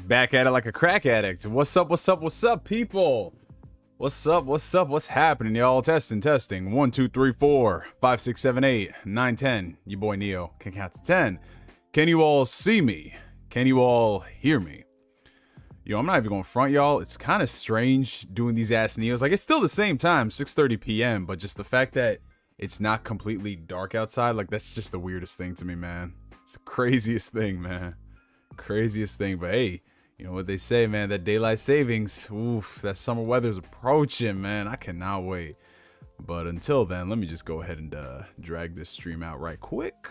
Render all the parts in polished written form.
Back at it like a crack addict. What's up, what's up, what's up, people? What's up, what's up, what's happening, y'all? Testing. 1, 2, 3, 4, 5, 6, 7, 8, 9, 10. Your boy Neo can count to 10. Can you all see me? Can you all hear me? Yo, I'm not even gonna front, y'all. It's kind of strange doing these ass Neos. Like, it's still the same time, 6:30 p.m., but just the fact that it's not completely dark outside, like, that's just the weirdest thing to me, man. It's the craziest thing, man. Craziest thing, but hey, you know what they say, man, that daylight savings, oof, that summer weather's approaching, man. I cannot wait. But until then, let me just go ahead and drag this stream out right quick.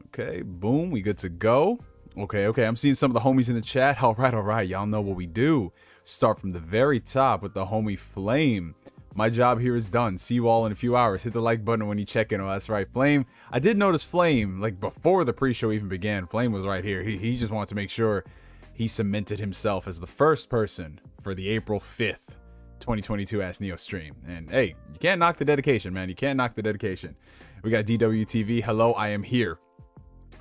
Okay, boom, we good to go. Okay, I'm seeing some of the homies in the chat. All right, y'all know what we do. Start from the very top with the homie Flame. My job here is done. See you all in a few hours. Hit the like button when you check in. Oh, that's right, Flame. I did notice Flame, like before the pre-show even began, Flame was right here. He just wanted to make sure he cemented himself as the first person for the April 5th, 2022 Ask Neo stream. And hey, you can't knock the dedication, man. You can't knock the dedication. We got DWTV. Hello, I am here.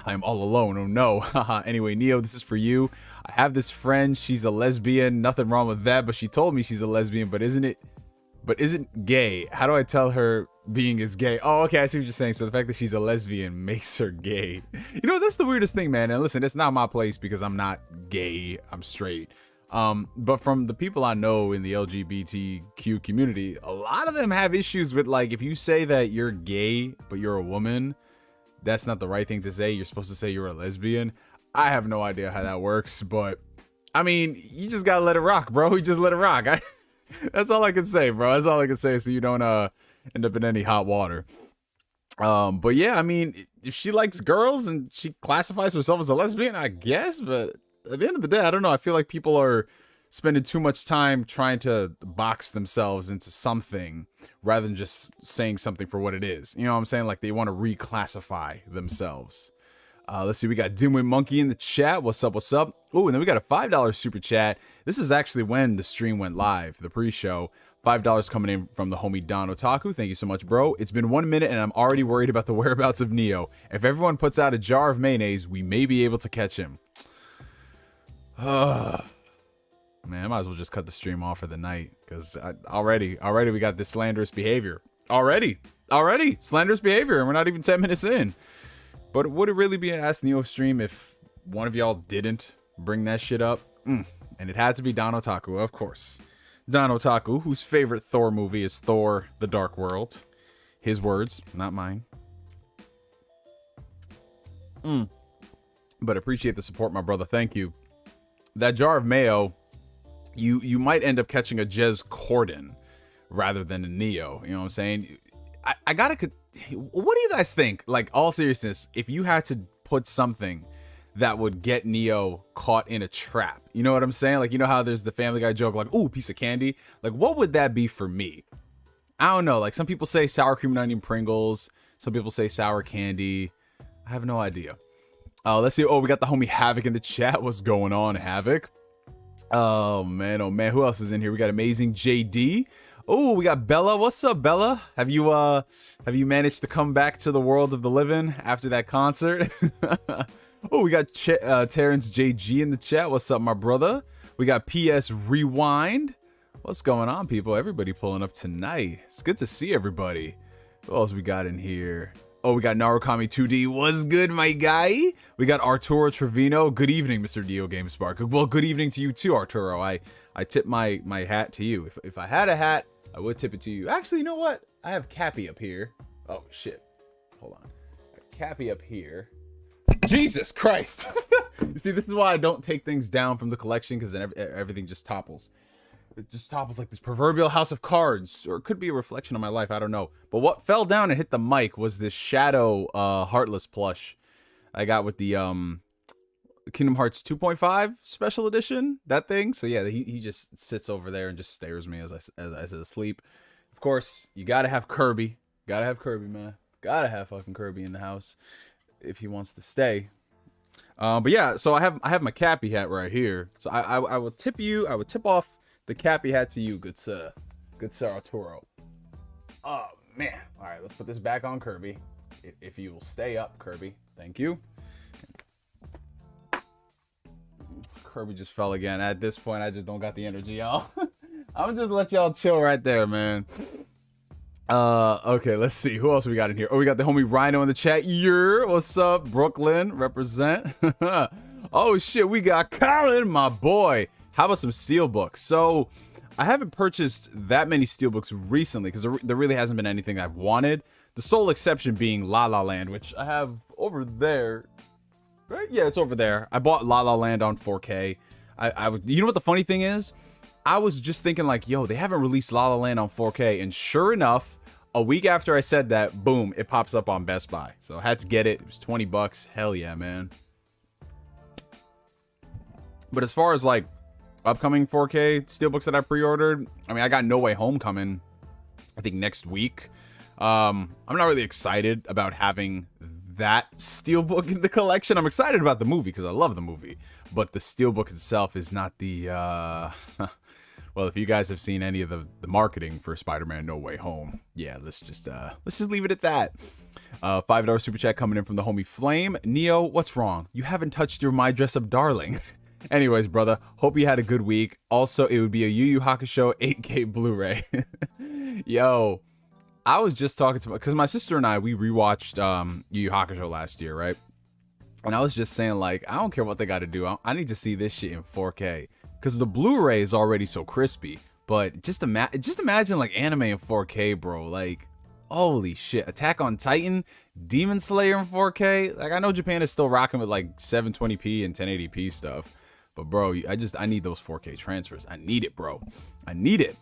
I am all alone. Oh no. Anyway, Neo, this is for you. I have this friend. She's a lesbian. Nothing wrong with that, but she told me she's a lesbian, but isn't gay. How do I tell her being is gay? Oh, okay, I see what you're saying. So the fact that she's a lesbian makes her gay. You know, that's the weirdest thing, man. And listen, it's not my place because I'm not gay. I'm straight. But from the people I know in the LGBTQ community, a lot of them have issues with, like, if you say that you're gay, but you're a woman, that's not the right thing to say. You're supposed to say you're a lesbian. I have no idea how that works, but I mean, you just gotta let it rock, bro. You just let it rock. That's all I can say, bro. That's all I can say, so you don't end up in any hot water. But yeah, I mean, if she likes girls and she classifies herself as a lesbian, I guess. But at the end of the day, I don't know. I feel like people are spending too much time trying to box themselves into something rather than just saying something for what it is. You know what I'm saying? Like, they want to reclassify themselves. Let's see, we got Dimwit Monkey in the chat. What's up, what's up? Oh, and then we got a $5 super chat. This is actually when the stream went live, the pre-show. $5 coming in from the homie Don Otaku. Thank you so much, bro. It's been 1 minute and I'm already worried about the whereabouts of Neo. If everyone puts out a jar of mayonnaise, we may be able to catch him. Man, I might as well just cut the stream off for the night, because already we got this slanderous behavior. Already slanderous behavior, and we're not even 10 minutes in. But would it really be an Ask Neo stream if one of y'all didn't bring that shit up? And it had to be Don Otaku, of course. Don Otaku, whose favorite Thor movie is Thor: The Dark World. His words, not mine. But appreciate the support, my brother. Thank you. That jar of mayo, you might end up catching a Jez Corden rather than a Neo. You know what I'm saying? I gotta... What do you guys think? Like, all seriousness, if you had to put something that would get Neo caught in a trap, you know what I'm saying? Like, you know how there's the Family Guy joke, like, ooh, piece of candy? Like, what would that be for me? I don't know. Like, some people say sour cream and onion Pringles. Some people say sour candy. I have no idea. Let's see. Oh, we got the homie Havoc in the chat. What's going on, Havoc? Oh, man. Who else is in here? We got Amazing JD. Oh, we got Bella. What's up, Bella? Have you managed to come back to the world of the living after that concert? Oh, we got Terrence JG in the chat. What's up, my brother? We got PS Rewind. What's going on, people? Everybody pulling up tonight. It's good to see everybody. Who else we got in here? Oh, we got Narukami 2D. What's good, my guy? We got Arturo Trevino. Good evening, Mr. NeoGameSpark. Well, good evening to you too, Arturo. I tip my hat to you. If I had a hat, I would tip it to you. Actually, you know what? I have Cappy up here. Oh, shit. Hold on. I have Cappy up here. Jesus Christ. You see, this is why I don't take things down from the collection, because then everything just topples. It just topples like this proverbial house of cards. Or it could be a reflection of my life. I don't know. But what fell down and hit the mic was this Shadow Heartless plush I got with the Kingdom Hearts 2.5 special edition. That thing. So yeah, he just sits over there and just stares me as I sit asleep. Of course, you gotta have Kirby. Gotta have Kirby, man. Gotta have fucking Kirby in the house if he wants to stay. But yeah, so I have my Cappy hat right here. So I will tip you. I would tip off the Cappy hat to you, good sir Arturo. Oh man. All right, let's put this back on Kirby. If you will stay up, Kirby. Thank you. Kirby just fell again. At this point, I just don't got the energy, y'all. I'm just let y'all chill right there, man. Okay, let's see. Who else we got in here? Oh, we got the homie Rhino in the chat. What's up, Brooklyn? Represent. Oh, shit. We got Colin, my boy. How about some Steelbooks? So, I haven't purchased that many Steelbooks recently because there really hasn't been anything I've wanted. The sole exception being La La Land, which I have over there. Right? Yeah, it's over there. I bought La La Land on 4K. You know what the funny thing is? I was just thinking like, yo, they haven't released La La Land on 4K. And sure enough, a week after I said that, boom, it pops up on Best Buy. So I had to get it. It was 20 bucks. Hell yeah, man. But as far as like upcoming 4K Steelbooks that I pre-ordered, I mean, I got No Way Home coming, I think next week. I'm not really excited about having that Steelbook in the collection. I'm excited about the movie because I love the movie, but the Steelbook itself is not the well, if you guys have seen any of the marketing for Spider-Man No Way Home, yeah, let's just leave it at that. $5 super chat coming in from the homie Flame. Neo, what's wrong? You haven't touched your My Dress Up Darling. Anyways, brother, hope you had a good week. Also, it would be a Yu Yu Hakusho 8K Blu-ray. Yo, I was just talking to because my sister and I, we rewatched Yu Yu Hakusho last year, right? And I was just saying, like, I don't care what they got to do. I need to see this shit in 4K because the Blu-ray is already so crispy. But just imagine like anime in 4K, bro. Like, holy shit! Attack on Titan, Demon Slayer in 4K. Like, I know Japan is still rocking with like 720p and 1080p stuff, but bro, I need those 4K transfers. I need it, bro. I need it.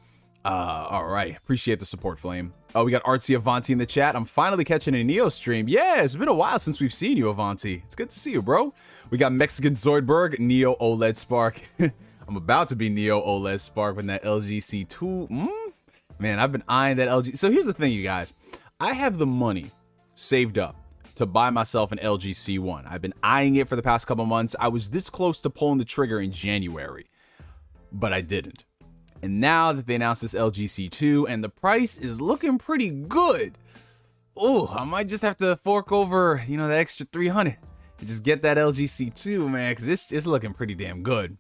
All right. Appreciate the support, Flame. Oh, we got Artsy Avanti in the chat. I'm finally catching a Neo stream. Yeah, it's been a while since we've seen you, Avanti. It's good to see you, bro. We got Mexican Zoidberg, Neo OLED Spark. I'm about to be Neo OLED Spark with that LG C2. Man, I've been eyeing that LG. So here's the thing, you guys. I have the money saved up to buy myself an LG C1. I've been eyeing it for the past couple months. I was this close to pulling the trigger in January, but I didn't. And now that they announced this LG C2 and the price is looking pretty good, oh, I might just have to fork over, you know, the extra 300 and just get that LG C2, man, because it's looking pretty damn good.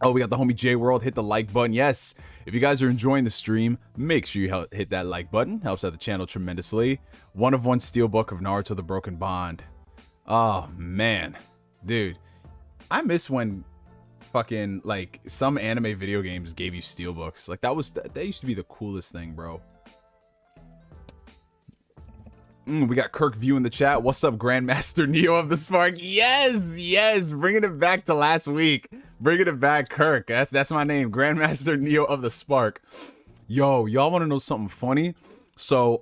Oh, we got the homie J World. Hit the like button. Yes, if you guys are enjoying the stream, make sure you hit that like button. Helps out the channel tremendously. 1 of 1 Steelbook of Naruto the Broken Bond. Oh, man. Dude, I miss when fucking like some anime video games gave you Steelbooks. Like that used to be the coolest thing, bro. We got Kirk View in the chat. What's up, Grandmaster Neo of the Spark? Yes, bringing it back to last week. Bringing it back, Kirk. That's my name, Grandmaster Neo of the Spark. Yo, y'all want to know something funny? So,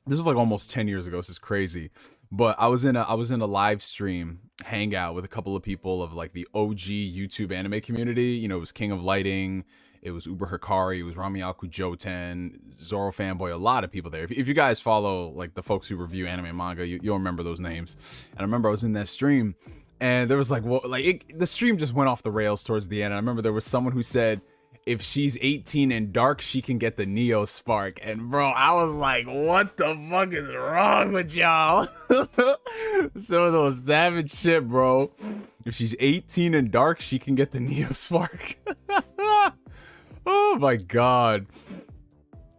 this is like almost 10 years ago. This is crazy. But I was in a live stream hangout with a couple of people of like the OG YouTube anime community. You know, it was King of Lighting, it was Uber Hikari, it was Ramiyaku Joten, Zoro Fanboy, a lot of people there. If you guys follow like the folks who review anime and manga, you'll remember those names. And I remember I was in that stream and there was like, well, like the stream just went off the rails towards the end. And I remember there was someone who said, if she's 18 and dark, she can get the NeoGameSpark. And bro, I was like, what the fuck is wrong with y'all? Some of those savage shit, bro. If she's 18 and dark, she can get the NeoGameSpark. Oh my god.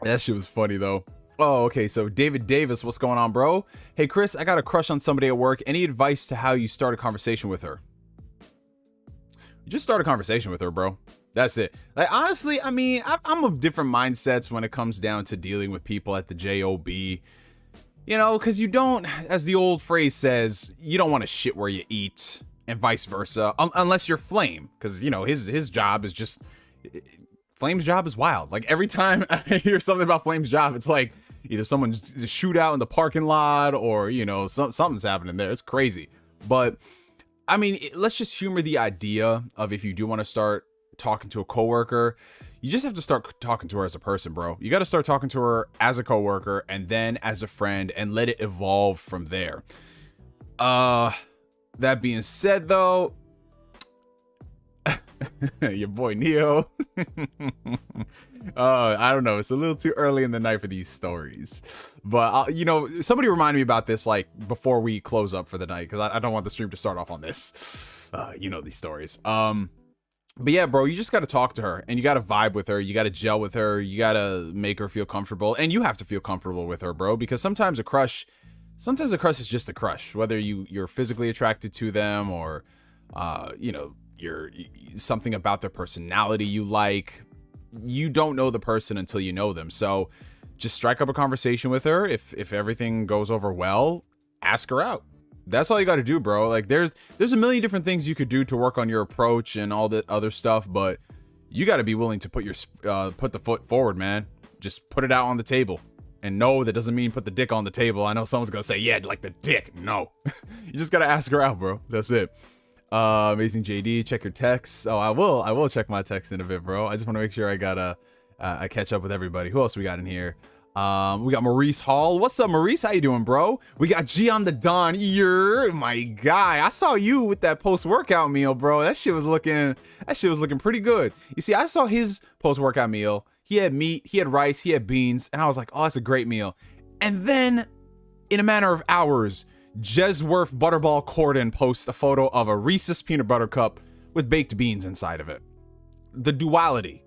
That shit was funny though. Oh, okay, so David Davis, what's going on, bro? Hey Chris, I got a crush on somebody at work. Any advice to how you start a conversation with her? Just start a conversation with her, bro. That's it. Like, honestly, I mean, I'm of different mindsets when it comes down to dealing with people at the job. You know, because you don't, as the old phrase says, you don't want to shit where you eat, and vice versa, unless you're Flame, because, you know, his job is just, Flame's job is wild. Like, every time I hear something about Flame's job, it's like, either someone's just shoot out in the parking lot, or, you know, something's happening there. It's crazy. But, I mean, let's just humor the idea of if you do want to start talking to a coworker, you just have to start talking to her as a person, bro. You got to start talking to her as a coworker and then as a friend and let it evolve from there. That being said though, Your boy Neo. I don't know. It's a little too early in the night for these stories. But, you know, somebody reminded me about this, like, before we close up for the night, because I don't want the stream to start off on this. You know these stories. But yeah, bro, you just got to talk to her, and you got to vibe with her. You got to gel with her. You got to make her feel comfortable, and you have to feel comfortable with her, bro, because sometimes a crush is just a crush, whether you're physically attracted to them or, you know, you're something about their personality you like. You don't know the person until you know them. So just strike up a conversation with her. If everything goes over well, ask her out. That's all you got to do, bro. Like there's a million different things you could do to work on your approach and all that other stuff, but you got to be willing to put the foot forward, man. Just put it out on the table. And no, that doesn't mean put the dick on the table. I know someone's gonna say, yeah, like the dick. No. You just gotta ask her out, bro. That's it. Amazing JD, check your texts. Oh, I will check my text in a bit, bro. I just want to make sure I catch up with everybody. Who else we got in here? We got Maurice Hall. What's up, Maurice? How you doing, bro? We got G on the Don. You're my guy. I saw you with that post-workout meal, bro. That shit was looking pretty good. You see, I saw his post-workout meal. He had meat, he had rice, he had beans, and I was like, oh, that's a great meal. And then, in a matter of hours, Jesworth Butterball Corden posts a photo of a Reese's peanut butter cup with baked beans inside of it. The duality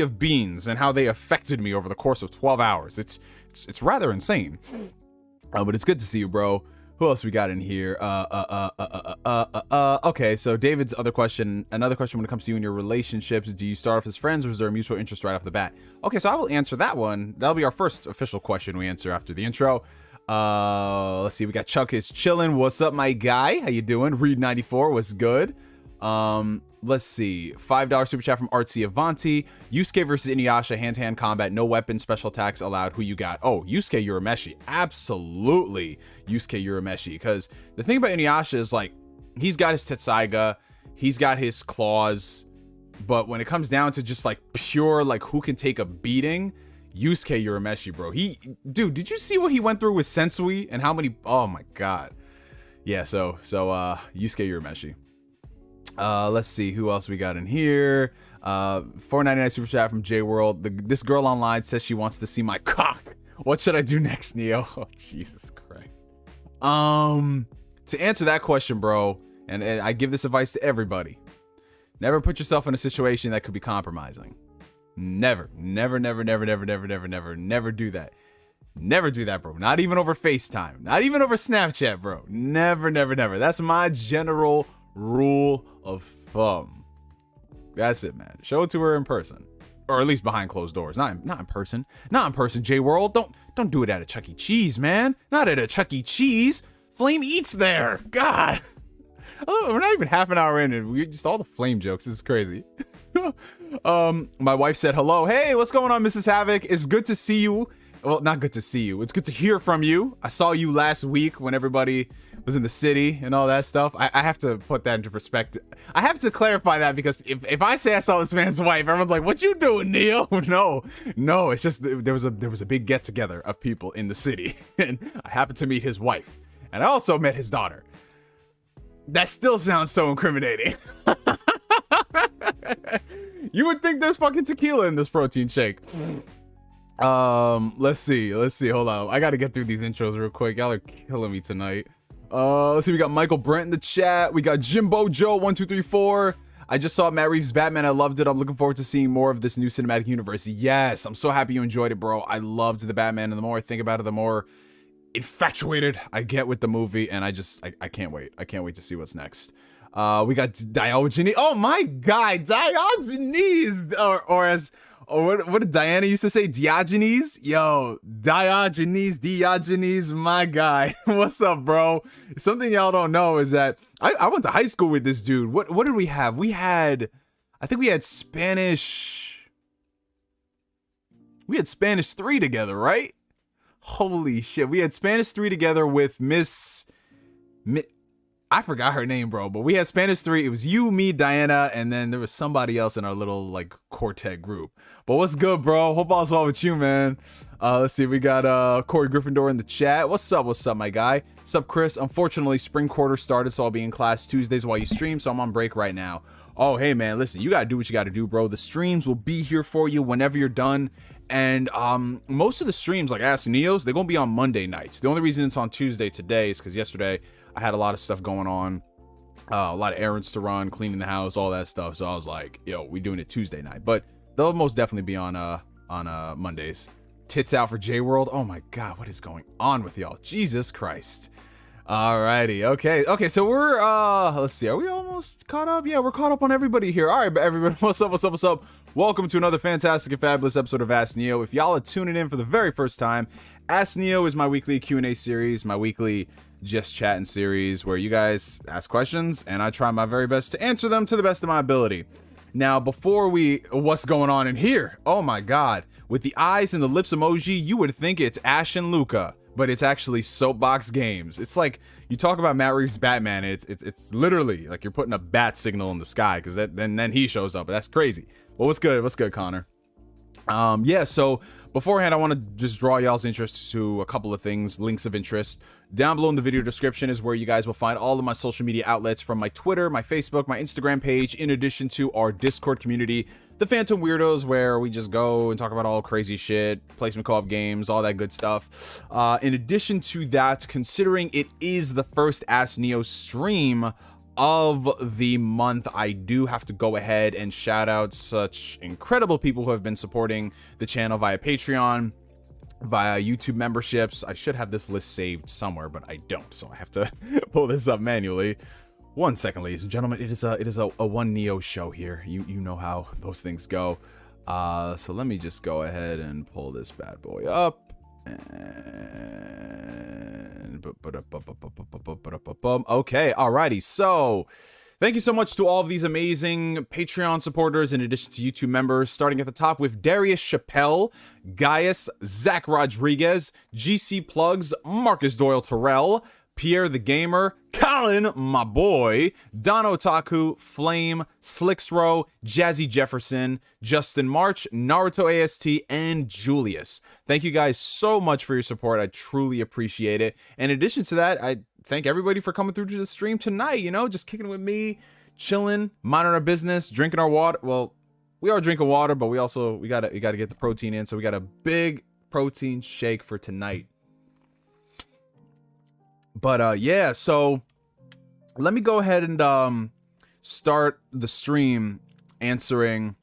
of beans and how they affected me over the course of 12 hours. It's rather insane. But it's good to see you, bro. Who else we got in here? Okay, so David's another question when it comes to you and your relationships, do you start off as friends or is there a mutual interest right off the bat? Okay, so I will answer that one. That'll be our first official question we answer after the intro. Let's see, we got Chuck is chilling. What's up, my guy? How you doing? Reed94 was good. Let's see, $5 super chat from Artsy Avanti. Yusuke versus Inuyasha, hand-to-hand combat, no weapon, special attacks allowed. Who you got? Oh, Yusuke Urameshi. Absolutely Yusuke Urameshi. Because the thing about Inuyasha is, like, he's got his Tetsaiga, he's got his claws, but when it comes down to just, like, pure, like, who can take a beating, Yusuke Urameshi, bro. Dude, did you see what he went through with Sensui and how many, oh my god. Yeah, so Yusuke Urameshi. Let's see who else we got in here. $4.99 super chat from J World. This girl online says she wants to see my cock. What should I do next, Neo? Oh, Jesus Christ. To answer that question, bro, and I give this advice to everybody. Never put yourself in a situation that could be compromising. Never do that. Never do that, bro. Not even over FaceTime. Not even over Snapchat, bro. Never. That's my general rule of thumb. That's it, man. Show it to her in person, or at least behind closed doors. Not in person. J World. Don't do it at a Chuck E. Cheese, man. Not at a Chuck E. Cheese. Flame eats there. God. We're not even half an hour in, and we just all the flame jokes. This is crazy. My wife said hello. Hey, what's going on, Mrs. Havoc? It's good to see you. Well, not good to see you. It's good to hear from you. I saw you last week when everybody was in the city and all that stuff. I have to put that into perspective. I have to clarify that because if I say I saw this man's wife, everyone's like, what you doing, Neo? No, it's just there was a big get together of people in the city and I happened to meet his wife and I also met his daughter. That still sounds so incriminating. You would think there's fucking tequila in this protein shake. Let's see. Hold on. I gotta get through these intros real quick. Y'all are killing me tonight. Let's see. We got Michael Brent in the chat. We got Jimbo Joe 1234. I just saw Matt Reeves' Batman. I loved it. I'm looking forward to seeing more of this new cinematic universe. Yes, I'm so happy you enjoyed it, bro. I loved the Batman, and the more I think about it, the more infatuated I get with the movie, and I can't wait. I can't wait to see what's next. We got Diogenes. Oh my god, Diogenes, or what did Diana used to say? Diogenes? Yo, Diogenes, my guy. What's up, bro? Something y'all don't know is that I went to high school with this dude. What did we have? I think we had Spanish. We had Spanish 3 together, right? Holy shit. We had Spanish 3 together with I forgot her name, bro, but we had Spanish 3. It was you, me, Diana, and then there was somebody else in our little like quartet group. But what's good, bro? Hope all's well with you, man. Let's see, we got Corey Gryffindor in the chat. What's up, my guy? What's up, Chris? Unfortunately, spring quarter started, so I'll be in class Tuesdays while you stream, so I'm on break right now. Oh, hey, man, listen, you gotta do what you gotta do, bro. The streams will be here for you whenever you're done. And most of the streams, like Ask Neos, they're gonna be on Monday nights. The only reason it's on Tuesday today is because yesterday I had a lot of stuff going on, a lot of errands to run, cleaning the house, all that stuff. So I was like, yo, we doing it Tuesday night. But they'll most definitely be on Mondays. Tits out for J-World. Oh my God, what is going on with y'all? Jesus Christ. Alrighty, okay, so we're let's see, are we almost caught up? Yeah, we're caught up on everybody here. All right, everybody, what's up? Welcome to another fantastic and fabulous episode of Ask Neo. If y'all are tuning in for the very first time, Ask Neo is my weekly Q&A series, my weekly just chatting series where you guys ask questions and I try my very best to answer them to the best of my ability. Now, before what's going on in here? Oh my God, with the eyes and the lips emoji, you would think it's Ash and Luca, but it's actually Soapbox Games. It's like you talk about Matt Reeves' Batman. It's literally like you're putting a bat signal in the sky because then he shows up. That's crazy. Well, what's good, Connor? Yeah. So beforehand, I want to just draw y'all's interest to a couple of things, links of interest. Down below in the video description is where you guys will find all of my social media outlets, from my Twitter, my Facebook, my Instagram page, in addition to our Discord community, the Phantom Weirdos, where we just go and talk about all crazy shit, placement co-op games, all that good stuff. In addition to that, considering it is the first Ask Neo stream of the month, I do have to go ahead and shout out such incredible people who have been supporting the channel via Patreon, via YouTube memberships. I should have this list saved somewhere, but I don't, so I have to pull this up manually. 1 second, ladies and gentlemen. It is a one Neo show here. You know how those things go. So let me just go ahead and pull this bad boy up. And okay, alrighty. So thank you so much to all of these amazing Patreon supporters, in addition to YouTube members, starting at the top with Darius Chappelle, Gaius, Zack Rodriguez, GC Plugs, Marcus Doyle Terrell, PierretheGamer, Colin, my boy, Don Otaku, Flame, Slixro, Jazzy Jefferson, Justin March, Narutoast, and Julius. Thank you guys so much for your support. I truly appreciate it. In addition to that, I thank everybody for coming through to the stream tonight, you know, just kicking it with me, chilling, minding our business, drinking our water. Well, we are drinking water, but we gotta get the protein in, so we got a big protein shake for tonight. But yeah, so let me go ahead and start the stream answering.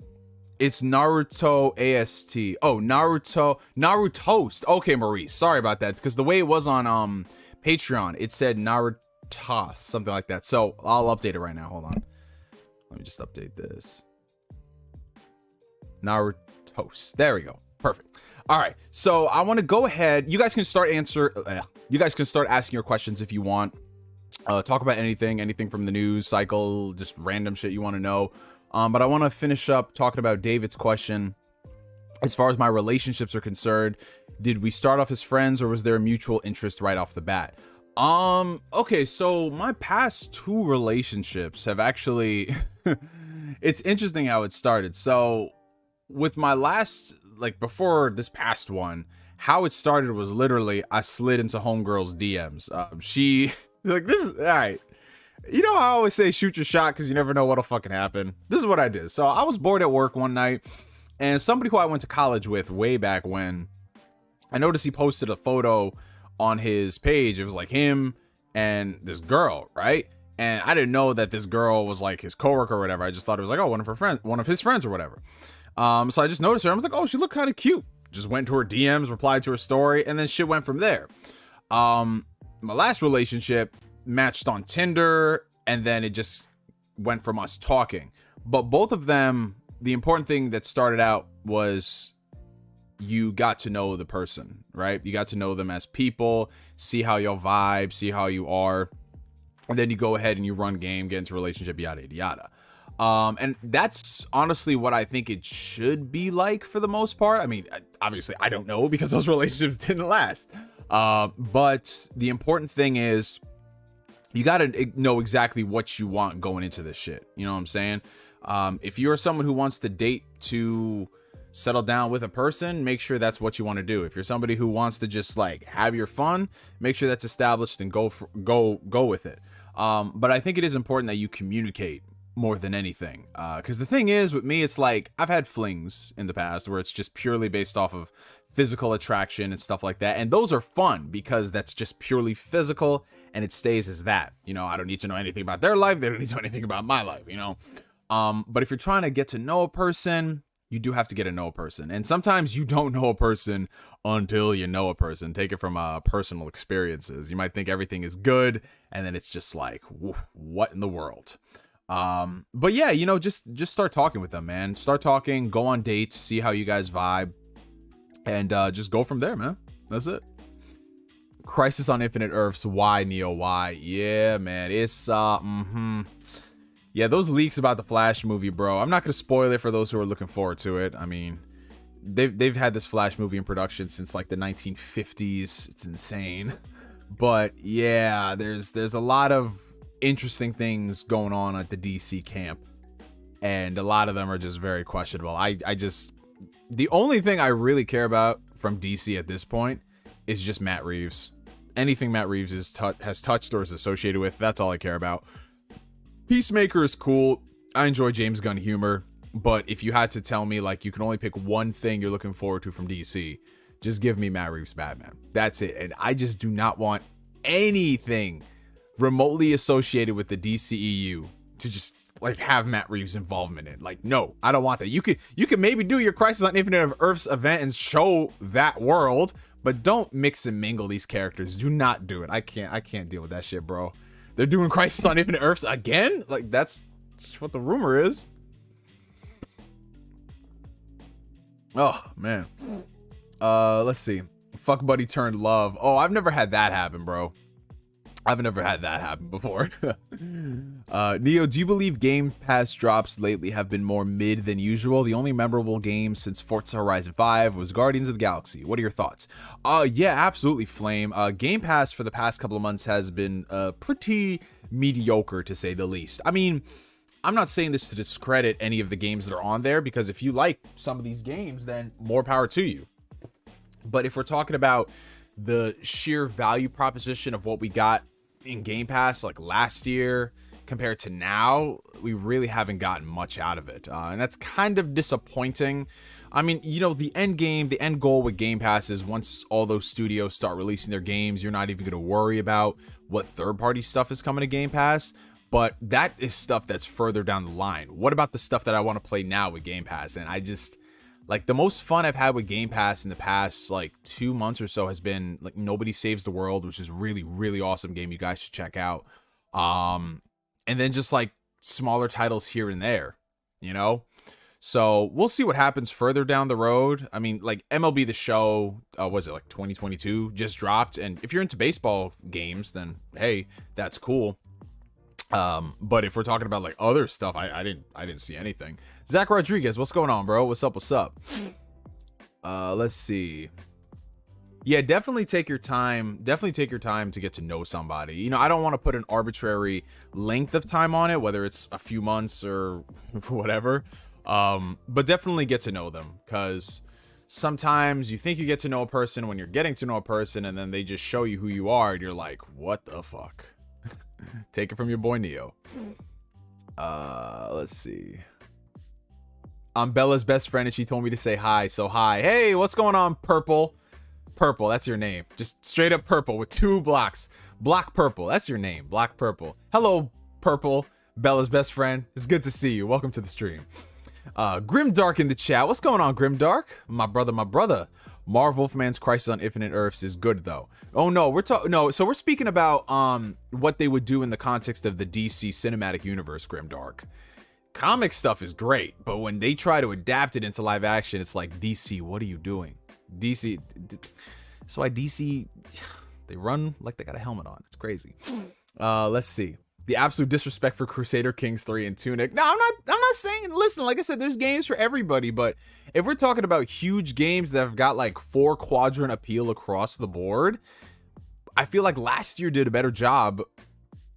It's Narutoast. Oh, Narutoast. Okay, Maurice, sorry about that, because the way it was on Patreon, it said Narutoast, something like that. So I'll update it right now. Hold on. Let me just update this. Narutoast. There we go. Perfect. All right. So I want to go ahead. You guys can start asking your questions if you want. Talk about anything from the news cycle, just random shit you want to know. But I want to finish up talking about David's question. As far as my relationships are concerned, did we start off as friends, or was there a mutual interest right off the bat? Okay, so my past 2 relationships have actually it's interesting how it started. So with my last, like before this past one, how it started was literally I slid into homegirl's DMs. She like, this is all right. You know how I always say shoot your shot because you never know what'll fucking happen. This is what I did. So I was bored at work one night, and somebody who I went to college with way back when, I noticed he posted a photo on his page. It was like him and this girl, right? And I didn't know that this girl was like his coworker or whatever. I just thought it was like, oh, one of his friends or whatever. So I just noticed her. I was like, oh, she looked kind of cute. Just went to her DMs, replied to her story, and then shit went from there. My last relationship matched on Tinder, and then it just went from us talking. But both of them, the important thing that started out was you got to know the person, right? You got to know them as people, see how you'll vibe, see how you are, and then you go ahead and you run game, get into a relationship, yada yada. And that's honestly what I think it should be like for the most part. I mean, obviously I don't know because those relationships didn't last. But the important thing is you got to know exactly what you want going into this shit. You know what I'm saying? If you're someone who wants to date to settle down with a person, make sure that's what you want to do. If you're somebody who wants to just like have your fun, make sure that's established and go with it. But I think it is important that you communicate more than anything. Because the thing is with me, it's like I've had flings in the past where it's just purely based off of physical attraction and stuff like that. And those are fun because that's just purely physical and it stays as that. You know, I don't need to know anything about their life. They don't need to know anything about my life, you know? But if you're trying to get to know a person, you do have to get to know a person. And sometimes you don't know a person until you know a person. Take it from personal experiences. You might think everything is good, and then it's just like, what in the world? But yeah, you know, just start talking with them, man. Start talking, go on dates, see how you guys vibe, and just go from there, man. That's it. Crisis on Infinite Earths. Why, Neo? Why? Yeah, man. It's yeah, those leaks about the Flash movie, bro. I'm not gonna spoil it for those who are looking forward to it. I mean, they've had this Flash movie in production since like the 1950s. It's insane. But yeah, there's a lot of interesting things going on at the DC camp, and a lot of them are just very questionable. I just, the only thing I really care about from DC at this point is just Matt Reeves. Anything Matt Reeves has touched or is associated with, that's all I care about. Peacemaker is cool. I enjoy James Gunn humor, but if you had to tell me like you can only pick one thing you're looking forward to from DC, just give me Matt Reeves Batman. That's it. And I just do not want anything remotely associated with the DCEU to just like have Matt Reeves involvement in. Like, no, I don't want that. You could maybe do your Crisis on Infinite Earths event and show that world, but don't mix and mingle these characters. Do not do it. I can't deal with that shit, bro. They're doing Crisis on Infinite Earths again? Like, that's what the rumor is. Oh, man. Let's see. Fuck buddy turned love. Oh, I've never had that happen, bro. I've never had that happen before. Neo, do you believe Game Pass drops lately have been more mid than usual? The only memorable game since Forza Horizon 5 was Guardians of the Galaxy. What are your thoughts? Yeah, absolutely, Flame. Game Pass for the past couple of months has been pretty mediocre, to say the least. I mean, I'm not saying this to discredit any of the games that are on there, because if you like some of these games, then more power to you. But if we're talking about the sheer value proposition of what we got in Game Pass like last year compared to now, we really haven't gotten much out of it, and that's kind of disappointing. I mean, you know, the end goal with Game Pass is once all those studios start releasing their games, you're not even going to worry about what third-party stuff is coming to Game Pass. But that is stuff that's further down the line. What about the stuff that I want to play now with Game Pass? And I just, like, the most fun I've had with Game Pass in the past, like, 2 months or so has been, like, Nobody Saves the World, which is a really, really awesome game you guys should check out. And then just, like, smaller titles here and there, you know? So we'll see what happens further down the road. I mean, like, MLB The Show, was it, like, 2022 just dropped? And if you're into baseball games, then, hey, that's cool. But if we're talking about like other stuff, I didn't see anything. Zack Rodriguez, what's going on, bro? What's up? Let's see. Yeah, definitely take your time to get to know somebody. You know, I don't want to put an arbitrary length of time on it, whether it's a few months or whatever. But definitely get to know them, because sometimes you think you get to know a person when you're getting to know a person, and then they just show you who you are and you're like, what the fuck? Take it from your boy Neo. Let's see. I'm Bella's best friend and she told me to say hi, so hi. Hey, what's going on, Purple? Purple, that's your name. Just straight up Purple with 2 blocks. Black Purple, that's your name. Black Purple. Hello, Purple, Bella's best friend. It's good to see you. Welcome to the stream. Grimdark in the chat. What's going on, Grimdark? My brother. Marv Wolfman's Crisis on Infinite Earths is good though. Oh no, so we're speaking about what they would do in the context of the DC cinematic universe, Grimdark. Comic stuff is great, but when they try to adapt it into live action, it's like, DC, what are you doing? DC, that's why DC, they run like they got a helmet on. It's crazy. Let's see. The absolute disrespect for Crusader Kings 3 and Tunic. No, I'm not saying, listen, like I said, there's games for everybody, but if we're talking about huge games that have got like 4 quadrant appeal across the board, I feel like last year did a better job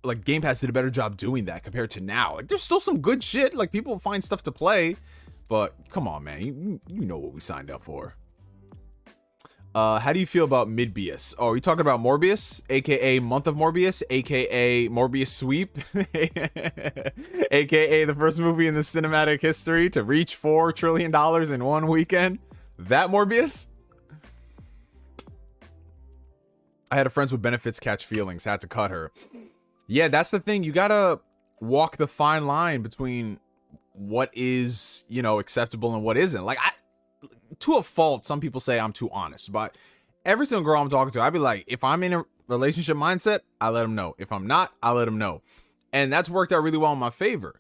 like Game Pass did a better job doing that compared to now. Like there's still some good shit. Like people find stuff to play, but come on, man, you know what we signed up for. How do you feel about Midbius? Oh, are you talking about Morbius, aka Month of Morbius, aka Morbius Sweep, aka the first movie in the cinematic history to reach $4 trillion in one weekend? That Morbius? I had a friends with benefits catch feelings, had to cut her. Yeah, that's the thing. You gotta walk the fine line between what is, you know, acceptable and what isn't. Like, to a fault, some people say I'm too honest, but every single girl I'm talking to, I'd be like, if I'm in a relationship mindset, I let them know. If I'm not, I let them know. And that's worked out really well in my favor.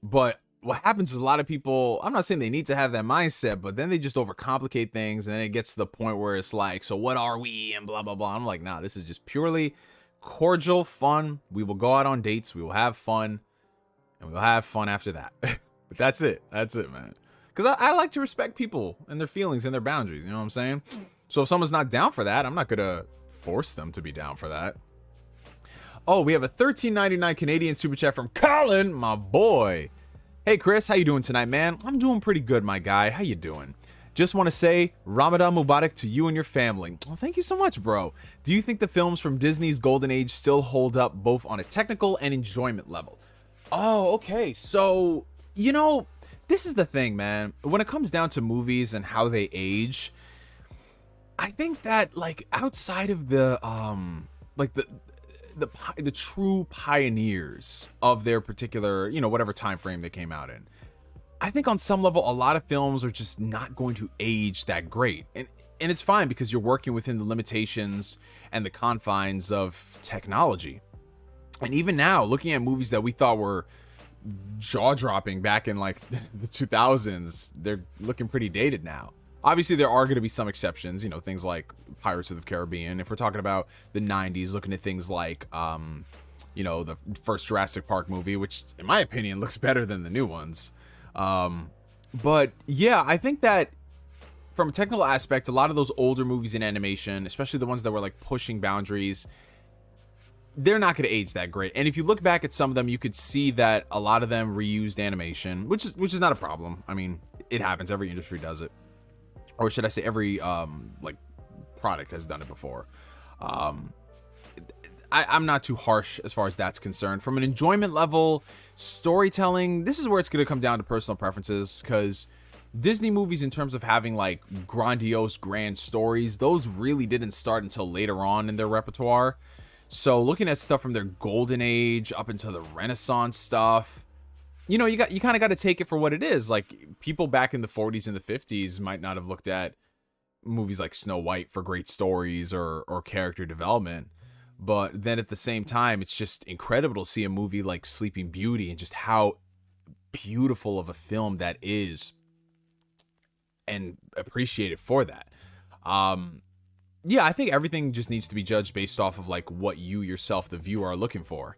But what happens is a lot of people, I'm not saying they need to have that mindset, but then they just overcomplicate things. And then it gets to the point where it's like, so what are we? And blah, blah, blah. I'm like, nah, this is just purely cordial fun. We will go out on dates. We will have fun. And we'll have fun after that. But that's it. That's it, man. Because I like to respect people and their feelings and their boundaries. You know what I'm saying? So if someone's not down for that, I'm not going to force them to be down for that. Oh, we have a $13.99 Canadian super chat from Colin, my boy. Hey, Chris, how you doing tonight, man? I'm doing pretty good, my guy. How you doing? Just want to say Ramadan Mubarak to you and your family. Well, thank you so much, bro. Do you think the films from Disney's golden age still hold up both on a technical and enjoyment level? Oh, okay. So, you know, this is the thing, man. When it comes down to movies and how they age, I think that like outside of the like the true pioneers of their particular, you know, whatever time frame they came out in, I think on some level a lot of films are just not going to age that great. And it's fine because you're working within the limitations and the confines of technology. And even now, looking at movies that we thought were jaw-dropping back in like the 2000s, they're looking pretty dated now. Obviously there are going to be some exceptions, you know, things like Pirates of the Caribbean. If we're talking about the 90s, looking at things like you know, the first Jurassic Park movie, which in my opinion looks better than the new ones. But yeah, I think that from a technical aspect, a lot of those older movies in animation, especially the ones that were like pushing boundaries, they're not going to age that great. And if you look back at some of them, you could see that a lot of them reused animation, which is not a problem. I mean, it happens. Every industry does it. Or should I say every like product has done it before. I'm not too harsh as far as that's concerned. From an enjoyment level, storytelling, this is where it's going to come down to personal preferences, because Disney movies, in terms of having like grandiose, grand stories, those really didn't start until later on in their repertoire. So looking at stuff from their golden age up into the Renaissance stuff, you know, you kind of got to take it for what it is. Like people back in the 40s and the 50s might not have looked at movies like Snow White for great stories or character development. But then at the same time, it's just incredible to see a movie like Sleeping Beauty and just how beautiful of a film that is and appreciate it for that. Yeah, I think everything just needs to be judged based off of like what you yourself, the viewer, are looking for.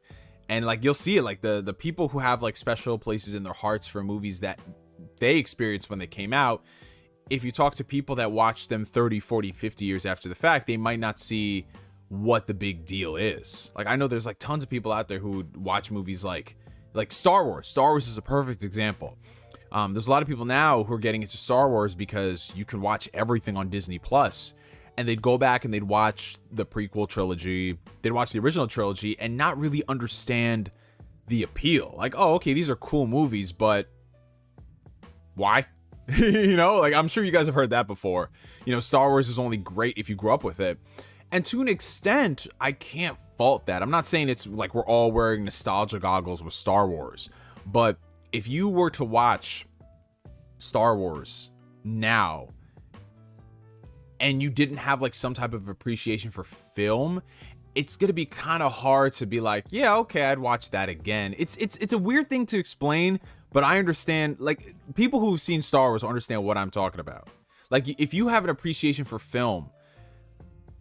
And like you'll see it, like the people who have like special places in their hearts for movies that they experienced when they came out, if you talk to people that watch them 30, 40, 50 years after the fact, they might not see what the big deal is. Like I know there's like tons of people out there who would watch movies like Star Wars. Star Wars is a perfect example. There's a lot of people now who are getting into Star Wars because you can watch everything on Disney Plus. And they'd go back and they'd watch the prequel trilogy, they'd watch the original trilogy and not really understand the appeal. Like, oh, okay, these are cool movies, but why? You know, like I'm sure you guys have heard that before. You know, Star Wars is only great if you grew up with it. And to an extent, I can't fault that. I'm not saying it's like we're all wearing nostalgia goggles with Star Wars. But if you were to watch Star Wars now, and you didn't have like some type of appreciation for film, it's gonna be kind of hard to be like, yeah, okay, I'd watch that again. It's a weird thing to explain, but I understand. Like people who've seen Star Wars understand what I'm talking about. Like if you have an appreciation for film,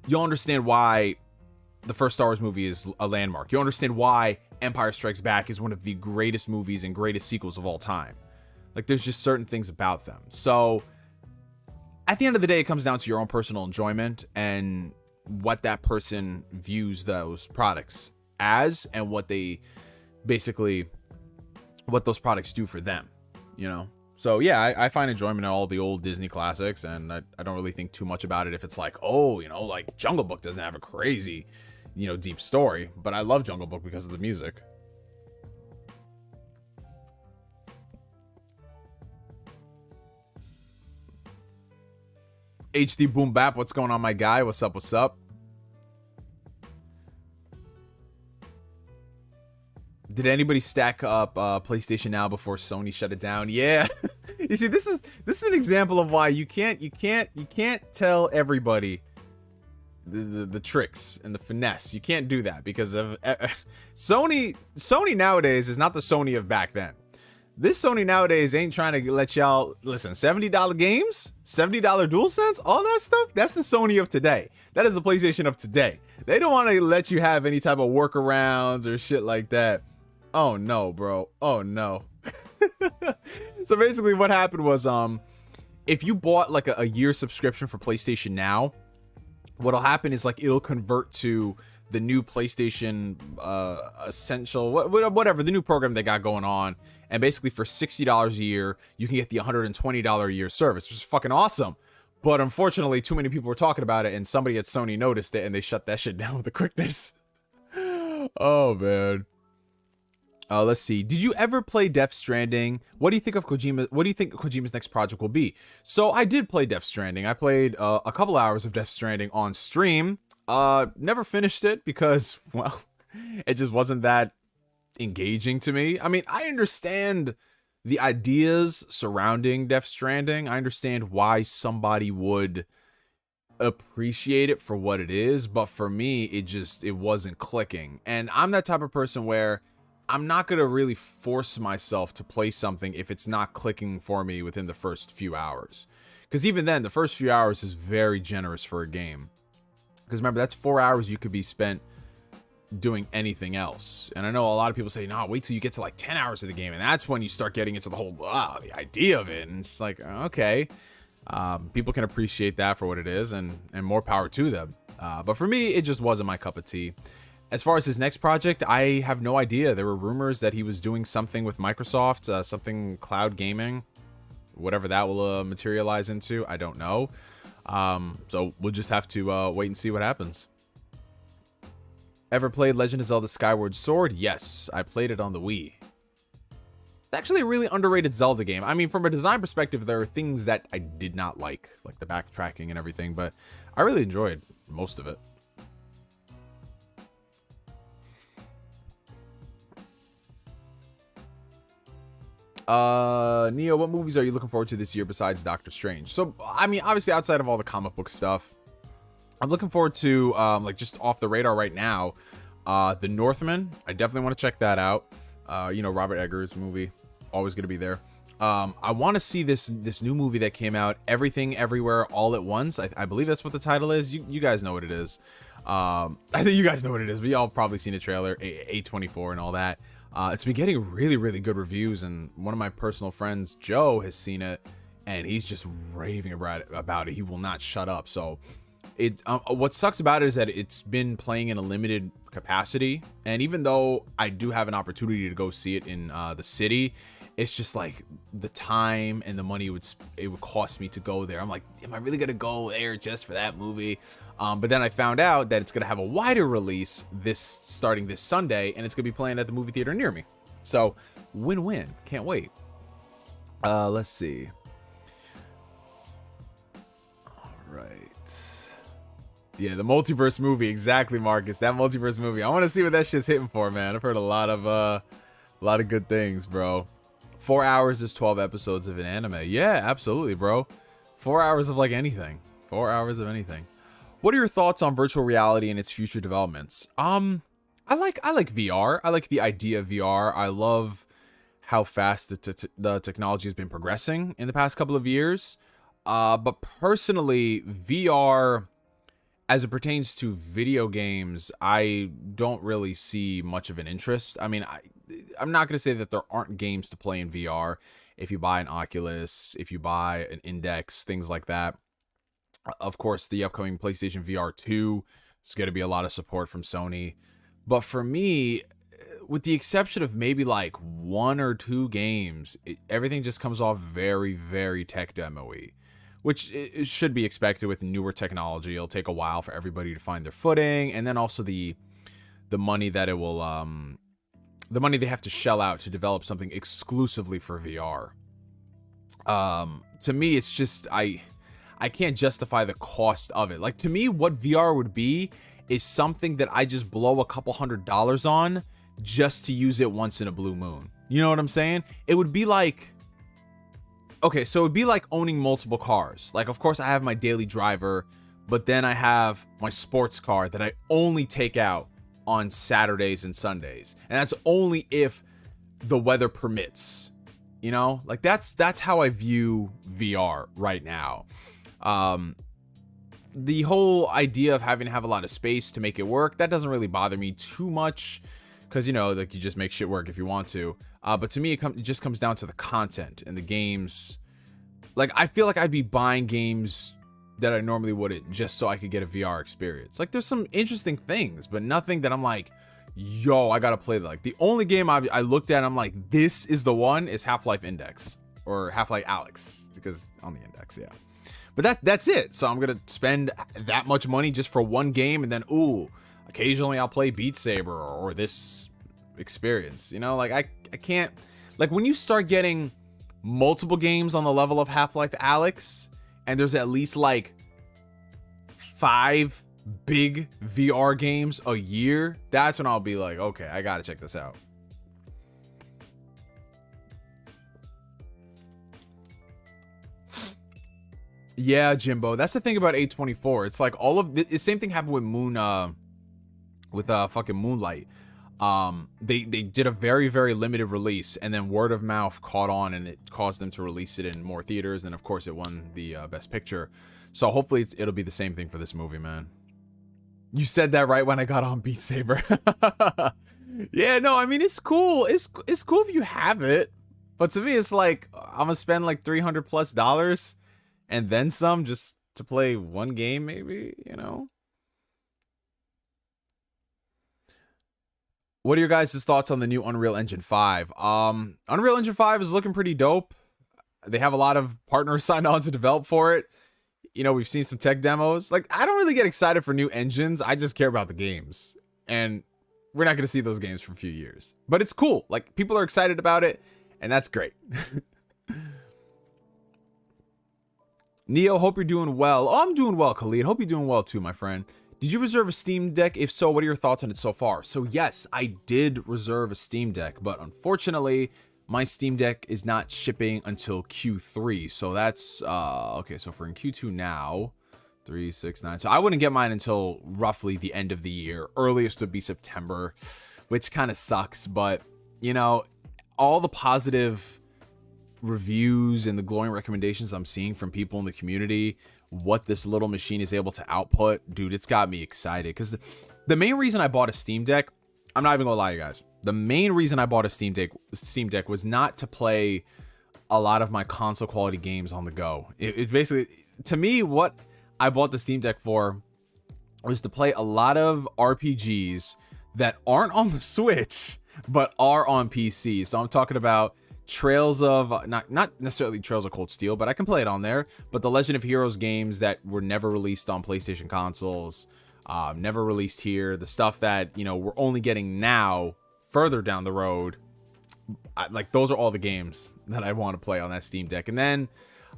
you'll understand why the first Star Wars movie is a landmark. You'll understand why Empire Strikes Back is one of the greatest movies and greatest sequels of all time. Like there's just certain things about them. So at the end of the day, it comes down to your own personal enjoyment and what that person views those products as and what they basically, what those products do for them, you know? So yeah, I find enjoyment in all the old Disney classics, and I don't really think too much about it if it's like, oh, you know, like Jungle Book doesn't have a crazy, you know, deep story, but I love Jungle Book because of the music. HD Boom Bap, what's going on, my guy? What's up? What's up? Did anybody stack up PlayStation Now before Sony shut it down? Yeah. You see, this is an example of why you can't tell everybody the tricks and the finesse. You can't do that because of Sony nowadays is not the Sony of back then. This Sony nowadays ain't trying to let y'all listen. $70 games, $70 DualSense, all that stuff. That's the Sony of today. That is the PlayStation of today. They don't want to let you have any type of workarounds or shit like that. Oh no, bro. Oh no. So basically what happened was, if you bought like a year subscription for PlayStation Now, what'll happen is like it'll convert to the new PlayStation Essential, whatever, the new program they got going on. And basically for $60 a year, you can get the $120 a year service, which is fucking awesome. But unfortunately, too many people were talking about it, and somebody at Sony noticed it, and they shut that shit down with the quickness. Oh, man. Let's see. Did you ever play Death Stranding? What do you think of Kojima? What do you think Kojima's next project will be? So I did play Death Stranding. I played a couple hours of Death Stranding on stream. Never finished it because, well, it just wasn't that engaging to me. I mean, I understand the ideas surrounding Death Stranding. I understand why somebody would appreciate it for what it is, but for me, it wasn't clicking. And I'm that type of person where I'm not going to really force myself to play something if it's not clicking for me within the first few hours. Because even then, the first few hours is very generous for a game. Because remember, that's 4 hours you could be spent doing anything else. And I know a lot of people say, no, wait till you get to like 10 hours of the game, and that's when you start getting into the whole the idea of it. And it's like, okay, people can appreciate that for what it is, and more power to them. But for me, it just wasn't my cup of tea. As far as his next project, I have no idea. There were rumors that he was doing something with Microsoft, something cloud gaming, whatever that will materialize into, I don't know. So we'll just have to wait and see what happens. Ever played Legend of Zelda Skyward Sword? Yes, I played it on the Wii. It's actually a really underrated Zelda game. I mean, from a design perspective, there are things that I did not like the backtracking and everything, but I really enjoyed most of it. Neo, what movies are you looking forward to this year besides Doctor Strange? So, I mean, obviously outside of all the comic book stuff, I'm looking forward to, like, just off the radar right now, The Northman. I definitely want to check that out. You know, Robert Eggers movie, always going to be there. I want to see this new movie that came out, Everything Everywhere All at Once. I believe that's what the title is. You guys know what it is. I say you guys know what it is, but y'all probably seen the trailer, A24 and all that. It's been getting really, really good reviews, and one of my personal friends, Joe, has seen it, and he's just raving about it. He will not shut up. So what sucks about it is that it's been playing in a limited capacity, and even though I do have an opportunity to go see it in the city, it's just like the time and the money it would cost me to go there. I'm like, am I really gonna go there just for that movie? But then I found out that it's gonna have a wider release starting this Sunday, and it's gonna be playing at the movie theater near me. So win-win. Can't wait. Let's see. All right. Yeah, the multiverse movie, exactly, Marcus. That multiverse movie. I want to see what that shit's hitting for, man. I've heard a lot of good things, bro. 4 hours is 12 episodes of an anime. Yeah, absolutely, bro. 4 hours of like anything. 4 hours of anything. What are your thoughts on virtual reality and its future developments? I like VR. I like the idea of VR. I love how fast the technology has been progressing in the past couple of years. But personally, VR, as it pertains to video games, I don't really see much of an interest. I mean, I'm not going to say that there aren't games to play in VR. If you buy an Oculus, if you buy an Index, things like that. Of course, the upcoming PlayStation VR 2 is going to be a lot of support from Sony. But for me, with the exception of maybe like 1 or 2 games, everything just comes off very, very tech demo-y, which it should be expected with newer technology. It'll take a while for everybody to find their footing, and then also the money that it will the money they have to shell out to develop something exclusively for VR. To me, it's just I can't justify the cost of it. Like, to me, what VR would be is something that I just blow a couple $100s on just to use it once in a blue moon. You know what I'm saying? It would be like, okay, so it would be like owning multiple cars. Like, of course, I have my daily driver, but then I have my sports car that I only take out on Saturdays and Sundays. And that's only if the weather permits. You know? Like, that's how I view VR right now. The whole idea of having to have a lot of space to make it work, that doesn't really bother me too much, because, you know, like, you just make shit work if you want to. But to me, it just comes down to the content and the games. Like, I feel like I'd be buying games that I normally wouldn't just so I could get a VR experience. Like, there's some interesting things, but nothing that I'm like, yo, I gotta play that. Like, the only game I looked at and I'm like, this is the one, is Half-Life Index, or Half-Life Alyx, because on the Index, yeah. But that's it. So I'm gonna spend that much money just for one game, and then, ooh, occasionally I'll play Beat Saber or this experience. You know, like, I can't, like, when you start getting multiple games on the level of Half-Life Alyx, and there's at least like 5 big VR games a year, that's when I'll be like, okay, I gotta check this out. Yeah, Jimbo, that's the thing about A24. It's like all of the same thing happened with fucking Moonlight. They did a very, very limited release, and then word of mouth caught on, and it caused them to release it in more theaters, and of course it won the best picture. So hopefully it'll be the same thing for this movie, man. You said that right when I got on Beat Saber. Yeah, no, I mean, it's cool. It's cool if you have it, but to me, it's like, I'm gonna spend like $300+ and then some just to play one game, maybe, you know. What are your guys' thoughts on the new Unreal Engine 5? Unreal Engine 5 is looking pretty dope. They have a lot of partners signed on to develop for it. You know, we've seen some tech demos. Like, I don't really get excited for new engines. I just care about the games. And we're not going to see those games for a few years. But it's cool. Like, people are excited about it, and that's great. Neo, hope you're doing well. Oh, I'm doing well, Khalid. Hope you're doing well too, my friend. Did you reserve a Steam Deck? If so, what are your thoughts on it so far? So yes, I did reserve a Steam Deck, but unfortunately, my Steam Deck is not shipping until Q3. So that's, okay, so if we're in Q2 now, 3, 6, 9. So I wouldn't get mine until roughly the end of the year. Earliest would be September, which kind of sucks. But, you know, all the positive reviews and the glowing recommendations I'm seeing from people in the community, what this little machine is able to output, dude, it's got me excited. Because the main reason I bought a Steam Deck, I'm not even gonna lie, you guys, the main reason I bought a Steam Deck was not to play a lot of my console quality games on the go. It basically, to me, what I bought the Steam Deck for was to play a lot of RPGs that aren't on the Switch but are on PC. So I'm talking about Trails of, not necessarily Trails of Cold Steel, but I can play it on there. But the Legend of Heroes games that were never released on PlayStation consoles, never released here, the stuff that, you know, we're only getting now further down the road, like, those are all the games that I want to play on that Steam Deck. And then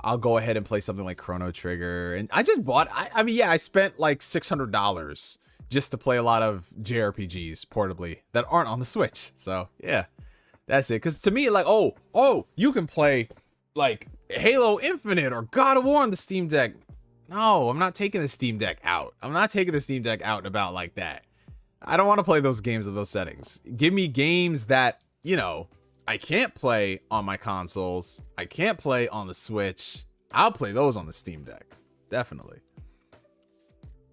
I'll go ahead and play something like Chrono Trigger. And I just bought, I mean, yeah, I spent like $600 just to play a lot of JRPGs portably that aren't on the Switch. So yeah, that's it. Because to me, like, oh, you can play like Halo Infinite or God of War on the Steam Deck. No, I'm not taking the Steam Deck out. I'm not taking the Steam Deck out and about like that. I don't want to play those games in those settings. Give me games that, you know, I can't play on my consoles. I can't play on the Switch. I'll play those on the Steam Deck. Definitely.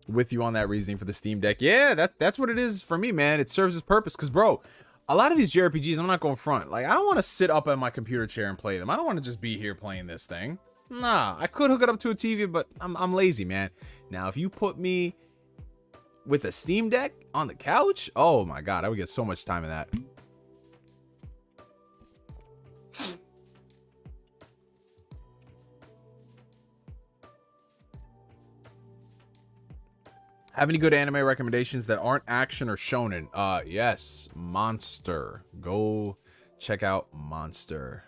With you on that reasoning for the Steam Deck. Yeah, that's what it is for me, man. It serves its purpose. Because, bro, a lot of these JRPGs, I'm not going front. Like, I don't want to sit up at my computer chair and play them. I don't want to just be here playing this thing. Nah, I could hook it up to a TV, but I'm lazy, man. Now, if you put me with a Steam Deck on the couch. Oh my God, I would get so much time in that. Have any good anime recommendations that aren't action or shonen? Yes, Monster. Go check out Monster.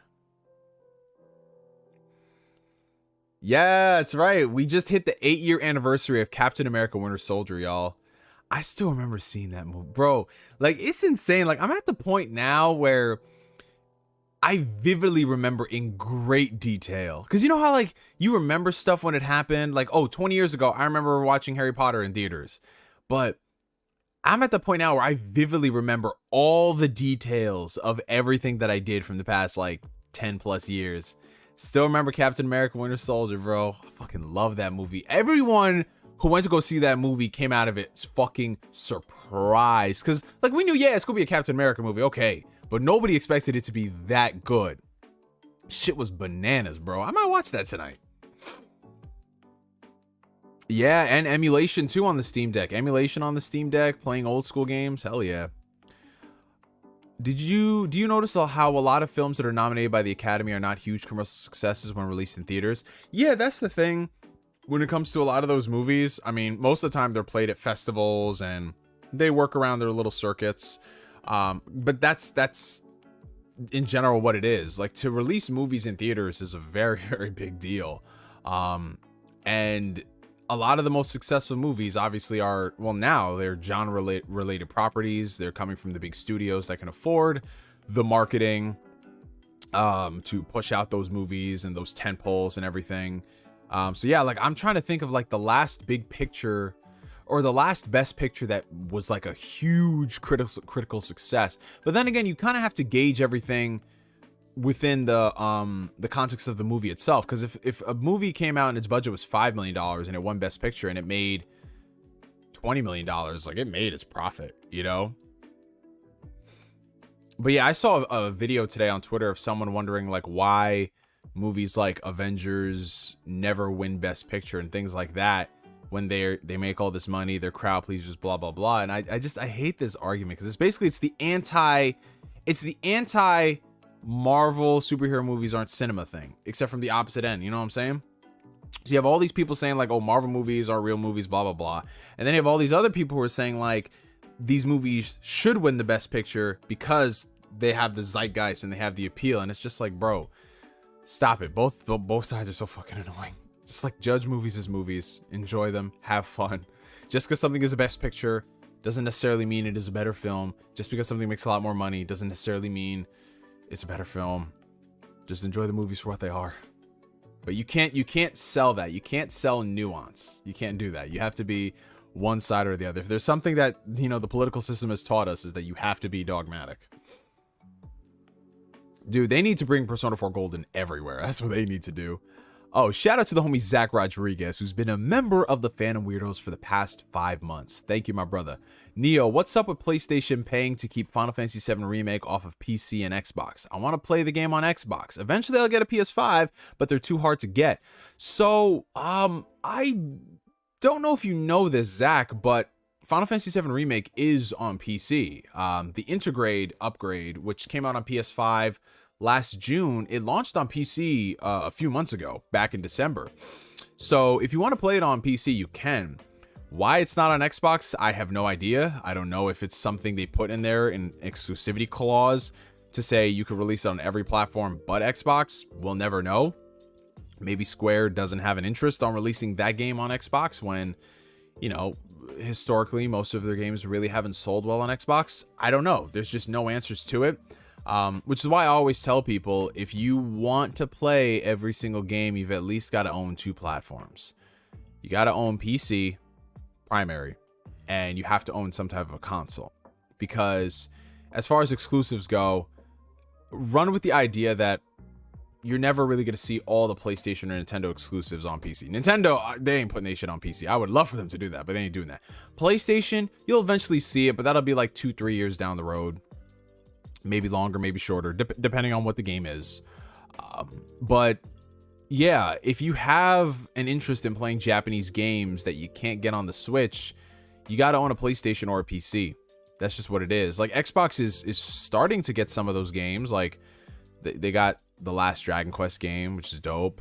Yeah, that's right. We just hit the 8-year anniversary of Captain America Winter Soldier, y'all. I still remember seeing that movie, bro. Like, it's insane. Like, I'm at the point now where I vividly remember in great detail. Because you know how, like, you remember stuff when it happened? Like, oh, 20 years ago, I remember watching Harry Potter in theaters. But I'm at the point now where I vividly remember all the details of everything that I did from the past, like, 10 plus years. Still remember Captain America Winter Soldier, bro. I fucking love that movie. Everyone who went to go see that movie came out of it fucking surprised. Because, like, we knew, yeah, it's going to be a Captain America movie. Okay. But nobody expected it to be that good. Shit was bananas, bro. I might watch that tonight. Yeah, and emulation too on the Steam Deck. Emulation on the Steam Deck, playing old school games. Hell yeah. Do you notice how a lot of films that are nominated by the Academy are not huge commercial successes when released in theaters? Yeah, that's the thing. When it comes to a lot of those movies, I mean, most of the time they're played at festivals and they work around their little circuits. But that's in general what it is. Like, to release movies in theaters is a very, very big deal. And a lot of the most successful movies obviously are, well, now they're genre related properties. They're coming from the big studios that can afford the marketing to push out those movies and those tentpoles and everything. So yeah, like, I'm trying to think of like the last big picture or the last best picture that was like a huge critical success. But then again, you kind of have to gauge everything within the context of the movie itself. Because if a movie came out and its budget was $5 million and it won best picture and it made $20 million, like, it made its profit, you know? But yeah, I saw a video today on Twitter of someone wondering like why movies like Avengers never win best picture and things like that. When they make all this money, they're crowd pleasers, blah blah blah. And I hate this argument because it's the anti Marvel superhero movies aren't cinema thing, except from the opposite end. You know what I'm saying? So you have all these people saying like, oh, Marvel movies are real movies, blah blah blah, and then you have all these other people who are saying like these movies should win the best picture because they have the zeitgeist and they have the appeal. And it's just like, bro, stop it. Both sides are so fucking annoying. Just like, judge movies as movies, enjoy them, have fun. Just because something is a best picture doesn't necessarily mean it is a better film. Just because something makes a lot more money doesn't necessarily mean it's a better film. Just enjoy the movies for what they are. But you can't sell that. You can't sell nuance. You can't do that. You have to be one side or the other. If there's something that, you know, the political system has taught us, is that you have to be dogmatic. Dude, they need to bring Persona 4 Golden everywhere. That's what they need to do. Oh, shout out to the homie Zack Rodriguez, who's been a member of the Phantom Weirdos for the past 5 months. Thank you, my brother. Neo, what's up with PlayStation paying to keep Final Fantasy VII Remake off of PC and Xbox? I want to play the game on Xbox. Eventually, I'll get a PS5, but they're too hard to get. So, I don't know if you know this, Zach, but Final Fantasy VII Remake is on PC. The Intergrade upgrade, which came out on PS5 last June, it launched on PC a few months ago, back in December. So if you want to play it on PC, you can. Why it's not on Xbox, I have no idea. I don't know if it's something they put in there, in exclusivity clause, to say you could release it on every platform but Xbox. We'll never know. Maybe Square doesn't have an interest on releasing that game on Xbox when, you know, historically most of their games really haven't sold well on Xbox. I don't know. There's just no answers to it. Which is why I always tell people, if you want to play every single game, you've at least got to own 2 platforms. You got to own PC, primary, and you have to own some type of a console. Because as far as exclusives go, run with the idea that you're never really going to see all the PlayStation or Nintendo exclusives on PC. Nintendo, they ain't putting that shit on PC. I would love for them to do that, but they ain't doing that. PlayStation, you'll eventually see it, but that'll be like 2-3 years down the road. Maybe longer, maybe shorter, depending on what the game is. But yeah, if you have an interest in playing Japanese games that you can't get on the Switch, you got to own a PlayStation or a PC. That's just what it is. Like Xbox is starting to get some of those games. Like they got the last Dragon Quest game, which is dope.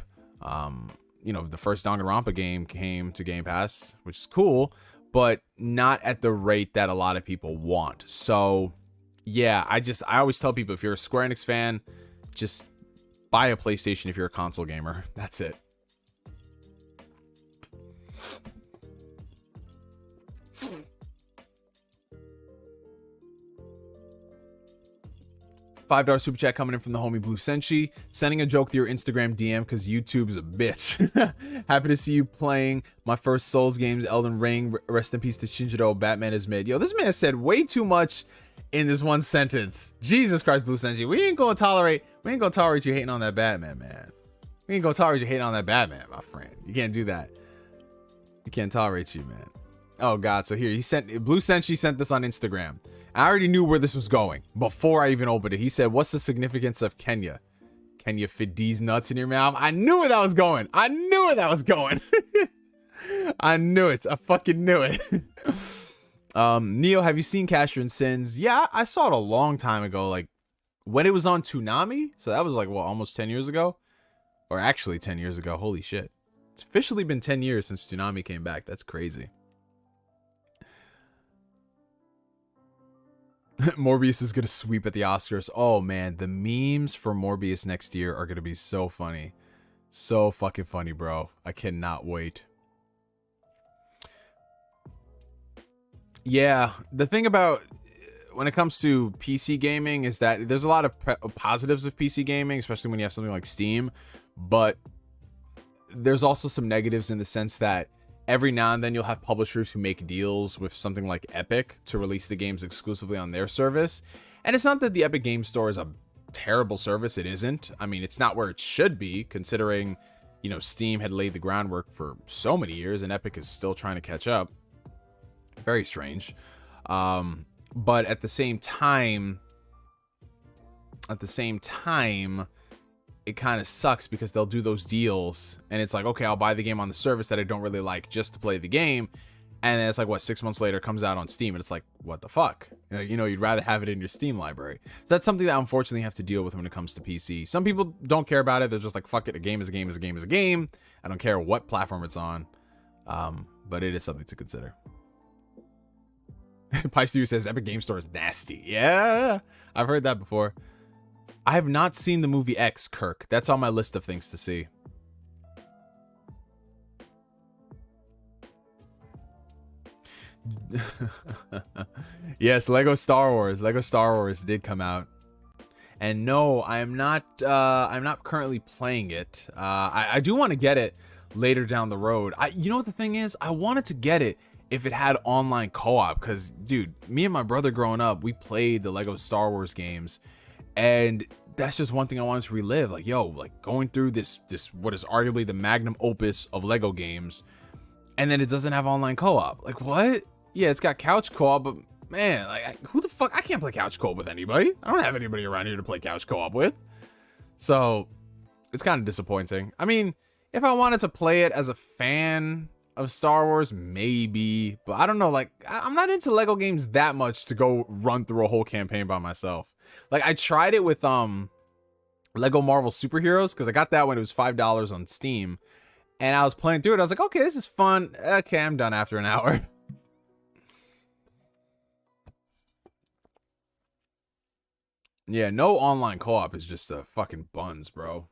You know, the first Danganronpa game came to Game Pass, which is cool, but not at the rate that a lot of people want. So yeah, I always tell people, if you're a Square Enix fan, just buy a PlayStation if you're a console gamer. That's it. $5 super chat coming in from the homie Blue Senshi. Sending a joke to your Instagram DM because YouTube is a bitch. Happy to see you playing my first Souls games, Elden Ring. Rest in peace to Shinjiro. Batman is mid. Yo, this man said way too much in this one sentence. Jesus Christ, Blue Senshi. We ain't gonna tolerate you hating on that Batman, man. We ain't gonna tolerate you hating on that Batman, my friend. You can't do that. You can't tolerate you, man. Oh God, so here Blue Senshi sent this on Instagram. I already knew where this was going before I even opened it. He said, "What's the significance of Kenya? Kenya fit these nuts in your mouth?" I knew where that was going. I knew where that was going. I knew it. I fucking knew it. Neo, have you seen Casher and Sins? Yeah, I saw it a long time ago, like when it was on Toonami. So that was like, what, almost 10 years ago? Or actually 10 years ago. Holy shit. It's officially been 10 years since Toonami came back. That's crazy. Morbius is going to sweep at the Oscars. Oh, man. The memes for Morbius next year are going to be so funny. So fucking funny, bro. I cannot wait. Yeah, the thing about when it comes to PC gaming is that there's a lot of positives of PC gaming, especially when you have something like Steam. But there's also some negatives in the sense that every now and then you'll have publishers who make deals with something like Epic to release the games exclusively on their service. And it's not that the Epic Game Store is a terrible service. It isn't. I mean, it's not where it should be, considering, you know, Steam had laid the groundwork for so many years and Epic is still trying to catch up. Very strange. But at the same time, it kind of sucks because they'll do those deals and it's like, okay, I'll buy the game on the service that I don't really like just to play the game. And then it's like, what, 6 months later it comes out on Steam and it's like, what the fuck? You know, you'd rather have it in your Steam library. So that's something that I unfortunately have to deal with when it comes to PC. Some people don't care about it. They're just like, fuck it. A game is a game is a game is a game. I don't care what platform it's on. But it is something to consider. Pie Stew says Epic Game Store is nasty. Yeah, I've heard that before. I have not seen the movie X, Kirk. That's on my list of things to see. Yes, Lego Star Wars. Lego Star Wars did come out. And no, I'm not currently playing it. I do want to get it later down the road. You know what the thing is? I wanted to get it if it had online co-op, because dude, me and my brother growing up, we played the Lego Star Wars games, and that's just one thing I wanted to relive. Like, yo, like going through this what is arguably the magnum opus of Lego games, and then it doesn't have online co-op. Like, what? Yeah, it's got couch co-op, but man, like, who the fuck? I can't play couch co-op with anybody. I don't have anybody around here to play couch co-op with. So it's kind of disappointing. I mean, if I wanted to play it as a fan of Star Wars, maybe, but I don't know. Like, I'm not into Lego games that much to go run through a whole campaign by myself. Like, I tried it with Lego Marvel Superheroes, because I got that when it was $5 on Steam, and I was playing through it. I was like, okay, this is fun. Okay, I'm done after an hour. Yeah, no online co-op is just a fucking buns, bro.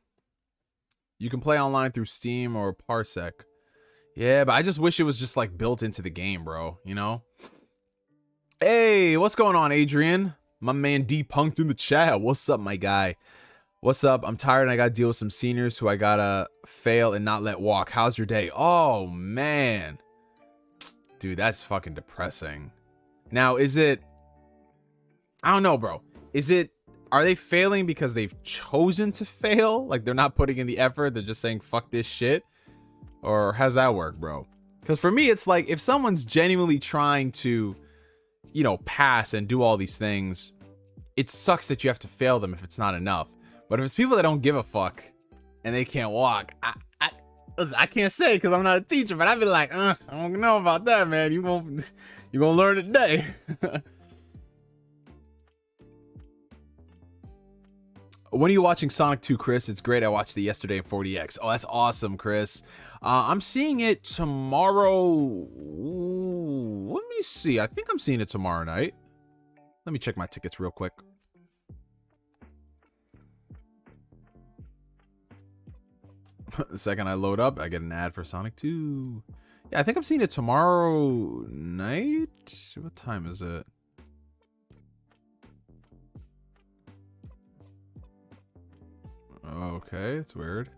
You can play online through Steam or Parsec. Yeah, but I just wish it was just like built into the game, bro, you know? Hey, what's going on, Adrian? My man D-Punked in the chat. What's up, my guy? What's up? I'm tired and I gotta deal with some seniors who I gotta fail and not let walk. How's your day? Oh, man. Dude, that's fucking depressing. Now, is it... I don't know, bro. Are they failing because they've chosen to fail? Like, they're not putting in the effort. They're just saying, fuck this shit. Or how's that work, bro? Because for me, it's like, if someone's genuinely trying to, you know, pass and do all these things, it sucks that you have to fail them if it's not enough. But if it's people that don't give a fuck and they can't walk, I can't say because I'm not a teacher, but I'd be like, I don't know about that, man. You're gonna learn today. When are you watching Sonic 2, Chris? It's great. I watched it yesterday in 40X. Oh, that's awesome, Chris. I'm seeing it tomorrow. Ooh, let me see. I think I'm seeing it tomorrow night. Let me check my tickets real quick. The second I load up, I get an ad for Sonic 2. Yeah, I think I'm seeing it tomorrow night. What time is it? Okay, it's weird.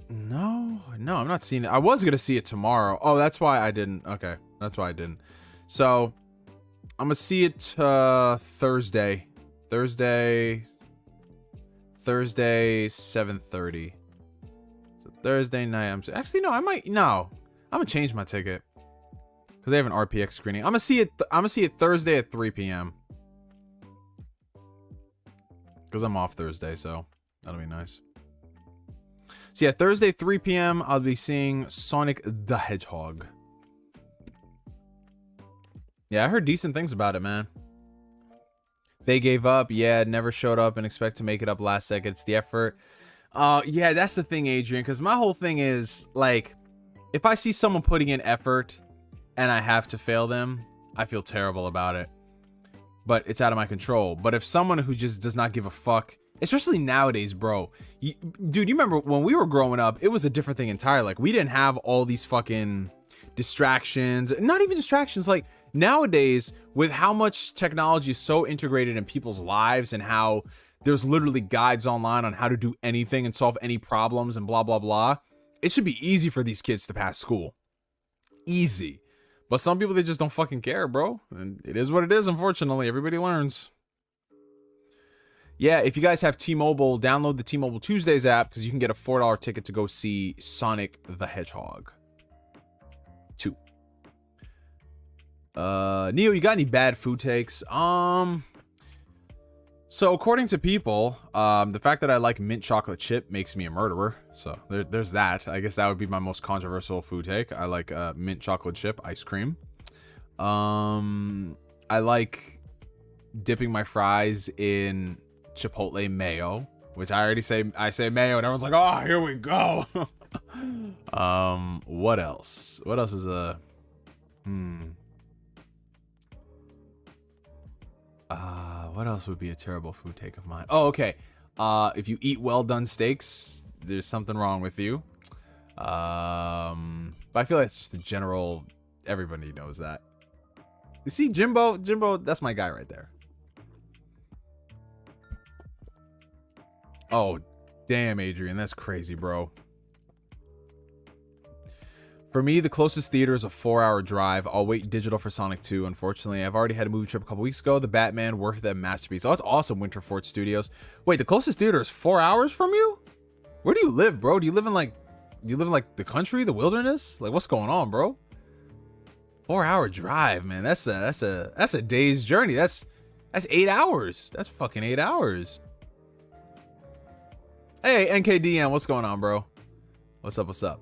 No, I'm not seeing it. I was gonna see it tomorrow. Oh, that's why I didn't. Okay, that's why I didn't. So I'm gonna see it Thursday 7:30. So Thursday night. Actually no, I'm gonna change my ticket because they have an RPX screening. I'm gonna see it Thursday at 3 p.m. because I'm off Thursday, so that'll be nice. So yeah, Thursday 3 p.m. I'll be seeing Sonic the Hedgehog. Yeah, I heard decent things about it, man. They gave up. Yeah, never showed up and expect to make it up last second. It's the effort. Yeah, that's the thing, Adrian, because my whole thing is, like, if I see someone putting in effort and I have to fail them, I feel terrible about it. But it's out of my control. But if someone who just does not give a fuck, especially nowadays, bro. Dude, you remember when we were growing up, it was a different thing entirely. Like, we didn't have all these fucking distractions. Not even distractions. Like, nowadays, with how much technology is so integrated in people's lives and how there's literally guides online on how to do anything and solve any problems and blah, blah, blah. It should be easy for these kids to pass school. Easy. But some people, they just don't fucking care, bro. And it is what it is, unfortunately. Everybody learns. Yeah, if you guys have T-Mobile, download the T-Mobile Tuesdays app because you can get a $4 ticket to go see Sonic the Hedgehog 2. Neo, you got any bad food takes? So according to people, the fact that I like mint chocolate chip makes me a murderer. So there's that. I guess that would be my most controversial food take. I like mint chocolate chip ice cream. I like dipping my fries in Chipotle mayo, which I say mayo, and everyone's like, oh, here we go. What else? What else is a what else would be a terrible food take of mine? Oh, okay. If you eat well done steaks, there's something wrong with you. But I feel like it's just a general, everybody knows that. You see, Jimbo, that's my guy right there. Oh, damn, Adrian, that's crazy, bro. For me, the closest theater is a 4-hour drive. I'll wait digital for Sonic 2, unfortunately. I've already had a movie trip a couple weeks ago. The Batman, Worth That Masterpiece. Oh, that's awesome, Winterfort Studios. Wait, the closest theater is 4 hours from you? Where do you live, bro? Do you live in the country, the wilderness? Like, what's going on, bro? 4-hour drive, man. That's a day's journey. That's 8 hours. That's fucking 8 hours. Hey, NKDM, what's going on, bro? What's up?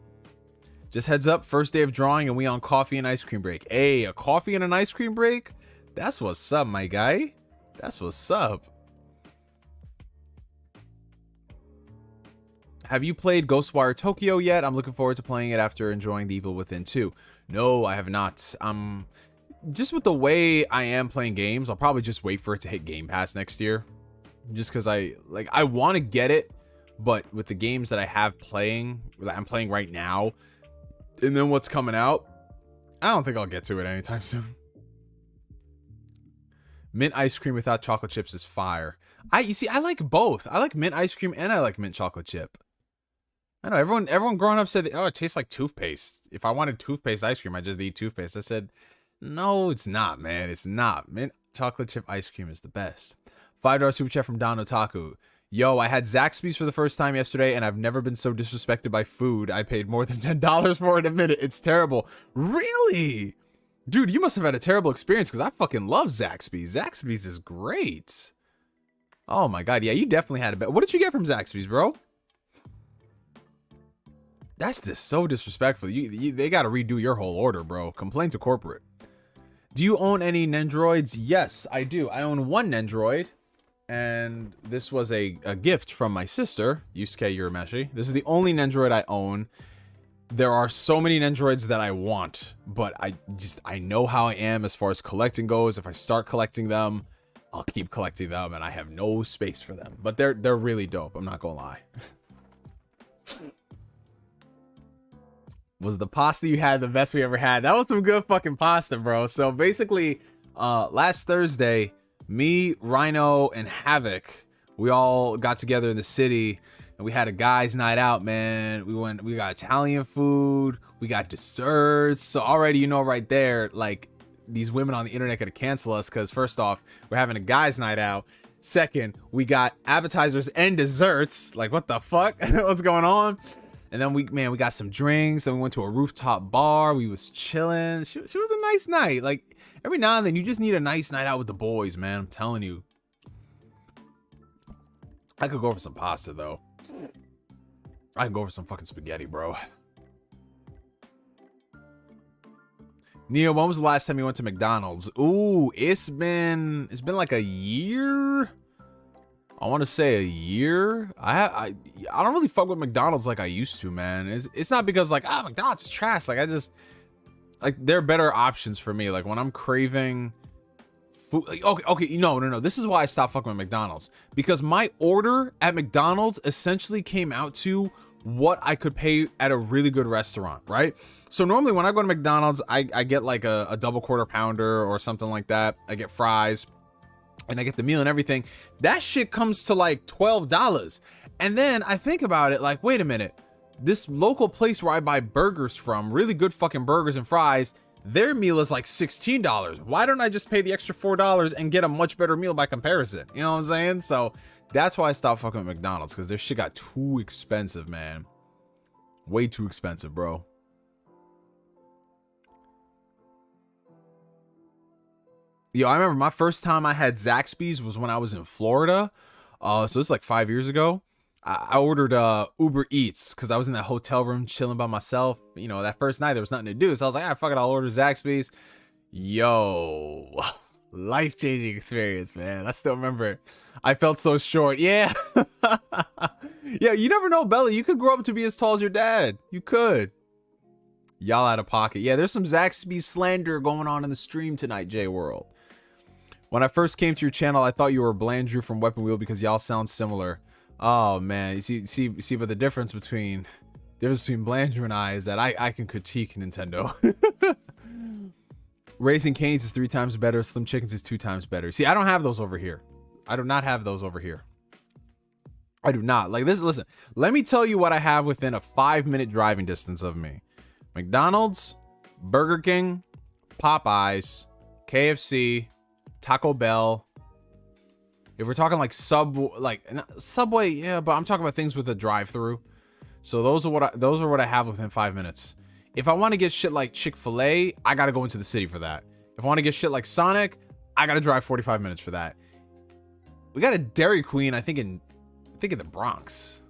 Just heads up, first day of drawing and we on coffee and ice cream break. Hey, a coffee and an ice cream break? That's what's up, my guy. That's what's up. Have you played Ghostwire Tokyo yet? I'm looking forward to playing it after enjoying The Evil Within 2. No, I have not. Just with the way I am playing games, I'll probably just wait for it to hit Game Pass next year. Just because I want to get it, but with the games that I'm playing right now, and then what's coming out, I don't think I'll get to it anytime soon. Mint ice cream without chocolate chips is fire. You see, I like both. I like mint ice cream and I like mint chocolate chip. I know everyone growing up said, oh, it tastes like toothpaste. If I wanted toothpaste ice cream, I just eat toothpaste. I said, no, it's not, man. It's not. Mint chocolate chip ice cream is the best. $5 super chat from Don Otaku. Yo, I had Zaxby's for the first time yesterday, and I've never been so disrespected by food. I paid more than $10 for it a minute. It's terrible. Really? Dude, you must have had a terrible experience, because I fucking love Zaxby's. Zaxby's is great. Oh my god, yeah, you definitely had a bet. What did you get from Zaxby's, bro? That's just so disrespectful. They got to redo your whole order, bro. Complain to corporate. Do you own any Nendroids? Yes, I do. I own one Nendroid, and this was a gift from my sister, Yusuke Urameshi. This is the only Nendroid I own. There are so many Nendroids that I want, but I know how I am as far as collecting goes. If I start collecting them, I'll keep collecting them, and I have no space for them. But they're really dope. I'm not gonna lie. Was the pasta you had the best we ever had? That was some good fucking pasta, bro. So basically, last Thursday, me, Rhino, and Havoc, we all got together in the city and we had a guys' night out, man. We got Italian food, we got desserts. So already, you know, right there, like, these women on the internet gonna cancel us because first off, we're having a guys' night out. Second, we got appetizers and desserts. Like, what the fuck? What's going on? And then we got some drinks. Then we went to a rooftop bar. We was chilling. She was a nice night. Like, every now and then, you just need a nice night out with the boys, man. I'm telling you. I could go for some pasta, though. I could go for some fucking spaghetti, bro. Neo, when was the last time you went to McDonald's? Ooh, it's been like a year. I want to say a year. I don't really fuck with McDonald's like I used to, man. It's not because like McDonald's is trash. Like I just like there are better options for me. Like when I'm craving food. Like, okay, no. This is why I stopped fucking with McDonald's, because my order at McDonald's essentially came out to what I could pay at a really good restaurant, right? So normally when I go to McDonald's, I get like a double quarter pounder or something like that. I get fries. And I get the meal and everything. That shit comes to like $12. And then I think about it like, wait a minute. This local place where I buy burgers from, really good fucking burgers and fries, their meal is like $16. Why don't I just pay the extra $4 and get a much better meal by comparison? You know what I'm saying? So that's why I stopped fucking with McDonald's, because their shit got too expensive, man. Way too expensive, bro. Yo, I remember my first time I had Zaxby's was when I was in Florida. So it's like 5 years ago. I ordered Uber Eats because I was in that hotel room chilling by myself. You know, that first night there was nothing to do. So I was like, fuck it, I'll order Zaxby's. Yo, life-changing experience, man. I still remember it. I felt so short. Yeah. Yeah, you never know, Belly. You could grow up to be as tall as your dad. You could. Y'all out of pocket. Yeah, there's some Zaxby's slander going on in the stream tonight, J-World. When I first came to your channel, I thought you were Blandrew from Weapon Wheel because y'all sound similar. Oh man, you see, but the difference between Blandrew and I is that I can critique Nintendo. Raising Cane's is 3 times better. Slim Chickens is 2 times better. See, I don't have those over here. I do not have those over here. I do not. Like this. Listen, let me tell you what I have within a 5-minute driving distance of me: McDonald's, Burger King, Popeyes, KFC, Taco Bell. If we're talking like Subway, yeah, but I'm talking about things with a drive-through. So those are what I have within 5 minutes. If I want to get shit like Chick-fil-A, I gotta go into the city for that. If I want to get shit like Sonic, I gotta drive 45 minutes for that. We got a Dairy Queen, I think in the Bronx.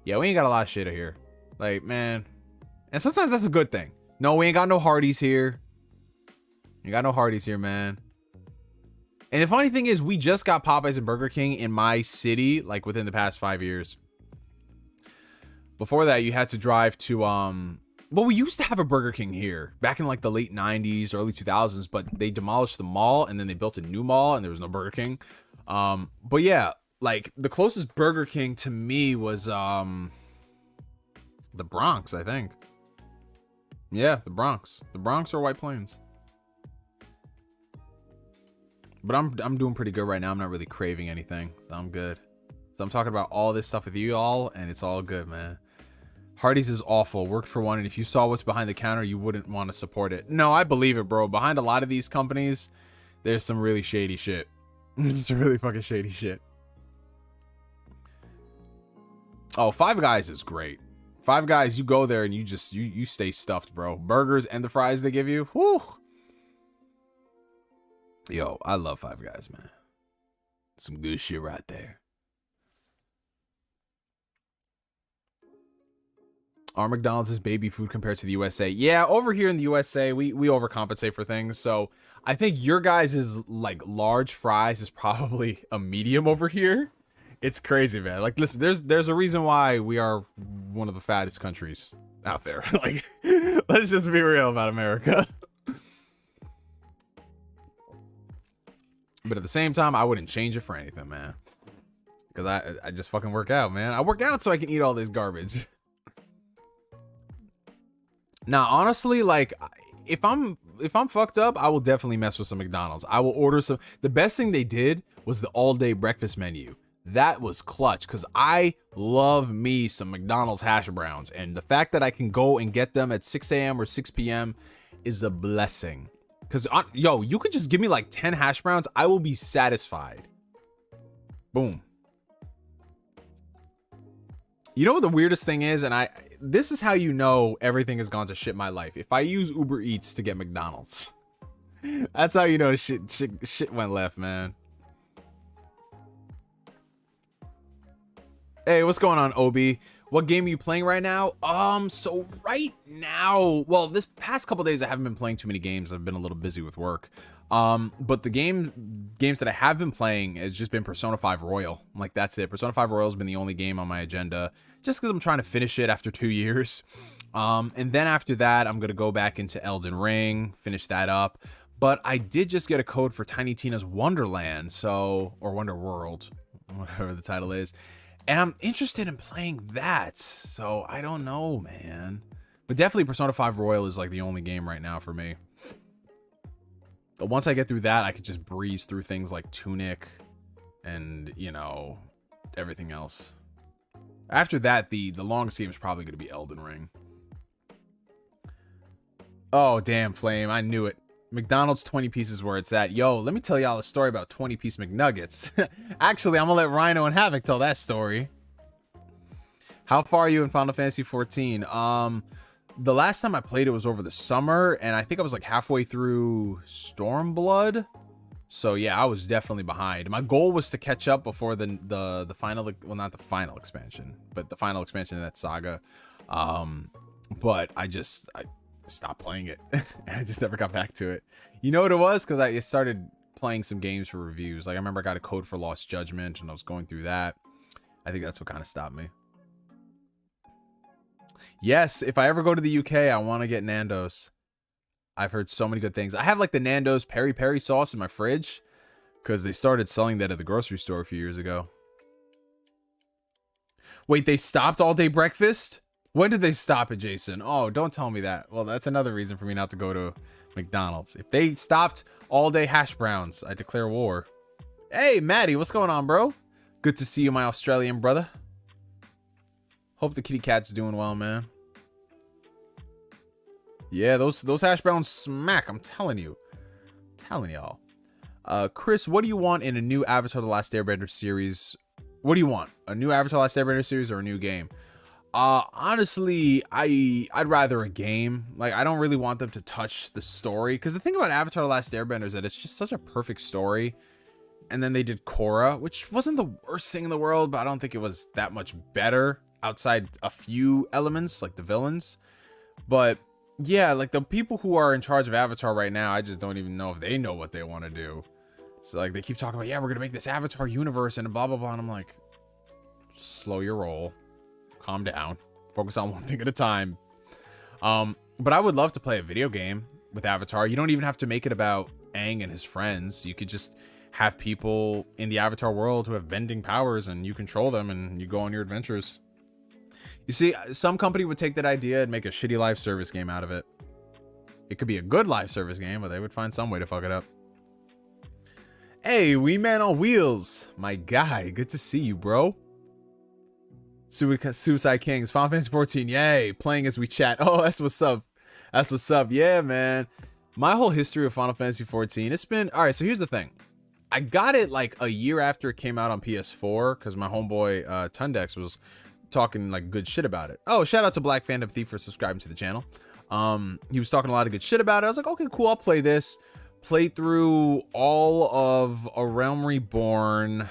Yeah, we ain't got a lot of shit here. Like, man. And sometimes that's a good thing. No, we ain't got no Hardee's here. You got no Hardee's here, man. And the funny thing is, we just got Popeyes and Burger King in my city, like within the past 5 years. Before that, you had to drive to, well, we used to have a Burger King here back in like the late 90s, early 2000s, but they demolished the mall and then they built a new mall and there was no Burger King. But yeah, like the closest Burger King to me was, the Bronx, I think. Yeah, the Bronx or White Plains. But I'm doing pretty good right now. I'm not really craving anything. So I'm good. So I'm talking about all this stuff with you all, and it's all good, man. Hardee's is awful. Worked for one, and if you saw what's behind the counter, you wouldn't want to support it. No, I believe it, bro. Behind a lot of these companies, there's some really shady shit. It's really fucking shady shit. Oh, Five Guys is great. Five Guys, you go there and you stay stuffed, bro. Burgers and the fries they give you. Whew. Yo, I love Five Guys, man. Some good shit right there. Our McDonald's is baby food compared to the USA. Yeah, over here in the USA, we overcompensate for things. So I think your guys' is like large fries is probably a medium over here. It's crazy, man. Like, listen, there's a reason why we are one of the fattest countries out there. Like, let's just be real about America. But at the same time, I wouldn't change it for anything, man. Because I just fucking work out, man. I work out so I can eat all this garbage. Now, honestly, like, if I'm fucked up, I will definitely mess with some McDonald's. I will order some. The best thing they did was the all-day breakfast menu. That was clutch because I love me some McDonald's hash browns. And the fact that I can go and get them at 6 a.m. or 6 p.m. is a blessing. Because, yo, you could just give me like 10 hash browns. I will be satisfied. Boom. You know what the weirdest thing is? And this is how you know everything has gone to shit my life. If I use Uber Eats to get McDonald's. That's how you know shit went left, man. Hey, what's going on, Obi? What game are you playing right now? So right now, well, this past couple days I haven't been playing too many games. I've been a little busy with work. But the games that I have been playing has just been Persona 5 Royal. Like, that's it. Persona 5 Royal has been the only game on my agenda, just because I'm trying to finish it after 2 years. And then after that, I'm gonna go back into Elden Ring, finish that up. But I did just get a code for Tiny Tina's Wonderland, or Wonder World, whatever the title is. And I'm interested in playing that. So I don't know, man. But definitely Persona 5 Royal is like the only game right now for me. But once I get through that, I could just breeze through things like Tunic and, you know, everything else. After that, the longest game is probably going to be Elden Ring. Oh, damn, Flame. I knew it. McDonald's 20 pieces where it's at. Yo, let me tell y'all a story about 20-piece McNuggets. Actually, I'm gonna let Rhino and Havoc tell that story. How far are you in Final Fantasy 14? The last time I played it was over the summer, and I think I was like halfway through Stormblood. So yeah, I was definitely behind. My goal was to catch up before the final, well, not the final expansion, but the final expansion of that saga. But I stopped playing it. I just never got back to it. You know what it was? Because I started playing some games for reviews. Like, I remember I got a code for Lost Judgment and I was going through that. I think that's what kind of stopped me. Yes, if I ever go to the UK, I want to get Nando's. I've heard so many good things. I have like the Nando's peri peri sauce in my fridge because they started selling that at the grocery store a few years ago. Wait, they stopped all day breakfast? When did they stop it, Jason? Oh, don't tell me that. Well, that's another reason for me not to go to McDonald's. If they stopped all day hash browns, I declare war. Hey, Maddie, what's going on, bro? Good to see you, my Australian brother. Hope the kitty cat's doing well, man. Yeah, those hash browns smack. I'm telling you. Telling y'all. Chris, what do you want in a new Avatar The Last Airbender series? What do you want? A new Avatar The Last Airbender series or a new game? Honestly, I'd rather a game. Like, I don't really want them to touch the story, because the thing about Avatar The Last Airbender is that it's just such a perfect story. And then they did Korra, which wasn't the worst thing in the world, but I don't think it was that much better outside a few elements, like the villains. But yeah, like the people who are in charge of Avatar right now, I just don't even know if they know what they want to do. So like, they keep talking about, yeah, we're gonna make this Avatar universe and blah blah blah, and I'm like, slow your roll. Calm down. Focus on one thing at a time. But I would love to play a video game with Avatar. You don't even have to make it about Aang and his friends. You could just have people in the Avatar world who have bending powers and you control them and you go on your adventures. You see, some company would take that idea and make a shitty live service game out of it. It could be a good live service game, but they would find some way to fuck it up. Hey, Wee Man on Wheels. My guy, good to see you, bro. Suicide Kings, Final Fantasy 14, yay, playing as we chat. Oh, that's what's up. That's what's up. Yeah, man. My whole history of Final Fantasy 14, it's been, all right, so here's the thing. I got it like a year after it came out on PS4 because my homeboy Tundex was talking like good shit about it. Oh, shout out to Black Fandom Thief for subscribing to the channel. He was talking a lot of good shit about it. I was like, okay, cool, I'll play this. Played through all of A Realm Reborn,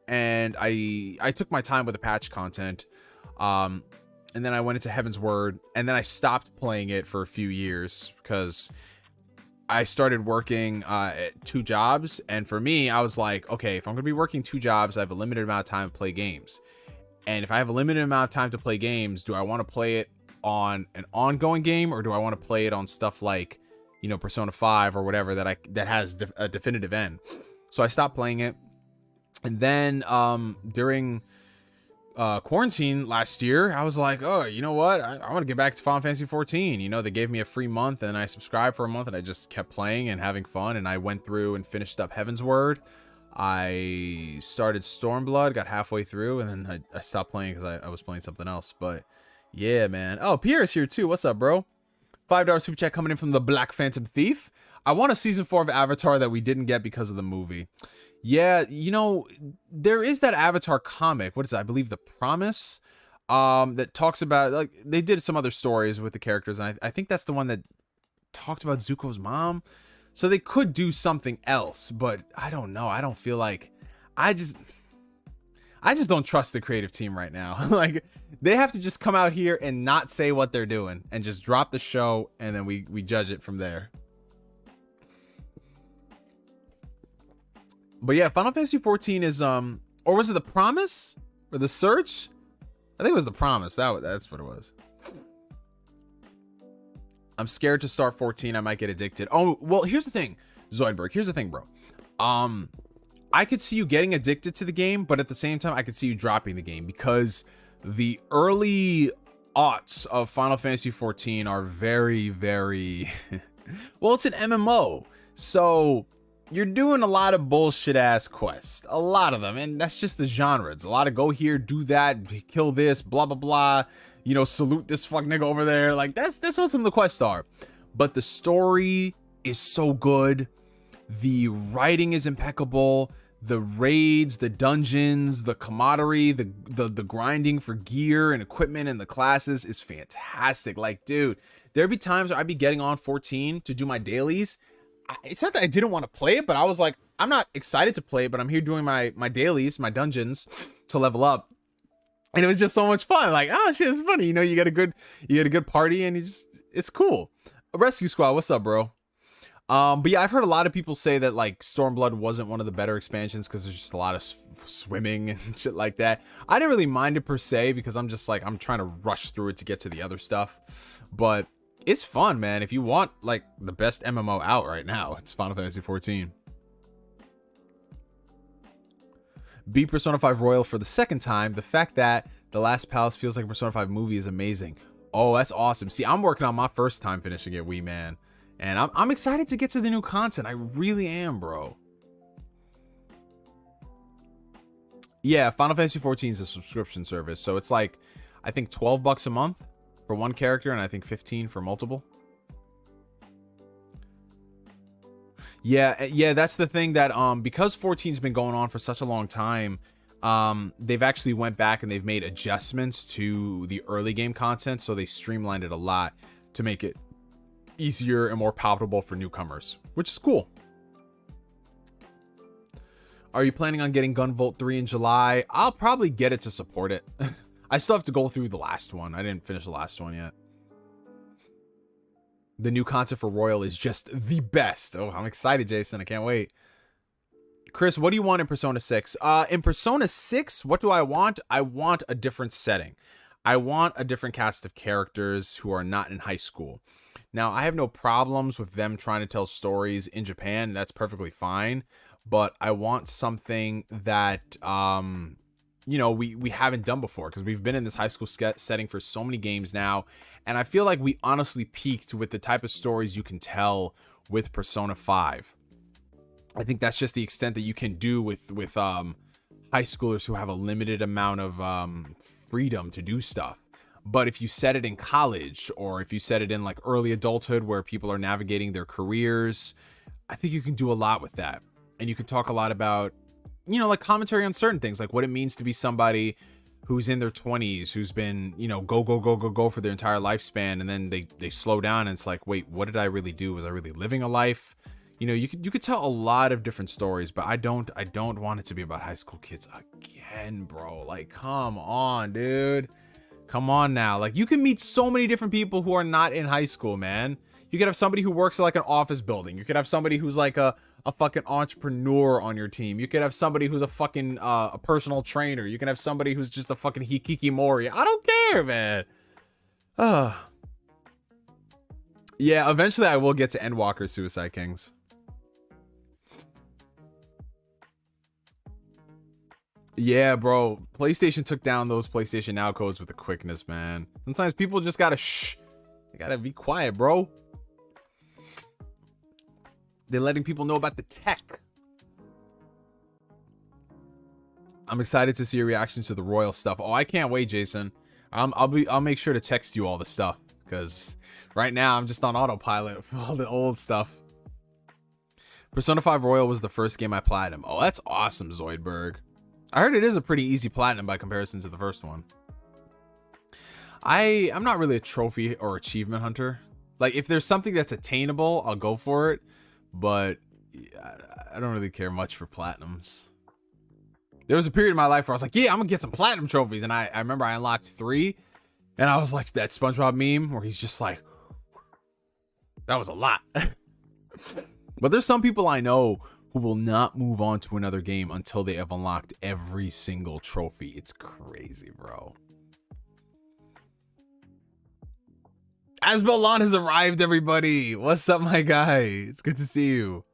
and I took my time with the patch content. and then I went into Heaven's Word, and then I stopped playing it for a few years because I started working at 2 jobs. And for me, I was like, okay, if I'm gonna be working 2 jobs, I have a limited amount of time to play games. And if I have a limited amount of time to play games, do I want to play it on an ongoing game, or do I want to play it on stuff like, you know, Persona 5 or whatever that has a definitive end? So I stopped playing it. And then during quarantine last year, I was like, oh, you know what? I want to get back to Final Fantasy 14. You know, they gave me a free month, and I subscribed for a month, and I just kept playing and having fun. And I went through and finished up Heaven's Word. I started Stormblood, got halfway through, and then I stopped playing because I was playing something else. But yeah, man. Oh, Pierre's here too. What's up, bro? $5 super chat coming in from the Black Phantom Thief. I want a season 4 of Avatar that we didn't get because of the movie. Yeah, you know, there is that Avatar comic. What is it? I believe The Promise. That talks about, like, they did some other stories with the characters, and I think that's the one that talked about Zuko's mom. So they could do something else, but I don't know. I don't feel like, I just don't trust the creative team right now. Like, they have to just come out here and not say what they're doing and just drop the show, and then we judge it from there. But yeah, Final Fantasy 14 is or was it The Promise or The Search? I think it was The Promise. That's what it was. I'm scared to start 14. I might get addicted. Oh, well, here's the thing, Zoidberg. Here's the thing, bro. I could see you getting addicted to the game, but at the same time, I could see you dropping the game because the early aughts of Final Fantasy 14 are very, very well, it's an MMO. So you're doing a lot of bullshit ass quests, a lot of them. And that's just the genre. It's a lot of go here, do that, kill this, blah, blah, blah. You know, salute this fuck nigga over there. Like, that's what some of the quests are. But the story is so good. The writing is impeccable. The raids, the dungeons, the camaraderie, the grinding for gear and equipment and the classes is fantastic. Like, dude, there'd be times where I'd be getting on 14 to do my dailies. It's not that I didn't want to play it, but I was like, I'm not excited to play it, but I'm here doing my dailies, my dungeons to level up. And it was just so much fun. Like, oh shit, it's funny. You know, you get a good party, and it's cool. Rescue Squad, what's up, bro? But yeah, I've heard a lot of people say that like Stormblood wasn't one of the better expansions because there's just a lot of swimming and shit like that. I didn't really mind it per se because I'm just like, I'm trying to rush through it to get to the other stuff. But it's fun, man. If you want like the best MMO out right now, it's Final Fantasy 14. Beat Persona 5 Royal for the second time. The fact that The Last Palace feels like a Persona 5 movie is amazing. Oh, that's awesome. See, I'm working on my first time finishing it, wee man. And I'm excited to get to the new content. I really am, bro. Yeah, Final Fantasy 14 is a subscription service. So it's like, I think $12 a month for one character, and I think 15 for multiple. Yeah, that's the thing that because 14's been going on for such a long time, they've actually went back and they've made adjustments to the early game content, so they streamlined it a lot to make it easier and more palatable for newcomers, which is cool. Are you planning on getting Gunvolt 3 in July? I'll probably get it to support it. I still have to go through the last one. I didn't finish the last one yet. The new content for Royal is just the best. Oh, I'm excited, Jason. I can't wait. Chris, what do you want in Persona 6? In Persona 6, what do I want? I want a different setting. I want a different cast of characters who are not in high school. Now, I have no problems with them trying to tell stories in Japan. That's perfectly fine. But I want something that, you know, we haven't done before. Because we've been in this high school setting for so many games now. And I feel like we honestly peaked with the type of stories you can tell with Persona 5. I think that's just the extent that you can do with high schoolers who have a limited amount of freedom to do stuff. But if you set it in college, or if you set it in like early adulthood where people are navigating their careers, I think you can do a lot with that. And you can talk a lot about, you know, like commentary on certain things, like what it means to be somebody who's in their 20s, who's been, you know, go for their entire lifespan. And then they slow down and it's like, wait, what did I really do? Was I really living a life? You know, you could tell a lot of different stories, but I don't want it to be about high school kids again, bro. Like, come on, dude. Come on now. Like, you can meet so many different people who are not in high school, man. You could have somebody who works at like an office building. You could have somebody who's like a fucking entrepreneur on your team. You could have somebody who's a fucking a personal trainer. You can have somebody who's just a fucking hikikimori. I don't care, man. Yeah, eventually I will get to Endwalker Suicide Kings. Yeah, bro. PlayStation took down those PlayStation Now codes with a quickness, man. Sometimes people just gotta shh. They gotta be quiet, bro. They're letting people know about the tech. I'm excited to see your reactions to the Royal stuff. Oh, I can't wait, Jason. I'll make sure to text you all the stuff, because right now I'm just on autopilot for all the old stuff. Persona 5 Royal was the first game I platinum. Oh, that's awesome, Zoidberg. I heard it is a pretty easy platinum by comparison to the first one. I'm not really a trophy or achievement hunter. Like, if there's something that's attainable, I'll go for it. But I don't really care much for platinums. There was a period in my life where I was like, yeah, I'm gonna get some platinum trophies. And I remember I unlocked 3. And I was like, that SpongeBob meme where he's just like, that was a lot. But there's some people I know who will not move on to another game until they have unlocked every single trophy. It's crazy, bro. Asbelon has arrived, everybody. What's up, my guy? It's good to see you.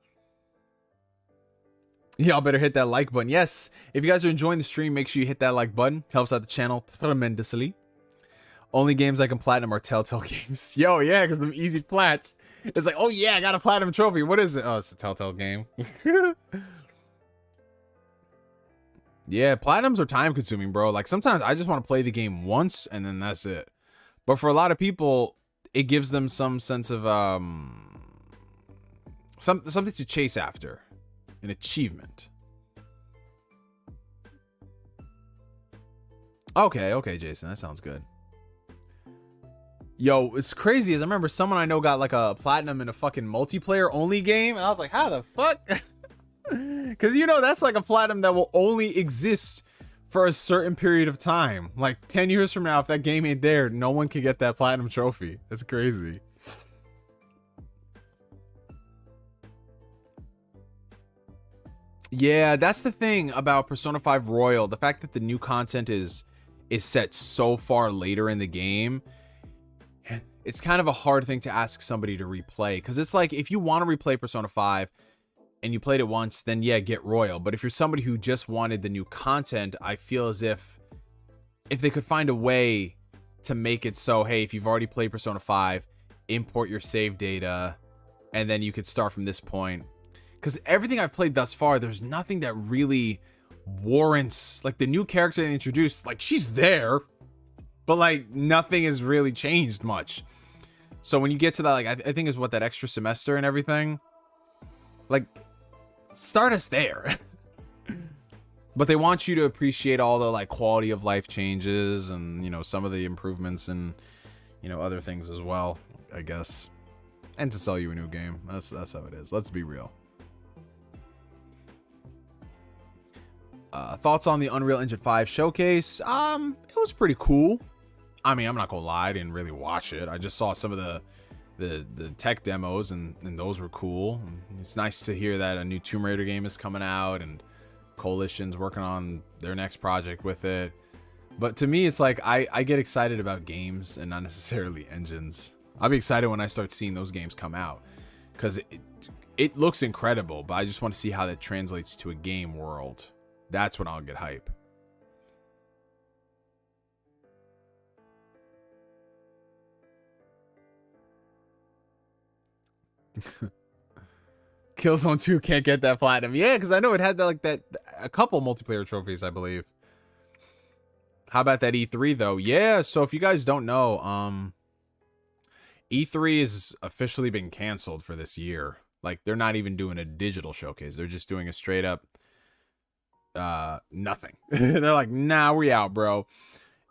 Y'all better hit that like button. Yes, if you guys are enjoying the stream, make sure you hit that like button. Helps out the channel tremendously. Only games I can platinum are Telltale games. Yo, yeah, because them easy plats. It's like, oh yeah, I got a platinum trophy. What is it? Oh, it's a Telltale game. Yeah, platinums are time consuming, bro. Like, sometimes I just want to play the game once and then that's it. But for a lot of people, it gives them some sense of something to chase after, an achievement. Okay, Jason, that sounds good. Yo, it's crazy as I remember someone I know got like a platinum in a fucking multiplayer only game, and I was like, how the fuck? Because, you know, that's like a platinum that will only exist for a certain period of time. Like 10 years from now, if that game ain't there, no one can get that platinum trophy. That's crazy. Yeah, that's the thing about Persona 5 Royal. The fact that the new content is set so far later in the game, it's kind of a hard thing to ask somebody to replay. Because it's like, if you want to replay Persona 5 and you played it once, then yeah, get Royal. But if you're somebody who just wanted the new content, I feel as if they could find a way to make it so, hey, if you've already played Persona 5, import your save data, and then you could start from this point. Because everything I've played thus far, there's nothing that really warrants, like, the new character they introduced, like, she's there, but like nothing has really changed much. So when you get to that, like, I think is what, that extra semester and everything, like, start us there. But they want you to appreciate all the like quality of life changes and, you know, some of the improvements and, you know, other things as well, I guess, and to sell you a new game. That's how it is. Let's be real. Thoughts on the Unreal Engine 5 showcase? It was pretty cool. I mean, I'm not gonna lie, I didn't really watch it. I just saw some of the tech demos, and those were cool. And it's nice to hear that a new Tomb Raider game is coming out and Coalition's working on their next project with it. But to me, it's like I get excited about games and not necessarily engines. I'll be excited when I start seeing those games come out, because it looks incredible, but I just want to see how that translates to a game world. That's when I'll get hype. Killzone 2 can't get that platinum. Yeah, because I know it had that a couple multiplayer trophies, I believe. How about that E3 though? Yeah, so if you guys don't know, E3 has officially been canceled for this year. Like, they're not even doing a digital showcase. They're just doing a straight up nothing. They're like, nah, we out, bro.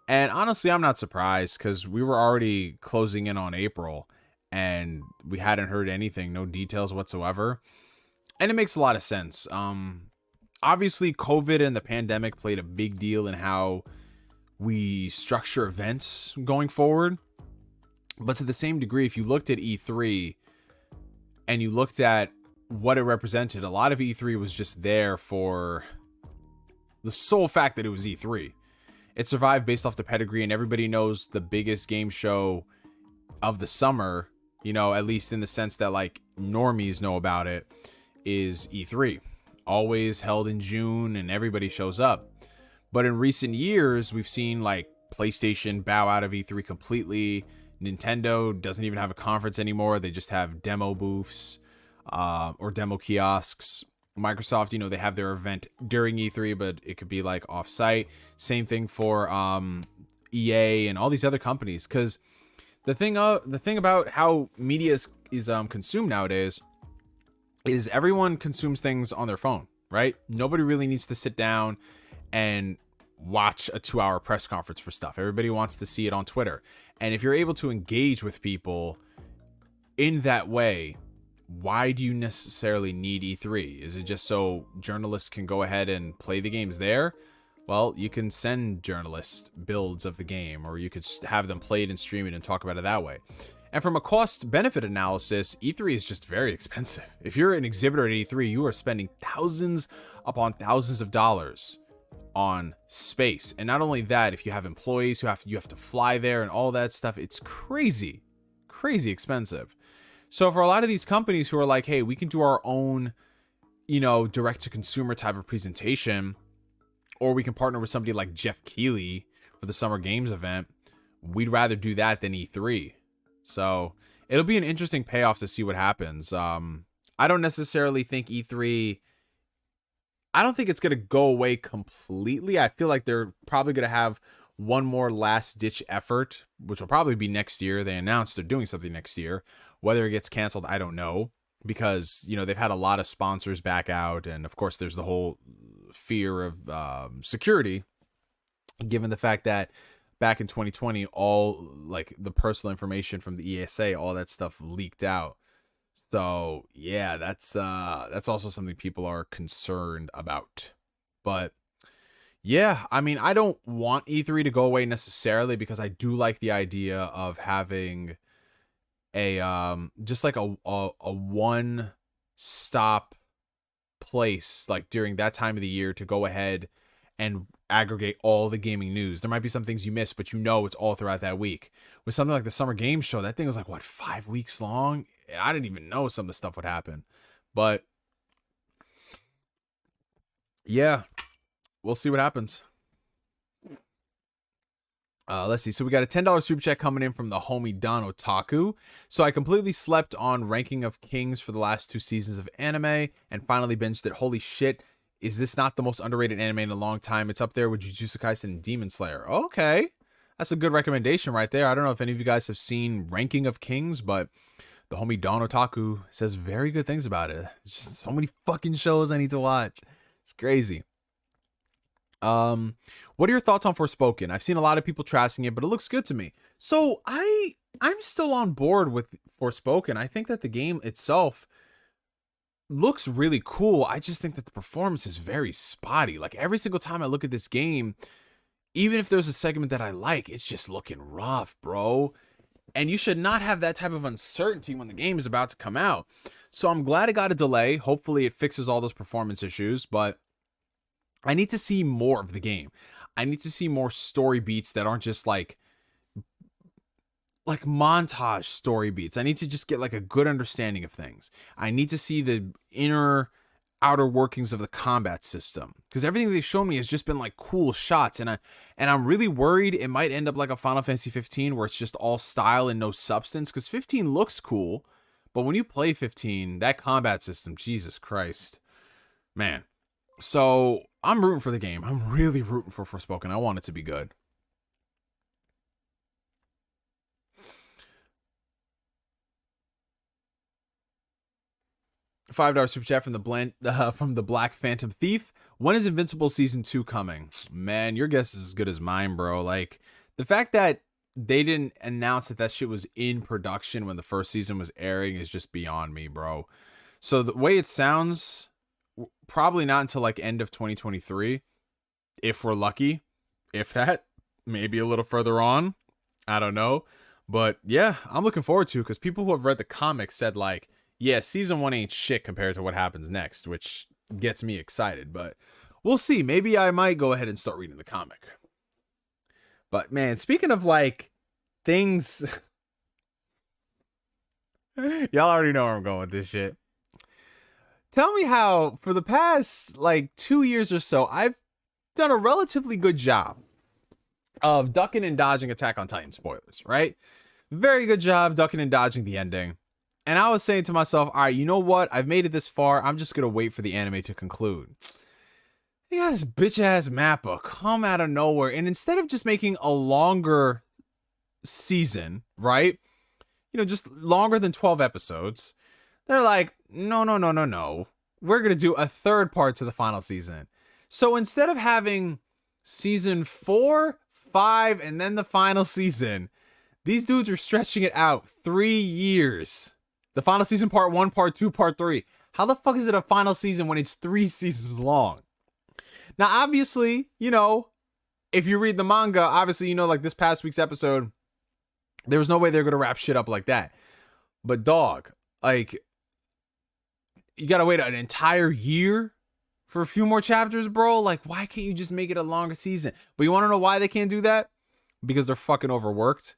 And honestly, I'm not surprised, because we were already closing in on April and we hadn't heard anything, no details whatsoever. And it makes a lot of sense. Obviously, COVID and the pandemic played a big deal in how we structure events going forward. But to the same degree, if you looked at E3 and you looked at what it represented, a lot of E3 was just there for the sole fact that it was E3. It survived based off the pedigree, and everybody knows the biggest game show of the summer, you know, at least in the sense that like normies know about it, is E3. Always held in June and everybody shows up. But in recent years, we've seen like PlayStation bow out of E3 completely. Nintendo doesn't even have a conference anymore. They just have demo booths or demo kiosks. Microsoft, you know, they have their event during E3, but it could be like off-site. Same thing for EA and all these other companies. Because the thing about how media is consumed nowadays is everyone consumes things on their phone, right? Nobody really needs to sit down and watch a 2-hour press conference for stuff. Everybody wants to see it on Twitter. And if you're able to engage with people in that way, why do you necessarily need E3? Is it just so journalists can go ahead and play the games there? Well, you can send journalists builds of the game, or you could have them play it and stream it and talk about it that way. And from a cost-benefit analysis, E3 is just very expensive. If you're an exhibitor at E3, you are spending thousands upon thousands of dollars on space. And not only that, if you have employees who you have to fly there and all that stuff, it's crazy expensive. So for a lot of these companies who are like, hey, we can do our own, you know, direct to consumer type of presentation, or we can partner with somebody like Jeff Keighley for the Summer Games event, we'd rather do that than E3. So it'll be an interesting payoff to see what happens. I don't necessarily think E3, I don't think it's going to go away completely. I feel like they're probably going to have one more last ditch effort, which will probably be next year. They announced they're doing something next year. Whether it gets canceled, I don't know, because, you know, they've had a lot of sponsors back out. And of course, there's the whole fear of security, given the fact that back in 2020, all like the personal information from the ESA, all that stuff leaked out. So yeah, that's also something people are concerned about. But yeah, I mean, I don't want E3 to go away necessarily, because I do like the idea of having a just like a one stop place like during that time of the year to go ahead and aggregate all the gaming news. There might be some things you miss, but you know it's all throughout that week. With something like the Summer Games Show, that thing was like, what, 5 weeks long? I didn't even know some of the stuff would happen. But yeah, we'll see what happens. Let's see. So we got a $10 super chat coming in from the homie Don Otaku. So I completely slept on Ranking of Kings for the last 2 seasons of anime and finally binged it. Holy shit. Is this not the most underrated anime in a long time? It's up there with Jujutsu Kaisen and Demon Slayer. Okay. That's a good recommendation right there. I don't know if any of you guys have seen Ranking of Kings, but the homie Don Otaku says very good things about it. There's just so many fucking shows I need to watch. It's crazy. What are your thoughts on Forspoken? I've seen a lot of people trashing it, but it looks good to me. So I'm still on board with Forspoken. I think that the game itself looks really cool. I just think that the performance is very spotty. Like every single time I look at this game, even if there's a segment that I like, it's just looking rough, bro. And you should not have that type of uncertainty when the game is about to come out. So I'm glad it got a delay. Hopefully it fixes all those performance issues, but I need to see more of the game. I need to see more story beats that aren't just like montage story beats. I need to just get like a good understanding of things. I need to see the outer workings of the combat system, because everything they've shown me has just been like cool shots, and I'm really worried it might end up like a Final Fantasy 15 where it's just all style and no substance, because 15 looks cool, but when you play 15, that combat system, Jesus Christ, man. So I'm rooting for the game. I'm really rooting for Forspoken. I want it to be good. $5 super chat from the Black Phantom Thief. When is Invincible Season 2 coming? Man, your guess is as good as mine, bro. Like, the fact that they didn't announce that shit was in production when the first season was airing is just beyond me, bro. So the way it sounds, probably not until like end of 2023, if we're lucky, if that. maybe a little further on. I don't know. But yeah, I'm looking forward to, because people who have read the comics said like, yeah, season 1 ain't shit compared to what happens next, which gets me excited. But we'll see. Maybe I might go ahead and start reading the comic. But man, speaking of like things, y'all already know where I'm going with this shit. Tell me how, for the past like 2 years or so, I've done a relatively good job of ducking and dodging Attack on Titan spoilers, right? Very good job ducking and dodging the ending. And I was saying to myself, all right, you know what? I've made it this far. I'm just going to wait for the anime to conclude. You got this bitch-ass Mappa come out of nowhere. And instead of just making a longer season, right? You know, just longer than 12 episodes. They're like, no. We're going to do a third part to the final season. So instead of having season 4, 5, and then the final season, these dudes are stretching it out 3 years. The final season, part 1, part 2, part 3. How the fuck is it a final season when it's 3 seasons long? Now, obviously, you know, if you read the manga, obviously, you know, like this past week's episode, there was no way they're going to wrap shit up like that. But dog, like, you got to wait an entire year for a few more chapters, bro. Like, why can't you just make it a longer season? But you want to know why they can't do that? Because they're fucking overworked.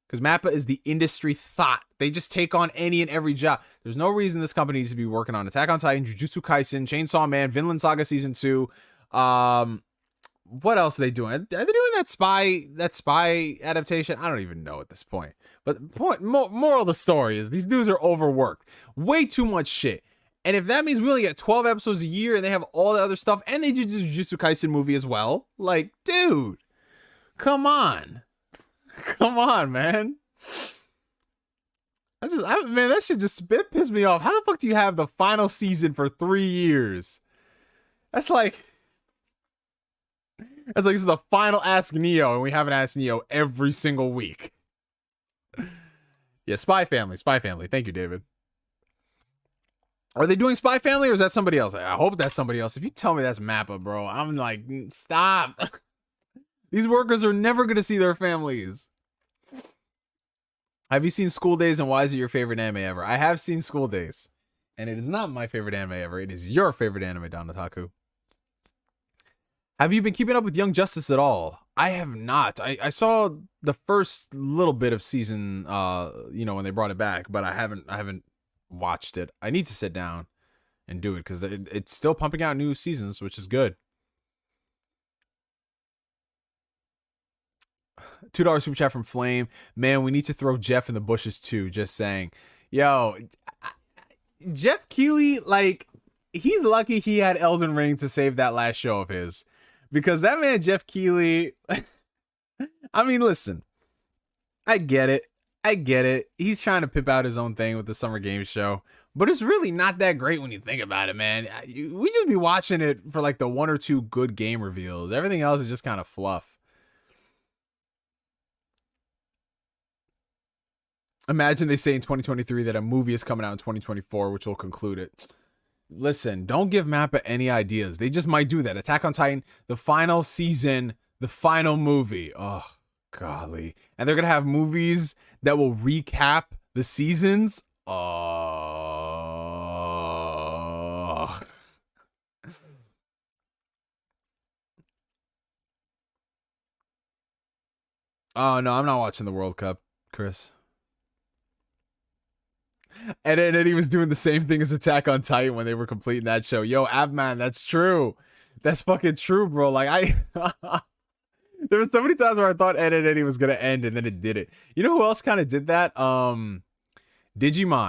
Because Mappa is the industry thought. They just take on any and every job. There's no reason this company needs to be working on Attack on Titan, Jujutsu Kaisen, Chainsaw Man, Vinland Saga Season 2. What else are they doing? Are they doing that spy adaptation? I don't even know at this point. But the moral of the story is these dudes are overworked. Way too much shit. And if that means we only get 12 episodes a year and they have all the other stuff and they do the Jujutsu Kaisen movie as well, like, dude, come on. Come on, man. Man, that shit just pissed me off. How the fuck do you have the final season for 3 years? That's like this is the final Ask Neo, and we haven't asked Neo every single week. Yeah, Spy Family. Thank you, David. Are they doing Spy Family, or is that somebody else? I hope that's somebody else. If you tell me that's Mappa, bro, I'm like, stop. These workers are never going to see their families. Have you seen School Days, and why is it your favorite anime ever? I have seen School Days, and it is not my favorite anime ever. It is your favorite anime, Don Otaku. Have you been keeping up with Young Justice at all? I have not. I saw the first little bit of season, you know, when they brought it back, but I haven't watched it. I need to sit down and do it because it's still pumping out new seasons, which is good. $2 super chat from Flame. Man, we need to throw Jeff in the bushes too. Just saying. Yo, Jeff Keighley, like, he's lucky he had Elden Ring to save that last show of his. Because that man, Jeff Keighley, I mean, listen, I get it. He's trying to pimp out his own thing with the Summer Games Show. But it's really not that great when you think about it, man. We just be watching it for like the 1 or 2 good game reveals. Everything else is just kind of fluff. Imagine they say in 2023 that a movie is coming out in 2024, which will conclude it. Listen, don't give Mappa any ideas. They just might do that. Attack on Titan, the final season, the final movie. Oh, golly. And they're going to have movies that will recap the seasons. Oh. Oh, no, I'm not watching the World Cup, Chris. And then he was doing the same thing as Attack on Titan when they were completing that show. Yo, Abman, that's true. That's fucking true, bro. Like, there was so many times where I thought Ed and Eddie was gonna end, and then it did it. You know who else kind of did that? Digimon.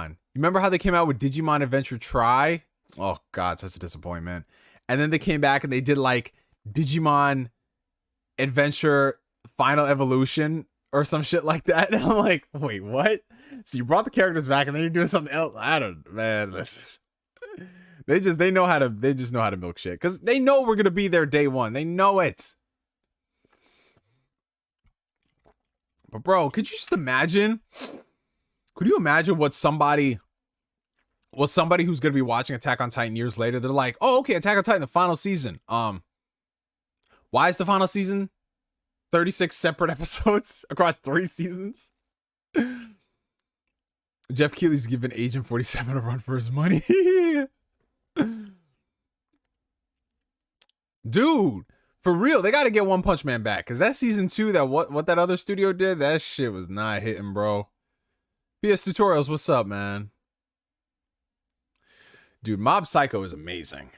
You remember how they came out with Digimon Adventure Try? Oh god, such a disappointment. And then they came back and they did like Digimon Adventure Final Evolution or some shit like that. And I'm like, wait, what? So you brought the characters back and then you're doing something else. I don't, man. Listen. They just know how to milk shit because they know we're gonna be there day one. They know it. But bro, could you just imagine? Could you imagine what somebody who's gonna be watching Attack on Titan years later? They're like, oh, okay, Attack on Titan, the final season. Why is the final season 36 separate episodes across 3 seasons. Jeff Keighley's giving Agent 47 a run for his money. Dude, for real, they got to get One Punch Man back, because that season 2, that what that other studio did, that shit was not hitting, bro. PS Tutorials, what's up, man? Dude, Mob Psycho is amazing.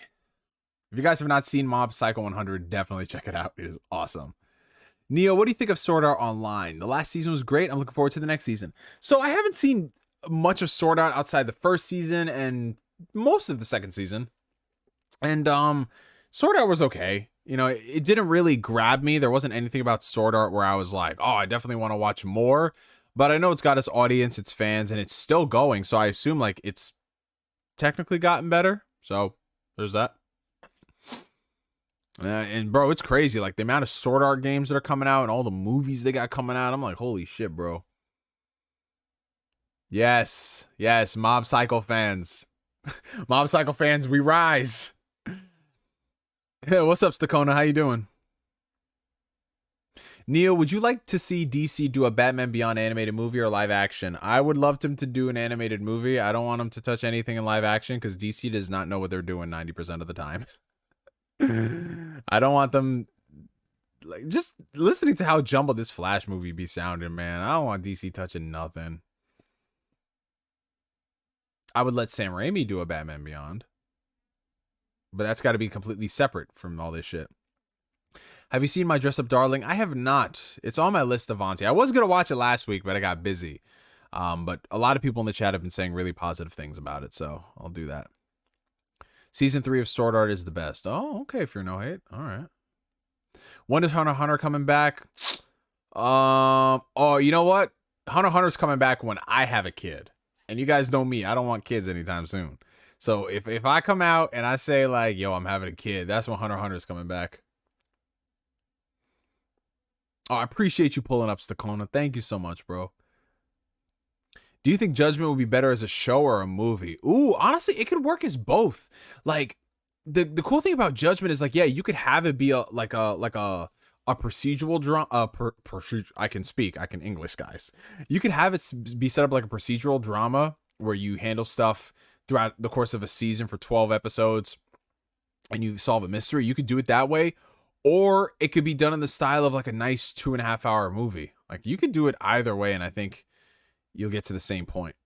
If you guys have not seen Mob Psycho 100, definitely check it out. It is awesome. Neo, what do you think of Sword Art Online? The last season was great. I'm looking forward to the next season. So I haven't seen much of Sword Art outside the first season and most of the second season. And Sword Art was okay. You know, it didn't really grab me. There wasn't anything about Sword Art where I was like, oh, I definitely want to watch more. But I know it's got its audience, its fans, and it's still going. So I assume like it's technically gotten better. So there's that. And bro, it's crazy. Like the amount of Sword Art games that are coming out and all the movies they got coming out. I'm like, holy shit, bro. Yes. Yes. Mob Psycho fans. Mob Psycho fans, we rise. Hey, what's up, Stakona? How you doing? Neo, would you like to see DC do a Batman Beyond animated movie or live action? I would love them to do an animated movie. I don't want them to touch anything in live action because DC does not know what they're doing 90% of the time. I don't want them, like, just listening to how jumbled this Flash movie be sounding, man. I don't want DC touching nothing. I would let Sam Raimi do a Batman Beyond, but that's got to be completely separate from all this shit. Have you seen My Dress Up Darling? I have not. It's on my list, Avanti. I was going to watch it last week, but I got busy. But a lot of people in the chat have been saying really positive things about it, so I'll do that. Season 3 of Sword Art is the best. Oh, okay, Fear No Hate. All right. When is Hunter x Hunter coming back? Oh, you know what? Hunter x Hunter's coming back when I have a kid. And you guys know me. I don't want kids anytime soon. So if I come out and I say like, yo, I'm having a kid, that's when Hunter x Hunter's coming back. Oh, I appreciate you pulling up, Stakona. Thank you so much, bro. Do you think Judgment would be better as a show or a movie? Ooh, honestly, it could work as both. Like, the cool thing about Judgment is like, yeah, you could have it be a procedural drama. I can speak. I can English, guys. You could have it be set up like a procedural drama where you handle stuff throughout the course of a season for 12 episodes and you solve a mystery. You could do it that way. Or it could be done in the style of like a nice 2.5 hour movie. Like you could do it either way, and I think you'll get to the same point.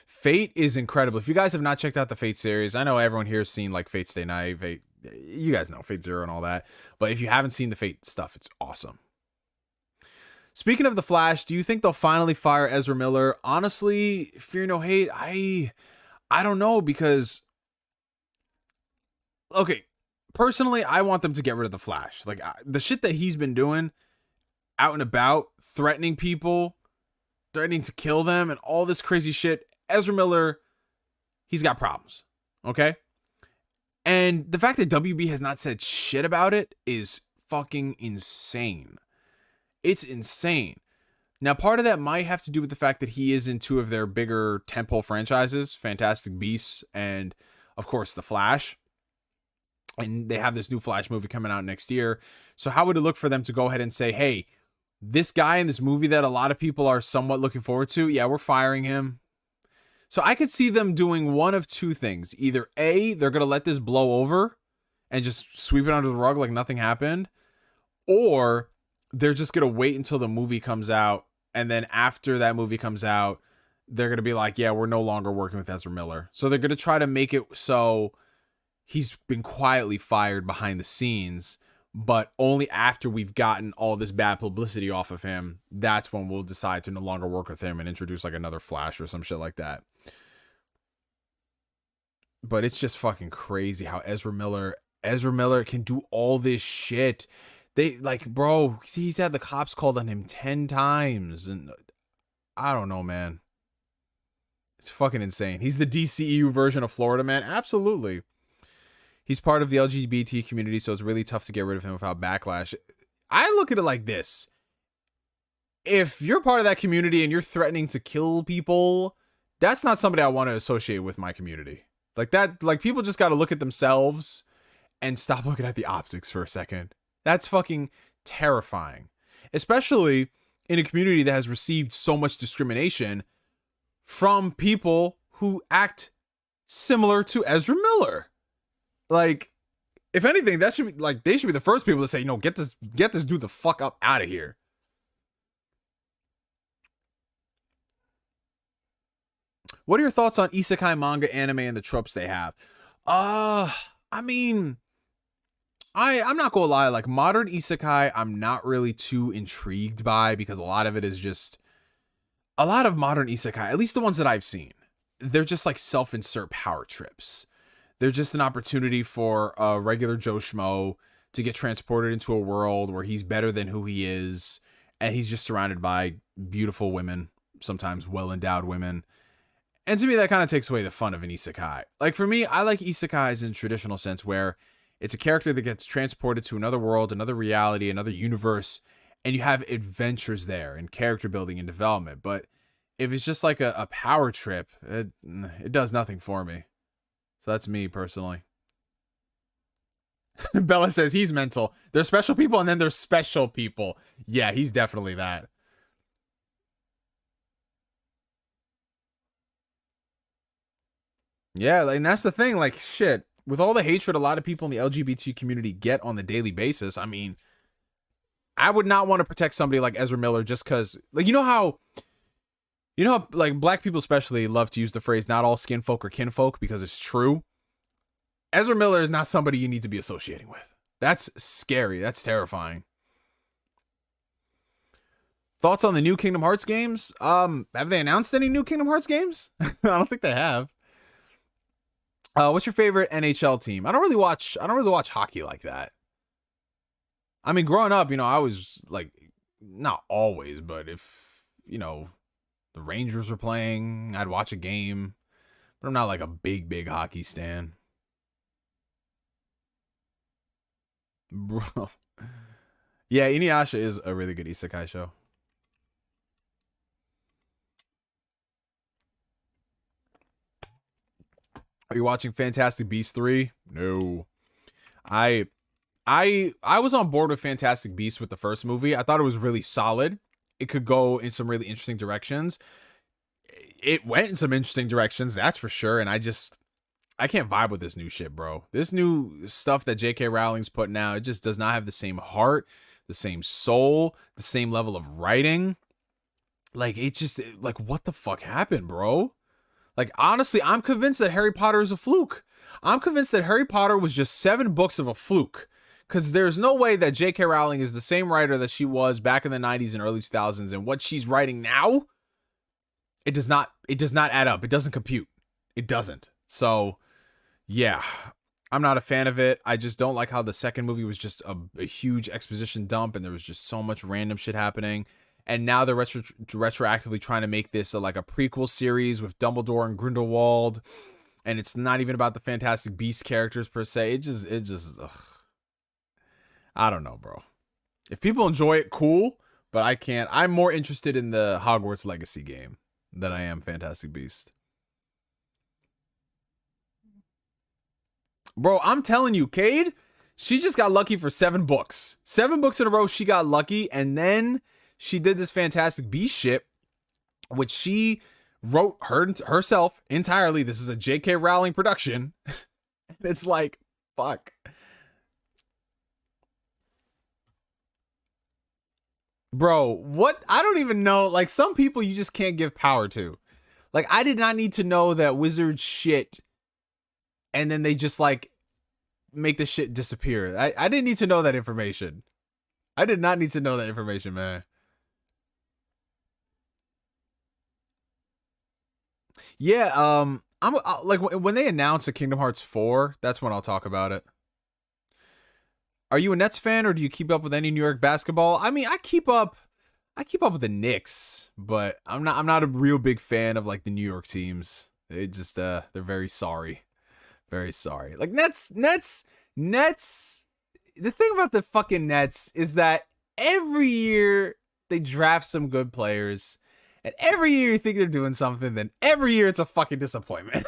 Fate is incredible. If you guys have not checked out the Fate series, I know everyone here has seen like Fate Stay Night, Fate, you guys know Fate Zero and all that. But if you haven't seen the Fate stuff, it's awesome. Speaking of The Flash, do you think they'll finally fire Ezra Miller? Honestly, Fear No Hate, I don't know, because okay, personally, I want them to get rid of the Flash. Like the shit that he's been doing out and about, threatening people, threatening to kill them and all this crazy shit. Ezra Miller, he's got problems. Okay? And the fact that WB has not said shit about it is fucking insane. It's insane. Now, part of that might have to do with the fact that he is in 2 of their bigger tentpole franchises, Fantastic Beasts and, of course, The Flash. And they have this new Flash movie coming out next year. So how would it look for them to go ahead and say, hey, this guy in this movie that a lot of people are somewhat looking forward to, yeah, we're firing him. So I could see them doing one of 2 things. Either A, they're going to let this blow over and just sweep it under the rug like nothing happened. Or they're just going to wait until the movie comes out. And then after that movie comes out, they're going to be like, yeah, we're no longer working with Ezra Miller. So they're going to try to make it so he's been quietly fired behind the scenes, but only after we've gotten all this bad publicity off of him, that's when we'll decide to no longer work with him and introduce like another Flash or some shit like that. But it's just fucking crazy how Ezra Miller can do all this shit. They like, bro, he's had the cops called on him 10 times. And I don't know, man. It's fucking insane. He's the DCEU version of Florida Man. Absolutely. He's part of the LGBT community, so it's really tough to get rid of him without backlash. I look at it like this. If you're part of that community and you're threatening to kill people, that's not somebody I want to associate with my community. Like that, like people just got to look at themselves and stop looking at the optics for a second. That's fucking terrifying. Especially in a community that has received so much discrimination from people who act similar to Ezra Miller. Like, if anything, that should be like, they should be the first people to say, no, get this dude the fuck up out of here. What are your thoughts on isekai manga, anime, and the tropes they have? I mean, I'm not gonna lie, like modern isekai, I'm not really too intrigued by, because a lot of it is just, a lot of modern isekai, at least the ones that I've seen, they're just like self-insert power trips. They're just an opportunity for a regular Joe Schmo to get transported into a world where he's better than who he is, and he's just surrounded by beautiful women, sometimes well-endowed women. And to me, that kind of takes away the fun of an isekai. Like for me, I like isekais in traditional sense, where it's a character that gets transported to another world, another reality, another universe, and you have adventures there and character building and development. But if it's just like a power trip, it does nothing for me. So that's me personally. Bella says he's mental. There's special people and then there's special people. Yeah, he's definitely that. Yeah, like, and that's the thing. Like, shit, with all the hatred a lot of people in the LGBT community get on the daily basis, I mean, I would not want to protect somebody like Ezra Miller just because, like, you know how like black people especially love to use the phrase "not all skin folk are kinfolk" because it's true. Ezra Miller is not somebody you need to be associating with. That's scary. That's terrifying. Thoughts on the new Kingdom Hearts games? Have they announced any new Kingdom Hearts games? I don't think they have. What's your favorite NHL team? I don't really watch hockey like that. I mean, growing up, I was like, not always, but if, the Rangers were playing, I'd watch a game, but I'm not like a big hockey stan. Bro. Yeah, Inuyasha is a really good isekai show. Are you watching Fantastic Beasts 3? No. I was on board with Fantastic Beasts with the first movie. I thought it was really solid. It could go in some really interesting directions. It went in some interesting directions, that's for sure. And I can't vibe with this new shit, bro. This new stuff that J.K. Rowling's putting out, it just does not have the same heart, the same soul, the same level of writing. Like, what the fuck happened, bro? Like, honestly, I'm convinced that Harry Potter is a fluke. I'm convinced that Harry Potter was just 7 books of a fluke. Because there's no way that J.K. Rowling is the same writer that she was back in the 90s and early 2000s. And what she's writing now, it does not add up. It doesn't compute. It doesn't. So, yeah, I'm not a fan of it. I just don't like how the second movie was just a huge exposition dump. And there was just so much random shit happening. And now they're retroactively trying to make this like a prequel series with Dumbledore and Grindelwald. And it's not even about the Fantastic Beasts characters per se. It just, ugh. I don't know, bro. If people enjoy it, cool. But I can't. I'm more interested in the Hogwarts Legacy game than I am Fantastic Beasts. Bro, I'm telling you, Cade, she just got lucky for 7 books. 7 books in a row, she got lucky. And then she did this Fantastic Beast shit, which she wrote herself entirely. This is a J.K. Rowling production. It's like, fuck. Bro, what? I don't even know. Like, some people you just can't give power to. Like, I did not need to know that wizards shit and then they just, like, make the shit disappear. I didn't need to know that information. I did not need to know that information, man. Yeah, I'm like, when they announce a Kingdom Hearts 4, that's when I'll talk about it. Are you a Nets fan, or do you keep up with any New York basketball? I mean, I keep up with the Knicks, but I'm not a real big fan of like the New York teams. They just they're very sorry. Very sorry. Like Nets. The thing about the fucking Nets is that every year they draft some good players, and every year you think they're doing something, then every year it's a fucking disappointment.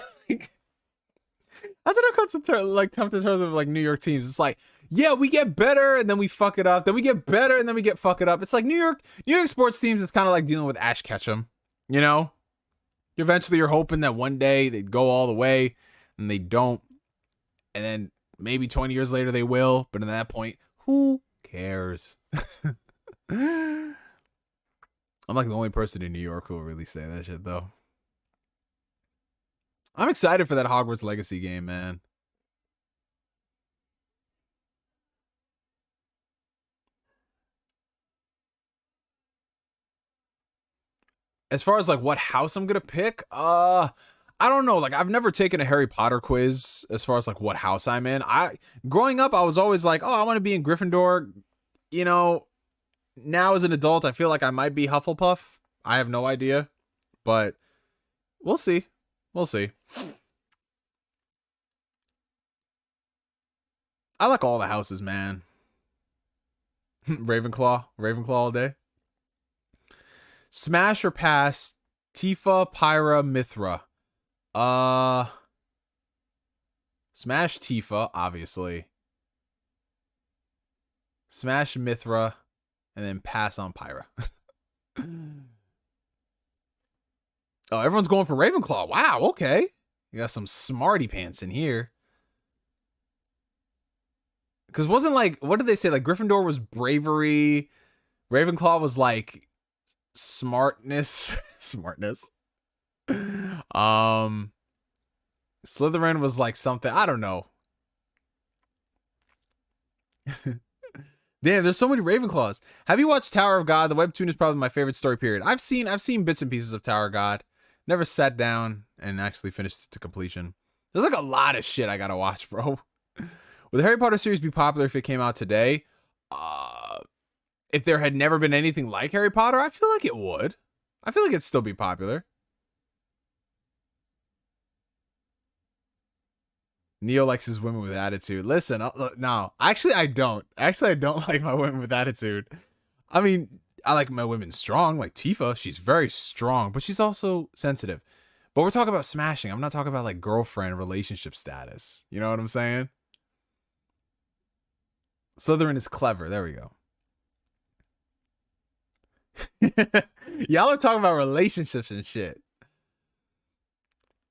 That's what it comes to come to terms of like New York teams. It's like, yeah, we get better and then we fuck it up. Then we get better and then we fuck it up. It's like New York sports teams. It's kind of like dealing with Ash Ketchum. You know, eventually you're hoping that one day they'd go all the way, and they don't. And then maybe 20 years later they will. But at that point, who cares? I'm like the only person in New York who will really say that shit, though. I'm excited for that Hogwarts Legacy game, man. As far as like what house I'm gonna pick, I don't know. Like, I've never taken a Harry Potter quiz as far as like what house I'm in. Growing up, I was always like, oh, I want to be in Gryffindor. You know, now as an adult, I feel like I might be Hufflepuff. I have no idea, but we'll see. We'll see. I like all the houses, man. Ravenclaw all day. Smash or pass? Tifa, Pyra, Mithra. Smash Tifa, obviously. Smash Mithra, and then pass on Pyra. Oh, everyone's going for Ravenclaw. Wow, okay. You got some smarty pants in here. Because wasn't like, what did they say? Like, Gryffindor was bravery. Ravenclaw was like smartness. Smartness. Slytherin was like something. I don't know. Damn, there's so many Ravenclaws. Have you watched Tower of God? The webtoon is probably my favorite story period. I've seen bits and pieces of Tower of God. Never sat down and actually finished it to completion. There's like a lot of shit I gotta watch, bro. Would the Harry Potter series be popular if it came out today? If there had never been anything like Harry Potter, I feel like it would. I feel like it'd still be popular. Neo likes his women with attitude. Listen, no, actually I don't. Actually, I don't like my women with attitude. I mean, I like my women strong, like Tifa. She's very strong, but she's also sensitive. But we're talking about smashing. I'm not talking about like girlfriend relationship status. You know what I'm saying? Slytherin is clever. There we go. Y'all are talking about relationships and shit.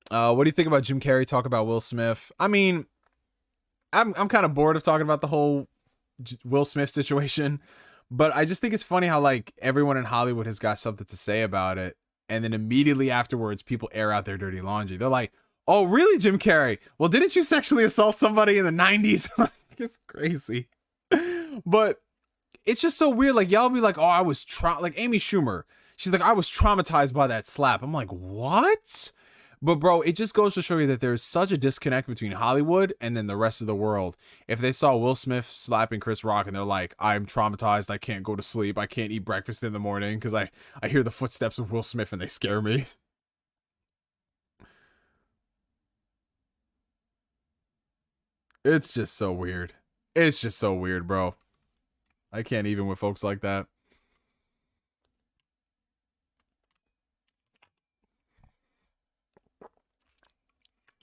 What do you think about Jim Carrey talk about Will Smith? I mean, I'm kind of bored of talking about the whole Will Smith situation, but I just think it's funny how like everyone in Hollywood has got something to say about it, and then immediately afterwards, people air out their dirty laundry. They're like, "Oh, really, Jim Carrey? Well, didn't you sexually assault somebody in the '90s?" It's crazy, but it's just so weird. Like, y'all be like, "Oh, I was like Amy Schumer." She's like, "I was traumatized by that slap." I'm like, "What?" But bro, it just goes to show you that there's such a disconnect between Hollywood and then the rest of the world. If they saw Will Smith slapping Chris Rock and they're like, I'm traumatized, I can't go to sleep, I can't eat breakfast in the morning because I hear the footsteps of Will Smith and they scare me. It's just so weird. It's just so weird, bro. I can't even with folks like that.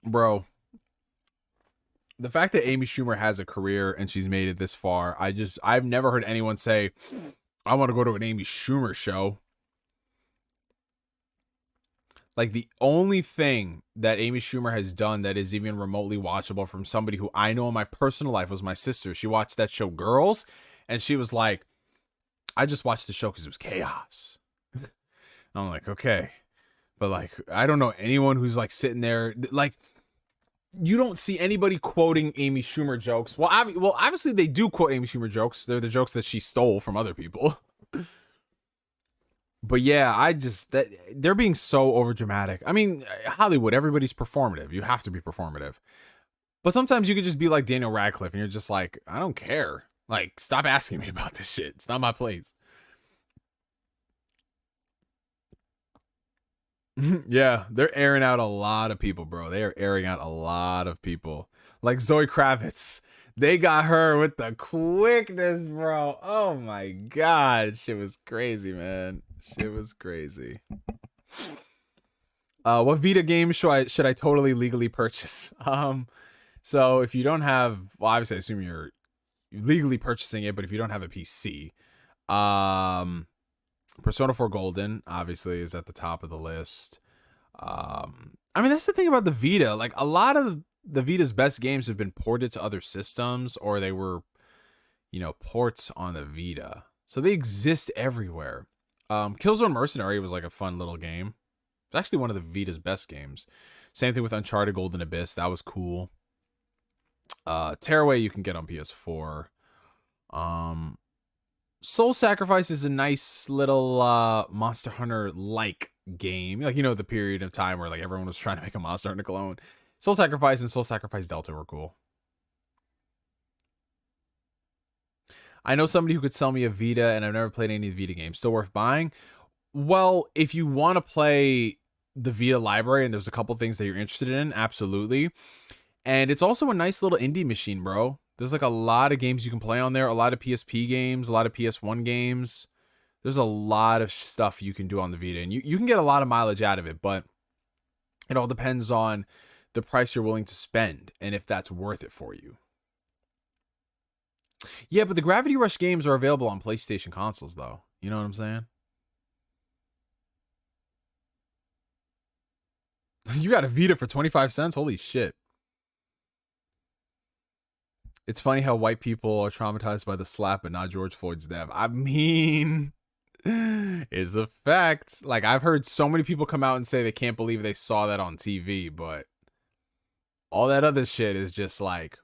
Bro, the fact that Amy Schumer has a career and she's made it this far, I've never heard anyone say, I want to go to an Amy Schumer show. Like, the only thing that Amy Schumer has done that is even remotely watchable from somebody who I know in my personal life was my sister. She watched that show Girls, and she was like, I just watched the show because it was chaos. I'm like, okay. But like, I don't know anyone who's like sitting there, like, you don't see anybody quoting Amy Schumer jokes. Well, obviously they do quote Amy Schumer jokes. They're the jokes that she stole from other people. But yeah, they're being so overdramatic. I mean, Hollywood, everybody's performative. You have to be performative. But sometimes you could just be like Daniel Radcliffe and you're just like, I don't care. Like, stop asking me about this shit. It's not my place. Yeah, they're airing out a lot of people, bro. They are airing out a lot of people. Like Zoe Kravitz. They got her with the quickness, bro. Oh my god. Shit was crazy, man. Shit was crazy. What Vita game should I totally legally purchase? So if you don't have, well, obviously I assume you're legally purchasing it, but if you don't have a PC, Persona 4 Golden obviously is at the top of the list. I mean, that's the thing about the Vita. Like, a lot of the Vita's best games have been ported to other systems, or they were, you know, ports on the Vita. So they exist everywhere. Killzone Mercenary was like a fun little game. It's actually one of the Vita's best games. Same thing with Uncharted Golden Abyss. That was cool. Tearaway you can get on PS4. Soul Sacrifice is a nice little Monster Hunter-like game. Like, you know, the period of time where like everyone was trying to make a Monster Hunter clone. Soul Sacrifice and Soul Sacrifice Delta were cool. I know somebody who could sell me a Vita, and I've never played any Vita games. Still worth buying? Well, if you want to play the Vita library and there's a couple things that you're interested in, absolutely. And it's also a nice little indie machine, bro. There's like a lot of games you can play on there. A lot of PSP games, a lot of PS1 games. There's a lot of stuff you can do on the Vita. And you can get a lot of mileage out of it, but it all depends on the price you're willing to spend and if that's worth it for you. Yeah, but the Gravity Rush games are available on PlayStation consoles, though. You know what I'm saying? You got a Vita for 25 cents? Holy shit. It's funny how white people are traumatized by the slap but not George Floyd's death. I mean, it's a fact. Like, I've heard so many people come out and say they can't believe they saw that on TV, but all that other shit is just like,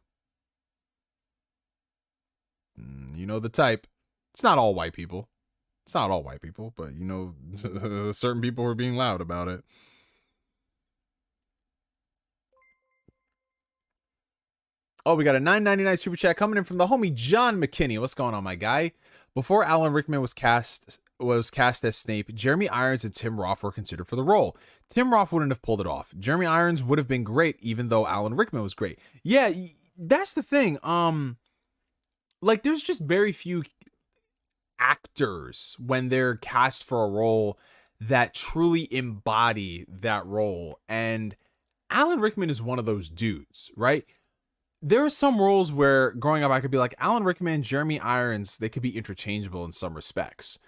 you know the type. It's not all white people. It's not all white people, but you know, certain people were being loud about it. Oh, we got a $9.99 super chat coming in from the homie John McKinney. What's going on, my guy? Before Alan Rickman was cast as Snape, Jeremy Irons and Tim Roth were considered for the role. Tim Roth wouldn't have pulled it off. Jeremy Irons would have been great, even though Alan Rickman was great. Yeah, that's the thing. Like, there's just very few actors when they're cast for a role that truly embody that role, and Alan Rickman is one of those dudes, right? There are some roles where growing up I could be like Alan Rickman, Jeremy Irons, they could be interchangeable in some respects.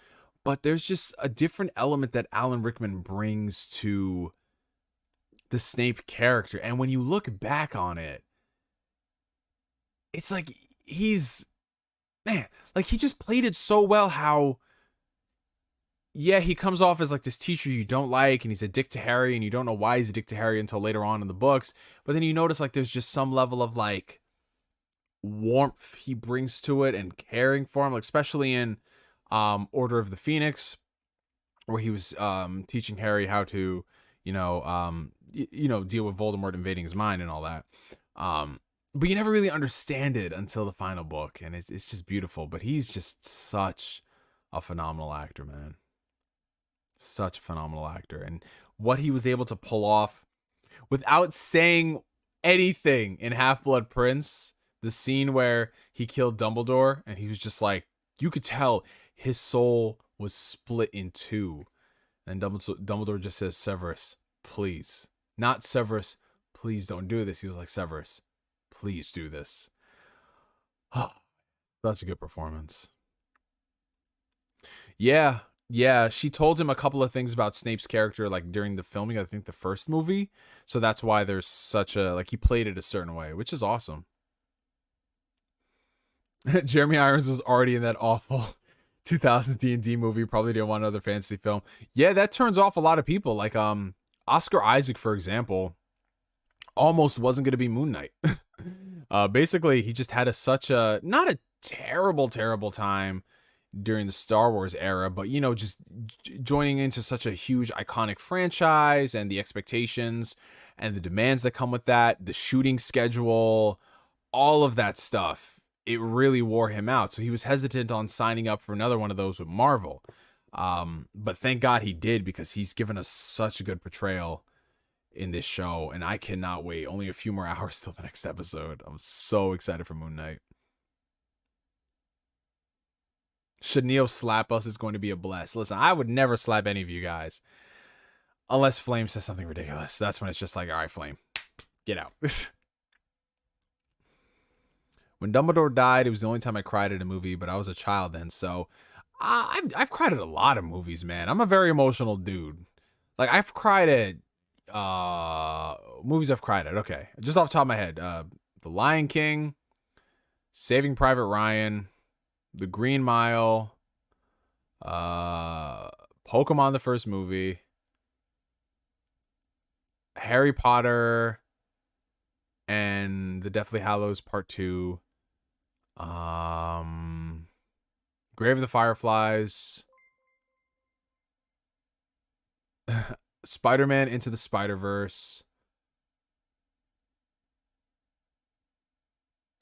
But there's just a different element that Alan Rickman brings to the Snape character. And when you look back on it, it's like man, like he just played it so well how, yeah, he comes off as like this teacher you don't like, and he's a dick to Harry, and you don't know why he's a dick to Harry until later on in the books. But then you notice like there's just some level of like warmth he brings to it and caring for him, like especially in Order of the Phoenix, where he was teaching Harry how to, deal with Voldemort invading his mind and all that. But you never really understand it until the final book, and it's just beautiful. But he's just such a phenomenal actor, man. Such a phenomenal actor. And what he was able to pull off without saying anything in Half-Blood Prince, the scene where he killed Dumbledore, and he was just like, you could tell his soul was split in two. And Dumbledore just says, Severus, please. Not Severus, please don't do this. He was like, Severus, please do this. Such a good performance. Yeah, she told him a couple of things about Snape's character, like during the filming, I think the first movie. So that's why there's such a, like, he played it a certain way, which is awesome. Jeremy Irons was already in that awful 2000s D&D movie. Probably didn't want another fantasy film. Yeah, that turns off a lot of people. Like, Oscar Isaac, for example, almost wasn't going to be Moon Knight. Basically, he just had such a, not a terrible time during the Star Wars era, but, you know, just joining into such a huge iconic franchise and the expectations and the demands that come with that, the shooting schedule, all of that stuff, it really wore him out. So he was hesitant on signing up for another one of those with Marvel. But thank God he did, because he's given us such a good portrayal in this show, and I cannot wait. Only a few more hours till the next episode. I'm so excited for Moon Knight. Should Neo slap us, it's going to be a bless. Listen, I would never slap any of you guys unless Flame says something ridiculous. That's when it's just like, all right, Flame, get out. When Dumbledore died, it was the only time I cried at a movie, but I was a child then. So I've cried at a lot of movies, man. I'm a very emotional dude. Like I've cried at movies I've cried at. Okay, just off the top of my head, The Lion King, Saving Private Ryan, The Green Mile, Pokemon the first movie, Harry Potter, and The Deathly Hallows Part 2, Grave of the Fireflies, Spider-Man Into the Spider-Verse,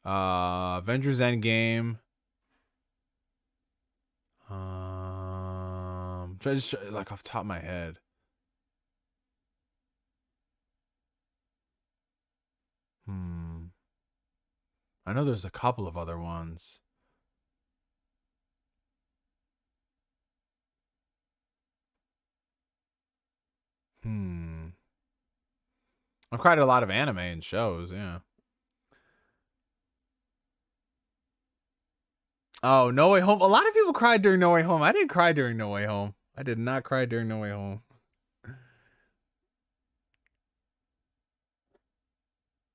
Avengers Endgame, just like off the top of my head. I know there's a couple of other ones. I've cried at a lot of anime and shows, yeah. Oh, No Way Home. A lot of people cried during No Way Home. I didn't cry during No Way Home. I did not cry during No Way Home.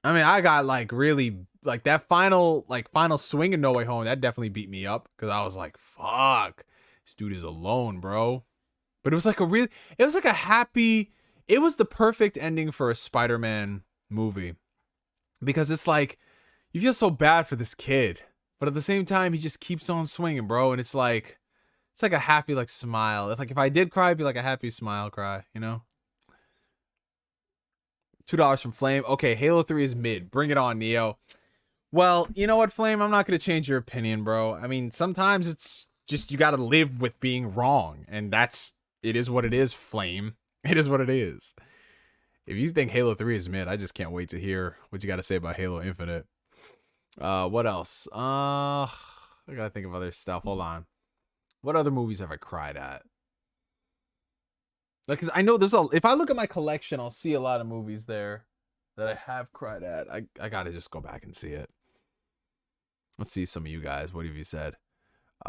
I mean, I got like really like that final swing in No Way Home. That definitely beat me up because I was like, fuck, this dude is alone, bro. But it was like a happy, it was the perfect ending for a Spider-Man movie because it's like you feel so bad for this kid, but at the same time he just keeps on swinging, bro. And it's like a happy like smile. If I did cry, it'd be like a happy smile cry, you know? $2 from Flame. Okay, Halo 3 is mid. Bring it on, Neo. Well, you know what, Flame? I'm not going to change your opinion, bro. I mean, sometimes it's just you got to live with being wrong. And it is what it is, Flame. It is what it is. If you think Halo 3 is mid, I just can't wait to hear what you got to say about Halo Infinite. What else? I got to think of other stuff. Hold on. What other movies have I cried at? Like, cause I know if I look at my collection, I'll see a lot of movies there that I have cried at. I gotta just go back and see it. Let's see some of you guys. What have you said?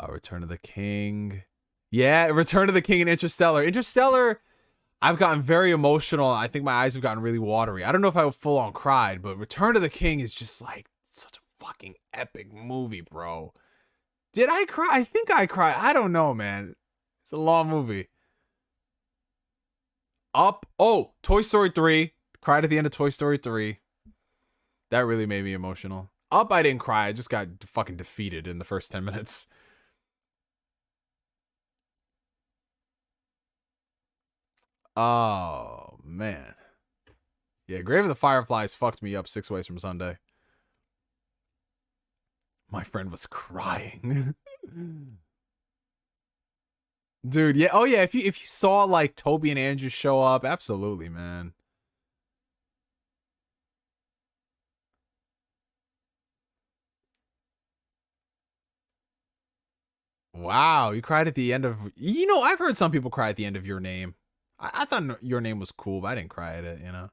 Return of the King. Yeah, Return of the King and Interstellar. Interstellar, I've gotten very emotional. I think my eyes have gotten really watery. I don't know if I full on cried, but Return of the King is just like such a fucking epic movie, bro. Did I cry? I think I cried. I don't know, man. It's a long movie. Up. Oh, Toy Story 3. Cried at the end of Toy Story 3. That really made me emotional. Up, I didn't cry. I just got fucking defeated in the first 10 minutes. Oh, man. Yeah, Grave of the Fireflies fucked me up 6 ways from Sunday. My friend was crying. Dude, yeah. Oh, yeah. If you saw like Toby and Andrew show up, absolutely, man. Wow, you cried at the end of. You know, I've heard some people cry at the end of Your Name. I thought Your Name was cool, but I didn't cry at it. You know.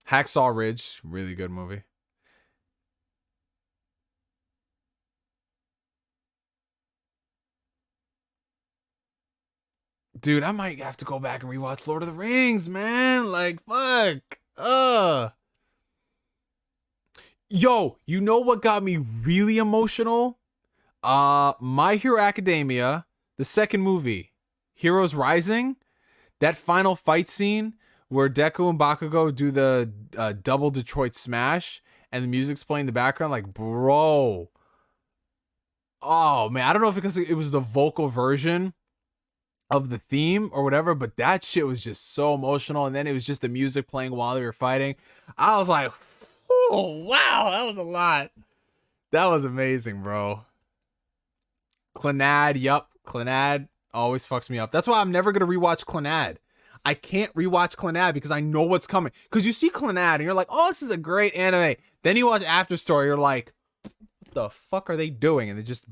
Hacksaw Ridge, really good movie. Dude, I might have to go back and rewatch Lord of the Rings, man. Like, fuck. Yo, you know what got me really emotional? My Hero Academia, the second movie, Heroes Rising, that final fight scene where Deku and Bakugo do the double Detroit smash and the music's playing in the background, like, bro. Oh, man, I don't know if because it was the vocal version of the theme or whatever, but that shit was just so emotional. And then it was just the music playing while they were fighting. I was like, oh, wow, that was a lot. That was amazing, bro. Clannad, yup. Clannad always fucks me up. That's why I'm never going to rewatch Clannad. I can't rewatch Clannad because I know what's coming. Because you see Clannad and you're like, oh, this is a great anime. Then you watch After Story, you're like, what the fuck are they doing? And they just...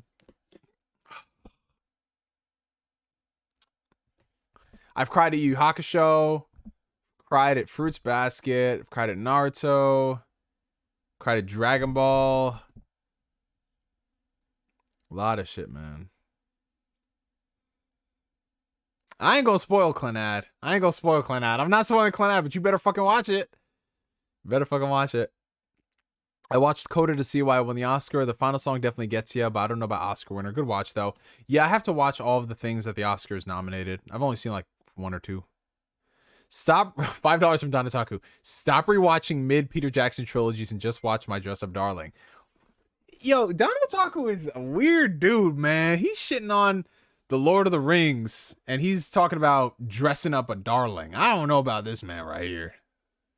I've cried at Yu Yu Hakusho, cried at Fruits Basket, I've cried at Naruto. Cried at Dragon Ball. A lot of shit, man. I ain't gonna spoil Clenad. I'm not spoiling Clenad, but you better fucking watch it. I watched Coda to see why I won the Oscar. The final song definitely gets you, but I don't know about Oscar winner. Good watch, though. Yeah, I have to watch all of the things that the Oscars nominated. I've only seen like 1 or 2. Stop. $5 from Don Otaku. Stop rewatching mid Peter Jackson trilogies and just watch My Dress Up Darling. Yo, Don Otaku is a weird dude, man. He's shitting on the Lord of the Rings, and he's talking about dressing up a darling. I don't know about this man right here.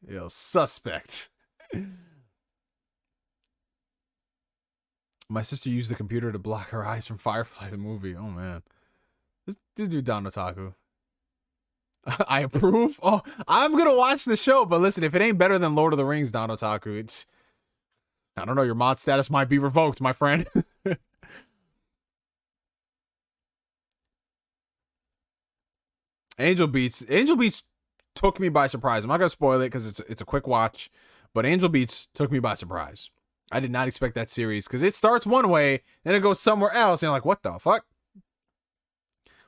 Yo, suspect. My sister used the computer to block her eyes from Firefly the movie. Oh, man. This dude, Don Otaku. I approve. Oh, I'm going to watch the show, but listen, if it ain't better than Lord of the Rings, Don Otaku, it's... I don't know, your mod status might be revoked, my friend. Angel Beats took me by surprise. I'm not going to spoil it because it's a quick watch, but Angel Beats took me by surprise. I did not expect that series because it starts one way, then it goes somewhere else, and you're like, what the fuck?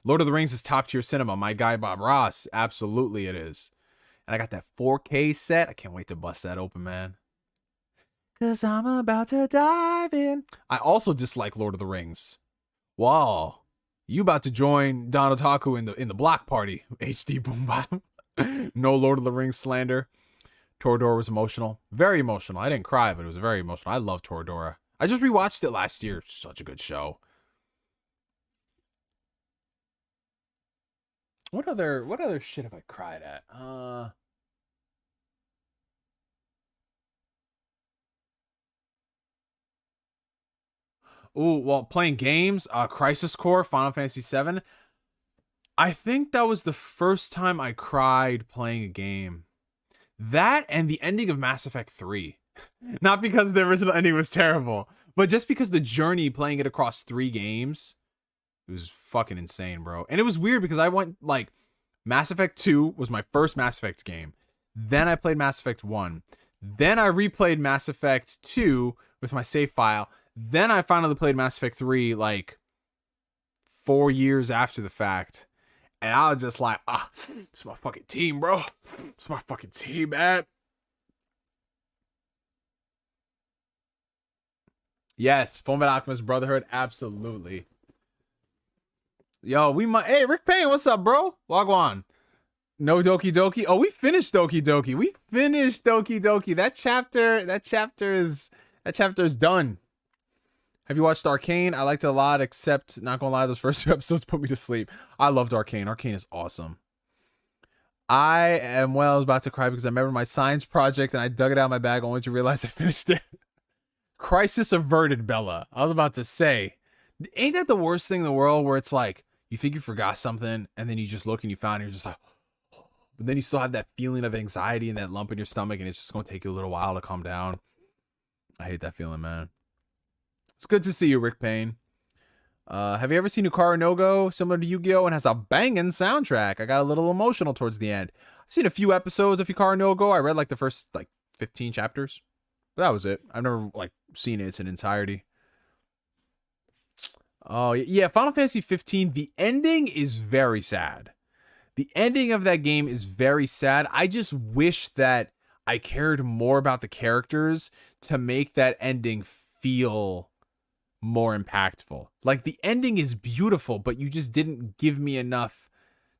Lord of the Rings is top tier cinema. My guy Bob Ross, absolutely it is. And I got that 4K set. I can't wait to bust that open, man. Cause I'm about to dive in. I also dislike Lord of the Rings. Wow. You about to join Don Otaku in the block party, HD Boom Bop. No Lord of the Rings slander. Toradora was emotional. Very emotional. I didn't cry, but it was very emotional. I love Toradora. I just rewatched it last year. Such a good show. What other shit have I cried at? Ooh, well, playing games, Crisis Core, Final Fantasy VII. I think that was the first time I cried playing a game. That and the ending of Mass Effect 3. Not because the original ending was terrible, but just because the journey playing it across 3 games, it was fucking insane, bro. And it was weird because I went, like, Mass Effect 2 was my first Mass Effect game. Then I played Mass Effect 1. Then I replayed Mass Effect 2 with my save file. Then I finally played Mass Effect 3, like, 4 years after the fact. And I was just like, it's my fucking team, bro. It's my fucking team, man. Yes, Fullmetal Alchemist Brotherhood, absolutely. Yo, we might... Hey, Rick Payne, what's up, bro? Wagwan. No Doki Doki. Oh, we finished Doki Doki. That chapter is done. Have you watched Arcane? I liked it a lot, except, not gonna lie, those first 2 episodes put me to sleep. I loved Arcane. Arcane is awesome. I was about to cry because I remember my science project and I dug it out of my bag only to realize I finished it. Crisis averted, Bella. I was about to say, ain't that the worst thing in the world where it's like, you think you forgot something and then you just look and you found it and you're just like, but then you still have that feeling of anxiety and that lump in your stomach and it's just going to take you a little while to calm down. I hate that feeling, man. It's good to see you, Rick Payne. Have you ever seen Ukara no Go? Similar to Yu-Gi-Oh! And has a banging soundtrack. I got a little emotional towards the end. I've seen a few episodes of Ukara no Go. I read like the first 15 chapters. But that was it. I've never seen it in entirety. Oh, yeah. Final Fantasy 15, the ending is very sad. The ending of that game is very sad. I just wish that I cared more about the characters to make that ending feel more impactful. Like, the ending is beautiful, but you just didn't give me enough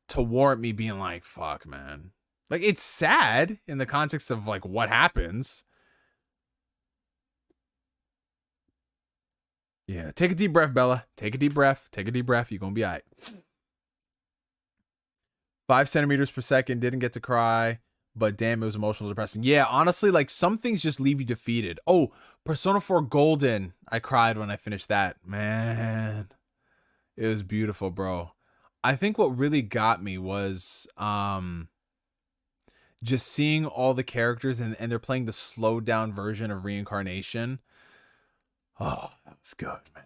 to warrant me being like, fuck, man. Like, it's sad in the context of what happens. Yeah, take a deep breath, Bella. Take a deep breath. You're gonna be all right. 5 centimeters per second. Didn't get to cry, but damn, it was emotional, depressing. Yeah, honestly, some things just leave you defeated. Oh, Persona 4 Golden. I cried when I finished that. Man, it was beautiful, bro. I think what really got me was just seeing all the characters and they're playing the slowed down version of Reincarnation. Oh, that was good, man.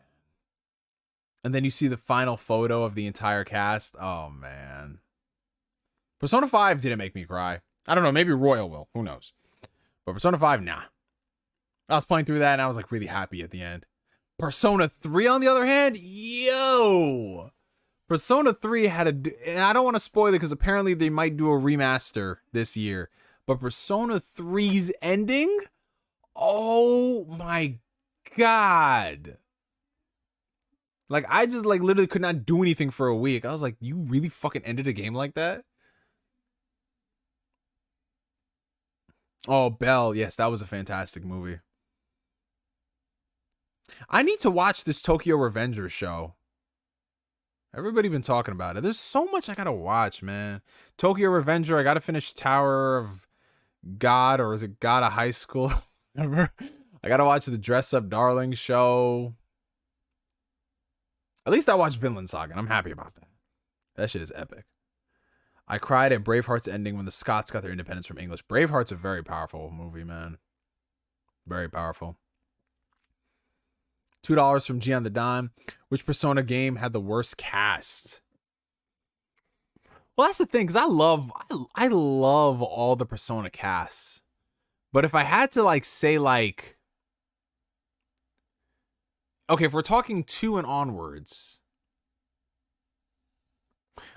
And then you see the final photo of the entire cast. Oh, man. Persona 5 didn't make me cry. I don't know. Maybe Royal will. Who knows? But Persona 5, nah. I was playing through that and I was like really happy at the end. Persona 3 on the other hand, yo, Persona 3 had a, and I don't want to spoil it because apparently they might do a remaster this year, but Persona 3's ending, oh my god. Like, I just like literally could not do anything for a week. I was like, you really fucking ended a game like that? Oh, Belle, yes, that was a fantastic movie. I need to watch this Tokyo Revengers show. Everybody been talking about it. There's so much I gotta watch, man. Tokyo Revenger, I gotta finish Tower of God, or is it God of High School? I gotta watch the Dress Up Darling show. At least I watched Vinland Saga, and I'm happy about that. That shit is epic. I cried at Braveheart's ending when the Scots got their independence from English. Braveheart's a very powerful movie, man. Very powerful. $2 from G on the Dime. Which Persona game had the worst cast? Well, that's the thing, because I love all the Persona casts. But if I had to like say like, okay, if we're talking 2 and onwards,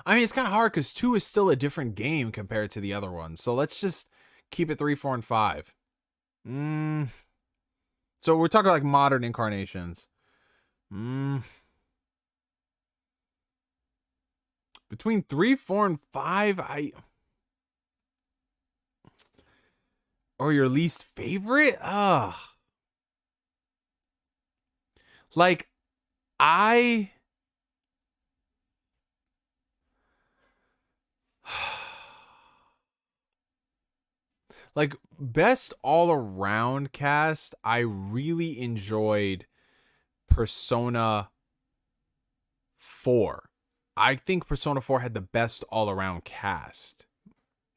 I mean, it's kind of hard because 2 is still a different game compared to the other ones. So let's just keep it 3, 4, and 5. So we're talking like modern incarnations. Between 3, 4, and 5, or your least favorite? Like, like, best all-around cast, I really enjoyed Persona 4. I think Persona 4 had the best all-around cast.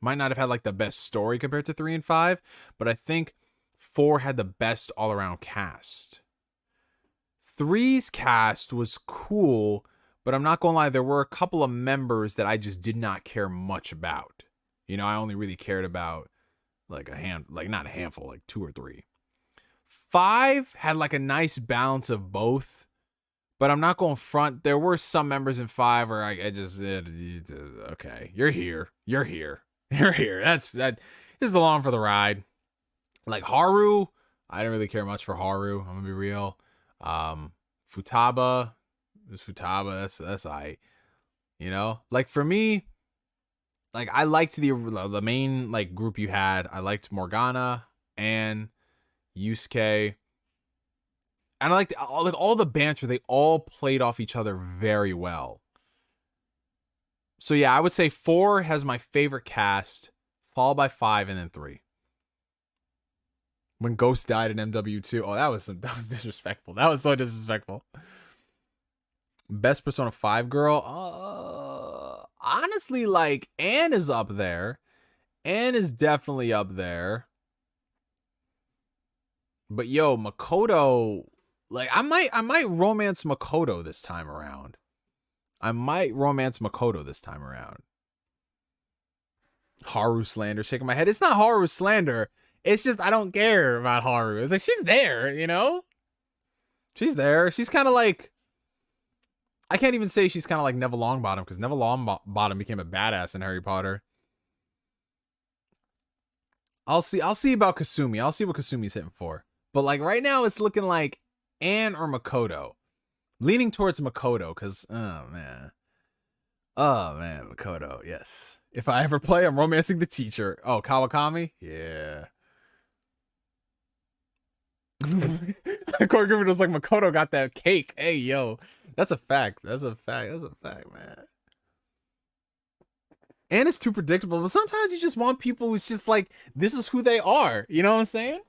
Might not have had like the best story compared to 3 and 5, but I think 4 had the best all-around cast. 3's cast was cool, but I'm not gonna lie, there were a couple of members that I just did not care much about. You know, I only really cared about like not a handful, like 2 or 3. 5 had like a nice balance of both, but I'm not going front. There were some members in 5 where I just okay, you're here. That is the long for the ride. Like Haru, I didn't really care much for Haru. I'm gonna be real. Futaba, that's aight. You know, like for me, like I liked the main like group you had. I liked Morgana and Yusuke. And I liked all the banter. They all played off each other very well. So yeah, I would say 4 has my favorite cast, followed by 5 and then 3. When Ghost died in MW2, oh, that was disrespectful. That was so disrespectful. Best Persona 5 girl, honestly, like Anne is up there. Anne is definitely up there. But yo, Makoto, like I might romance Makoto this time around. Haru slander, shaking my head. It's not Haru slander. It's just I don't care about Haru. It's like she's there, you know? She's there. She's kind of like, I can't even say she's kind of like Neville Longbottom, because Neville Longbottom became a badass in Harry Potter. I'll see about Kasumi. I'll see what Kasumi's hitting for. But like right now it's looking like Anne or Makoto. Leaning towards Makoto, because oh man, Makoto, yes. If I ever play, I'm romancing the teacher. Oh, Kawakami? Yeah. Corey Griffin was like, Makoto got that cake. Hey, yo. That's a fact. That's a fact, man. And it's too predictable, but sometimes you just want people who's just like, this is who they are. You know what I'm saying?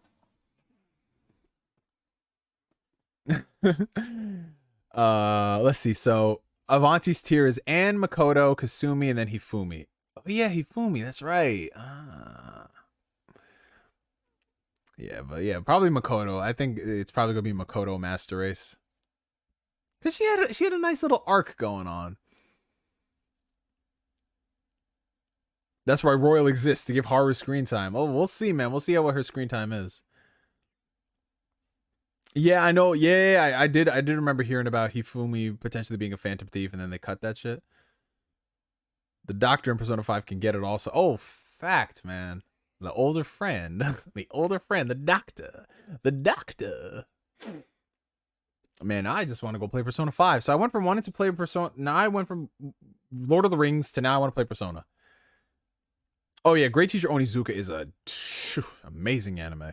Let's see. So Avanti's tier is Anne, Makoto, Kasumi, and then Hifumi. Oh yeah, Hifumi, that's right. Yeah, but yeah, probably Makoto. I think it's probably gonna be Makoto Master Race. Cause she had a nice little arc going on. That's why Royal exists, to give Haru screen time. Oh, we'll see, man. We'll see what her screen time is. Yeah, I know. Yeah, I did remember hearing about Hifumi potentially being a phantom thief, and then they cut that shit. The doctor in Persona 5 can get it also. Oh, fact, man. The older friend. The older friend, the doctor. The doctor. Man, I just want to go play Persona 5. So I went from wanting to play Persona. Now I went from Lord of the Rings to now I want to play Persona. Oh, yeah. Great Teacher Onizuka is a amazing anime.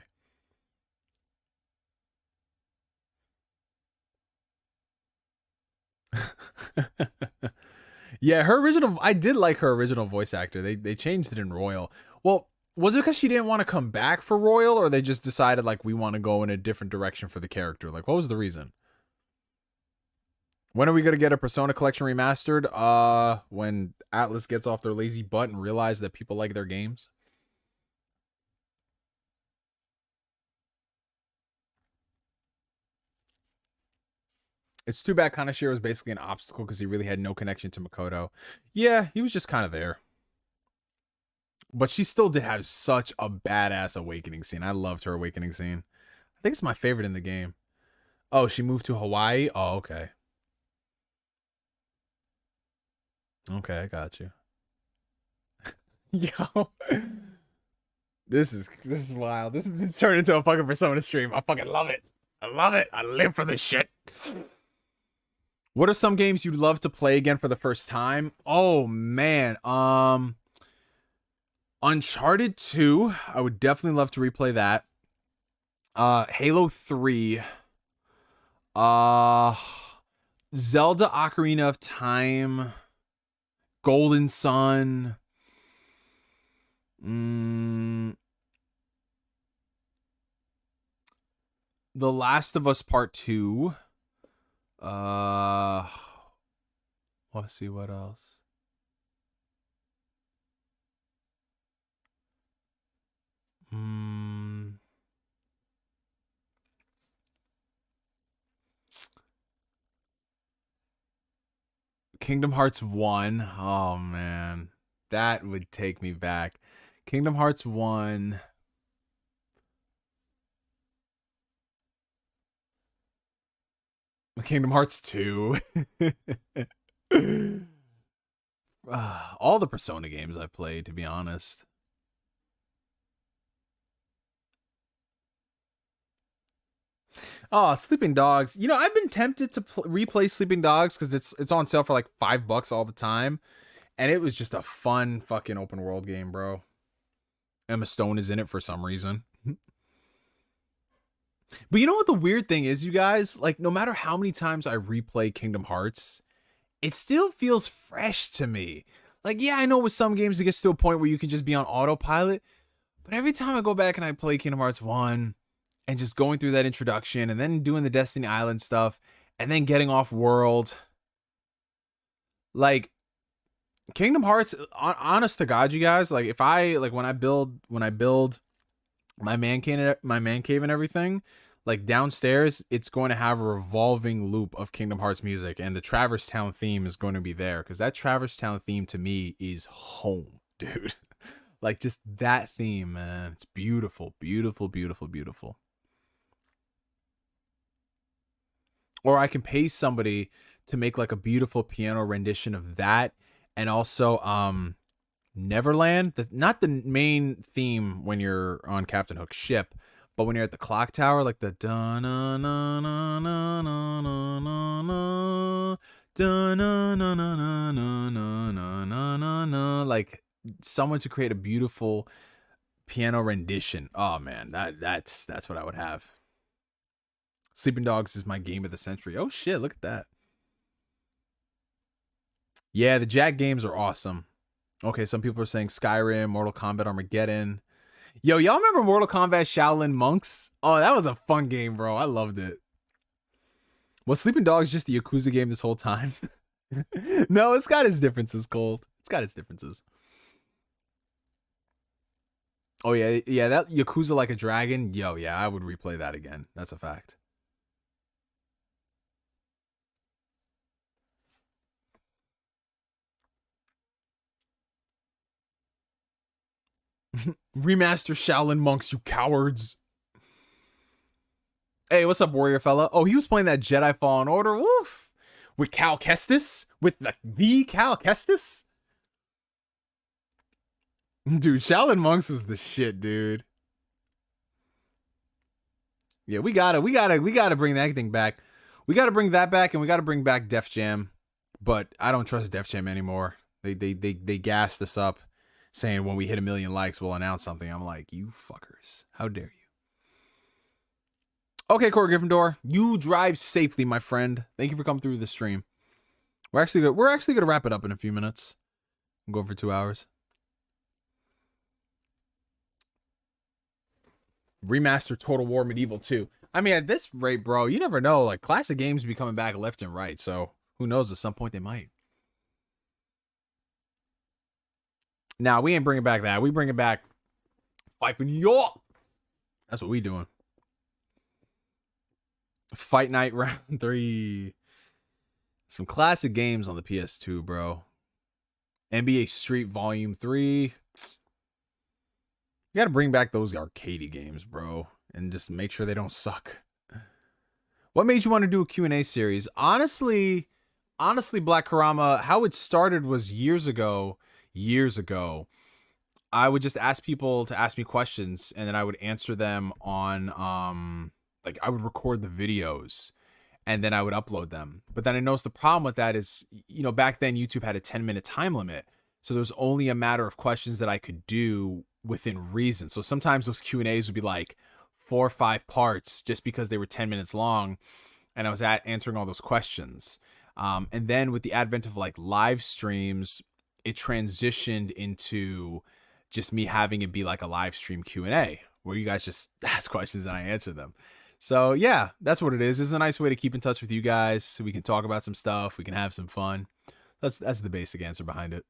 Yeah, her original. I did like her original voice actor. They changed it in Royal. Well, was it because she didn't want to come back for Royal, or they just decided like we want to go in a different direction for the character? Like, what was the reason? When are we gonna get a Persona Collection remastered? When Atlas gets off their lazy butt and realize that people like their games. It's too bad Kanashiro was basically an obstacle because he really had no connection to Makoto. Yeah, he was just kind of there. But she still did have such a badass awakening scene. I loved her awakening scene. I think it's my favorite in the game. Oh, she moved to Hawaii? Oh, okay. Okay, I got you. Yo. This is wild. This is just turned into a fucking Persona stream. I fucking love it. I love it. I live for this shit. What are some games you'd love to play again for the first time? Oh man. Uncharted 2. I would definitely love to replay that. Halo 3. Zelda Ocarina of Time. Golden Sun. The Last of Us Part 2. Let's see what else. Kingdom Hearts 1. Oh man. That would take me back. Kingdom Hearts 1. Kingdom Hearts 2. All the Persona games I've played, to be honest. Oh, Sleeping Dogs. You know, I've been tempted to replay Sleeping Dogs because it's on sale for like $5 all the time, and it was just a fun fucking open world game, bro. Emma Stone is in it for some reason. But you know what the weird thing is, you guys? Like, no matter how many times I replay Kingdom Hearts, it still feels fresh to me. Like, yeah, I know with some games it gets to a point where you can just be on autopilot, but every time I go back and I play Kingdom Hearts 1 and just going through that introduction and then doing the Destiny Island stuff and then getting off world, like, Kingdom Hearts, honest to God, you guys, like, if I, like, when I build my man cave and everything, like downstairs, it's going to have a revolving loop of Kingdom Hearts music, and the Traverse Town theme is going to be there because that Traverse Town theme to me is home, dude. Like, just that theme, man. It's beautiful, beautiful, beautiful, beautiful. Or I can pay somebody to make like a beautiful piano rendition of that, and also Neverland, not the main theme when you're on Captain Hook's ship, but when you're at the clock tower, like the da na na na na na na na da na na na na na na na na na, like someone to create a beautiful piano rendition. Oh man, that's what I would have. Sleeping Dogs is my game of the century. Oh shit, look at that. Yeah, the Jack games are awesome. Okay, some people are saying Skyrim, Mortal Kombat, Armageddon. Yo, y'all remember Mortal Kombat Shaolin Monks? Oh, that was a fun game, bro. I loved it. Was Sleeping Dogs just the Yakuza game this whole time? No, it's got its differences, Cold. It's got its differences. Oh, yeah, that Yakuza Like a Dragon. Yo, yeah, I would replay that again. That's a fact. Remaster Shaolin Monks, you cowards. Hey, what's up, warrior fella? Oh, he was playing that Jedi Fallen Order. Woof. With Cal Kestis? With the Cal Kestis? Dude, Shaolin Monks was the shit, dude. Yeah, we gotta bring that thing back. We gotta bring that back, and we gotta bring back Def Jam. But I don't trust Def Jam anymore. They gassed us up, saying when we hit 1 million likes, we'll announce something. I'm like, you fuckers, how dare you? Okay, Core Gryffindor, you drive safely, my friend. Thank you for coming through the stream. We're actually gonna wrap it up in a few minutes. I'm going for 2 hours. Remaster Total War Medieval 2. I mean, at this rate, bro, you never know. Like, classic games be coming back left and right. So who knows? At some point they might. Now we ain't bringing back that. We bringing back Fight for New York. That's what we doing. Fight Night Round 3. Some classic games on the PS2, bro. NBA Street Volume 3. You gotta bring back those arcadey games, bro. And just make sure they don't suck. What made you want to do a Q&A series? Honestly, Black Karama, how it started was years ago. I would just ask people to ask me questions, and then I would answer them on, like, I would record the videos, and then I would upload them. But then I noticed the problem with that is, you know, back then YouTube had a 10-minute time limit. So there was only a matter of questions that I could do within reason. So sometimes those Q&As would be like 4 or 5 parts just because they were 10 minutes long, and I was answering all those questions. And then with the advent of like live streams, it transitioned into just me having it be like a live stream Q&A where you guys just ask questions and I answer them. So yeah, that's what it is. It's a nice way to keep in touch with you guys so we can talk about some stuff. We can have some fun. That's the basic answer behind it.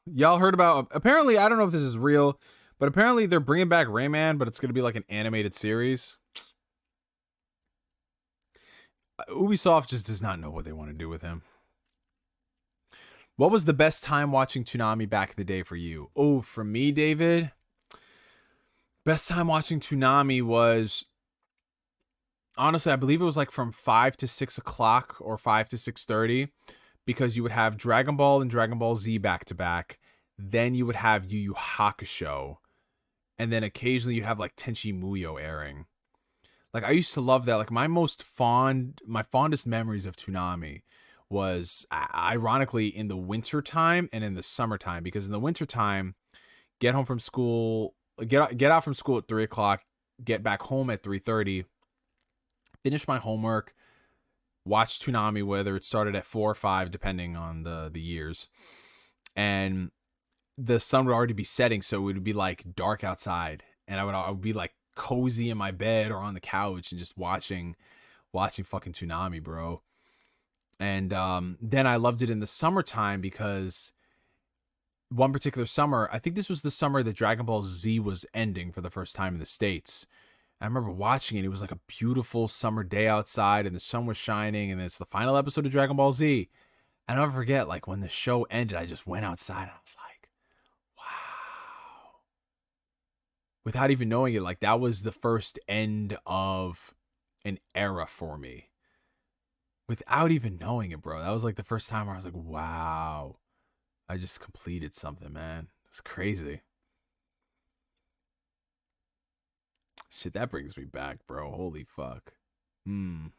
Y'all heard about, apparently, I don't know if this is real, but apparently they're bringing back Rayman, but it's going to be like an animated series. Ubisoft just does not know what they want to do with him. What was the best time watching Toonami back in the day for you? Oh, for me, David, best time watching Toonami was, honestly, I believe it was like from 5 to 6 o'clock or 5 to 6:30, because you would have Dragon Ball and Dragon Ball Z back to back. Then you would have Yu Yu Hakusho. And then occasionally you have like Tenchi Muyo airing. Like, I used to love that. Like, my fondest memories of Toonami was ironically in the winter time and in the summertime, because in the winter time, get out from school at 3 o'clock, get back home at 3:30, finish my homework, watch Toonami, whether it started at 4 or 5, depending on the years, and the sun would already be setting, so it would be like dark outside, and I would be like cozy in my bed or on the couch and just watching fucking Toonami, bro. And then I loved it in the summertime because one particular summer, I think this was the summer that Dragon Ball Z was ending for the first time in the States. I remember watching it. It was like a beautiful summer day outside and the sun was shining, and it's the final episode of Dragon Ball Z. And I'll never forget, like, when the show ended, I just went outside and I was like, wow. Without even knowing it, like, that was the first end of an era for me. Without even knowing it, bro. That was like the first time where I was like, wow, I just completed something, man. It's crazy. Shit, that brings me back, bro. Holy fuck. But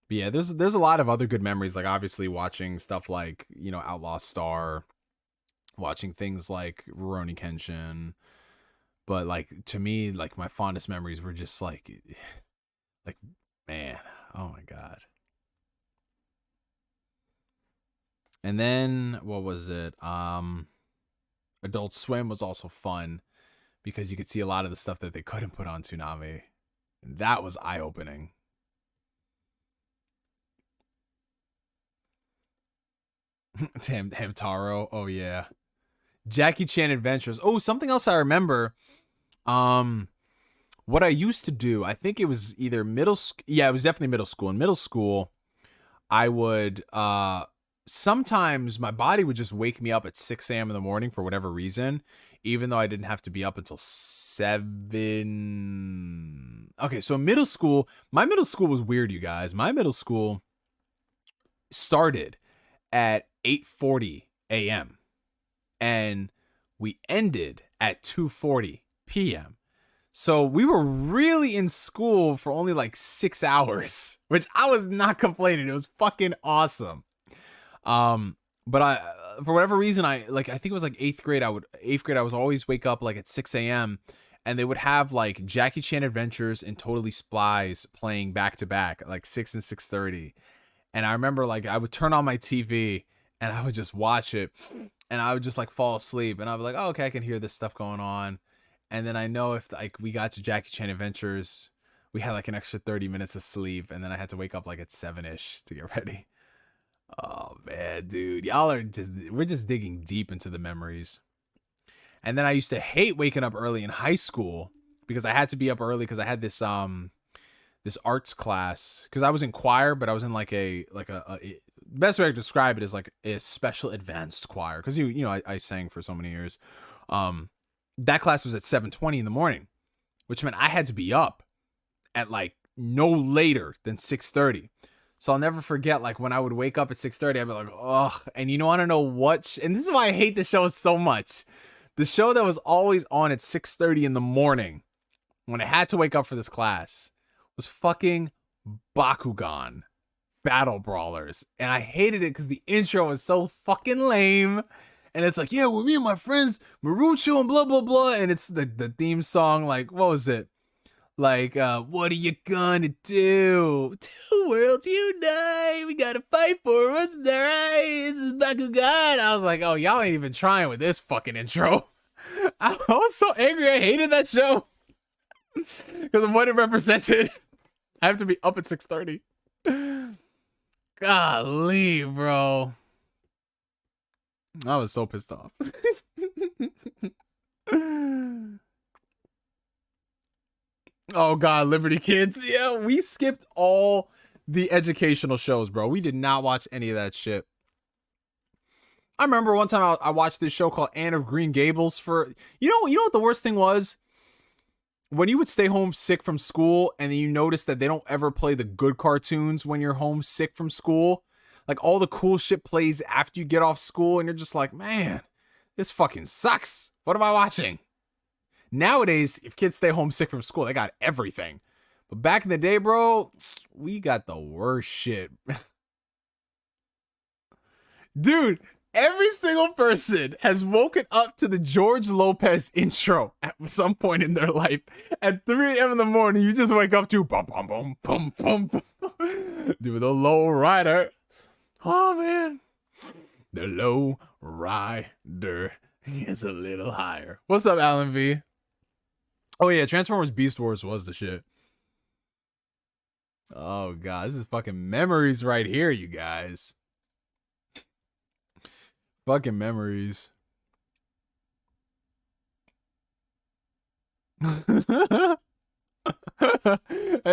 yeah, there's a lot of other good memories, like obviously watching stuff like, you know, Outlaw Star, watching things like Rurouni Kenshin. But like, to me, like, my fondest memories were just like man, oh my god. And then what was it? Adult Swim was also fun because you could see a lot of the stuff that they couldn't put on Toonami. And that was eye-opening. Hamtaro, oh yeah. Jackie Chan Adventures. Oh, something else I remember. What I used to do, I think it was either middle school. Yeah, it was definitely middle school. In middle school, I would sometimes my body would just wake me up at 6 a.m. in the morning for whatever reason, even though I didn't have to be up until 7. Okay, so middle school, my middle school was weird, you guys. My middle school started at 8:40 a.m. and we ended at 2:40 p.m. So we were really in school for only like 6 hours, which I was not complaining. It was fucking awesome. But for whatever reason, I think it was like 8th grade. I was always wake up like at 6 a.m. and they would have like Jackie Chan Adventures and Totally Spies playing back to back at like 6 and 6:30. And I remember like I would turn on my TV and I would just watch it and I would just like fall asleep and I'd be like, oh, okay, I can hear this stuff going on. And then I know if like we got to Jackie Chan Adventures, we had like an extra 30 minutes of sleep. And then I had to wake up like at 7-ish to get ready. Oh man, dude, we're just digging deep into the memories. And then I used to hate waking up early in high school because I had to be up early because I had this arts class because I was in choir, but I was in like a best way I could describe it is like a special advanced choir because you know I sang for so many years. That class was at 7:20 in the morning, which meant I had to be up at like no later than 6:30. So I'll never forget, like, when I would wake up at 6:30, I'd be like, oh, and you want to know what? And this is why I hate the show so much. The show that was always on at 6:30 in the morning, when I had to wake up for this class, was fucking Bakugan Battle Brawlers. And I hated it because the intro was so fucking lame. And it's like, yeah, well, me and my friends, Marucho and blah, blah, blah. And it's the theme song, like, what was it? Like, what are you gonna do? Two worlds unite. We gotta fight for what's the right. This is Bakugan. I was like, oh, y'all ain't even trying with this fucking intro. I was so angry. I hated that show because of what it represented. I have to be up at 6:30. Golly, bro. I was so pissed off. Oh god, Liberty Kids. Yeah, we skipped all the educational shows, bro. We did not watch any of that shit. I remember one time I watched this show called Anne of Green Gables for you know what the worst thing was? When you would stay home sick from school and then you notice that they don't ever play the good cartoons when you're home sick from school. Like all the cool shit plays after you get off school and you're just like, man, this fucking sucks. What am I watching? Nowadays, if kids stay home sick from school, they got everything. But back in the day, bro, we got the worst shit. Dude, every single person has woken up to the George Lopez intro at some point in their life. At 3 a.m. in the morning, you just wake up to bum, bum, bum, bum, bum, bum. Dude, the low rider. Oh, man. The low rider is a little higher. What's up, Alan V? Oh, yeah, Transformers Beast Wars was the shit. Oh, God, this is fucking memories right here, you guys. Fucking memories. That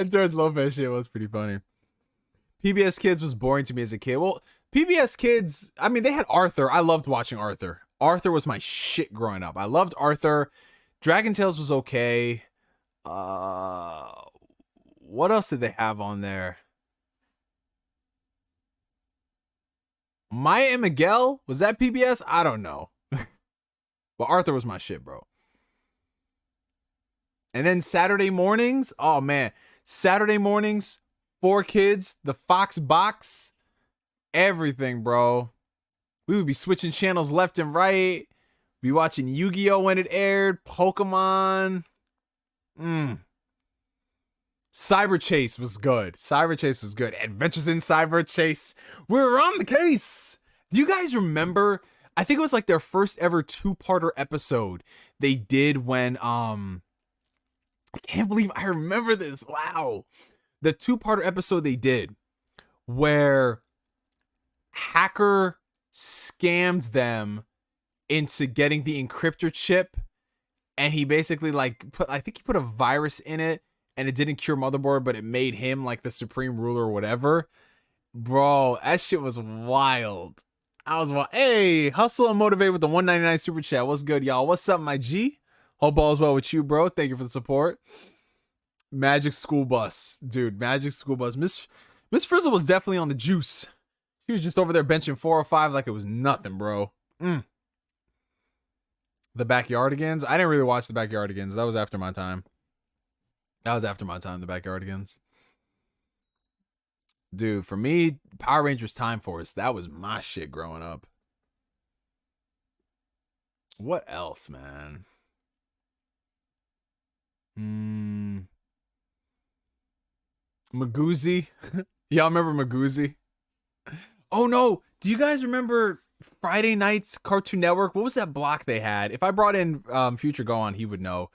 George Lopez shit was pretty funny. PBS Kids was boring to me as a kid. Well, PBS Kids, I mean, they had Arthur. I loved watching Arthur. Arthur was my shit growing up. I loved Arthur. Dragon Tales was okay. What else did they have on there? Maya and Miguel? Was that PBS? I don't know. But Arthur was my shit, bro. And then Saturday mornings? Oh, man. Saturday mornings, 4Kids, the Fox Box, everything, bro. We would be switching channels left and right. Be watching Yu-Gi-Oh! When it aired, Pokemon. Cyber Chase was good. Cyber Chase was good. Adventures in Cyber Chase. We're on the case. Do you guys remember? I think it was like their first ever 2-parter episode they did when I can't believe I remember this. Wow. The 2-parter episode they did where hacker scammed them into getting the encryptor chip, and he basically like I think he put a virus in it and it didn't cure motherboard, but it made him like the supreme ruler or whatever. Bro, that shit was wild. I was wild. Hey, hustle and motivate with the 199 super chat. What's good, y'all? What's up, my G? Hope all's well with you, bro. Thank you for the support. Magic School Bus. Dude, Magic School Bus. Miss Frizzle was definitely on the juice. She was just over there benching 405 like it was nothing, bro. The Backyardigans? I didn't really watch the Backyardigans. That was after my time. The Backyardigans. Dude, for me, Power Rangers Time Force, that was my shit growing up. What else, man? Magoozy. Y'all remember Magoozy? Oh no, do you guys remember Friday nights Cartoon Network? What was that block they had? If I brought in Future Go On, he would know.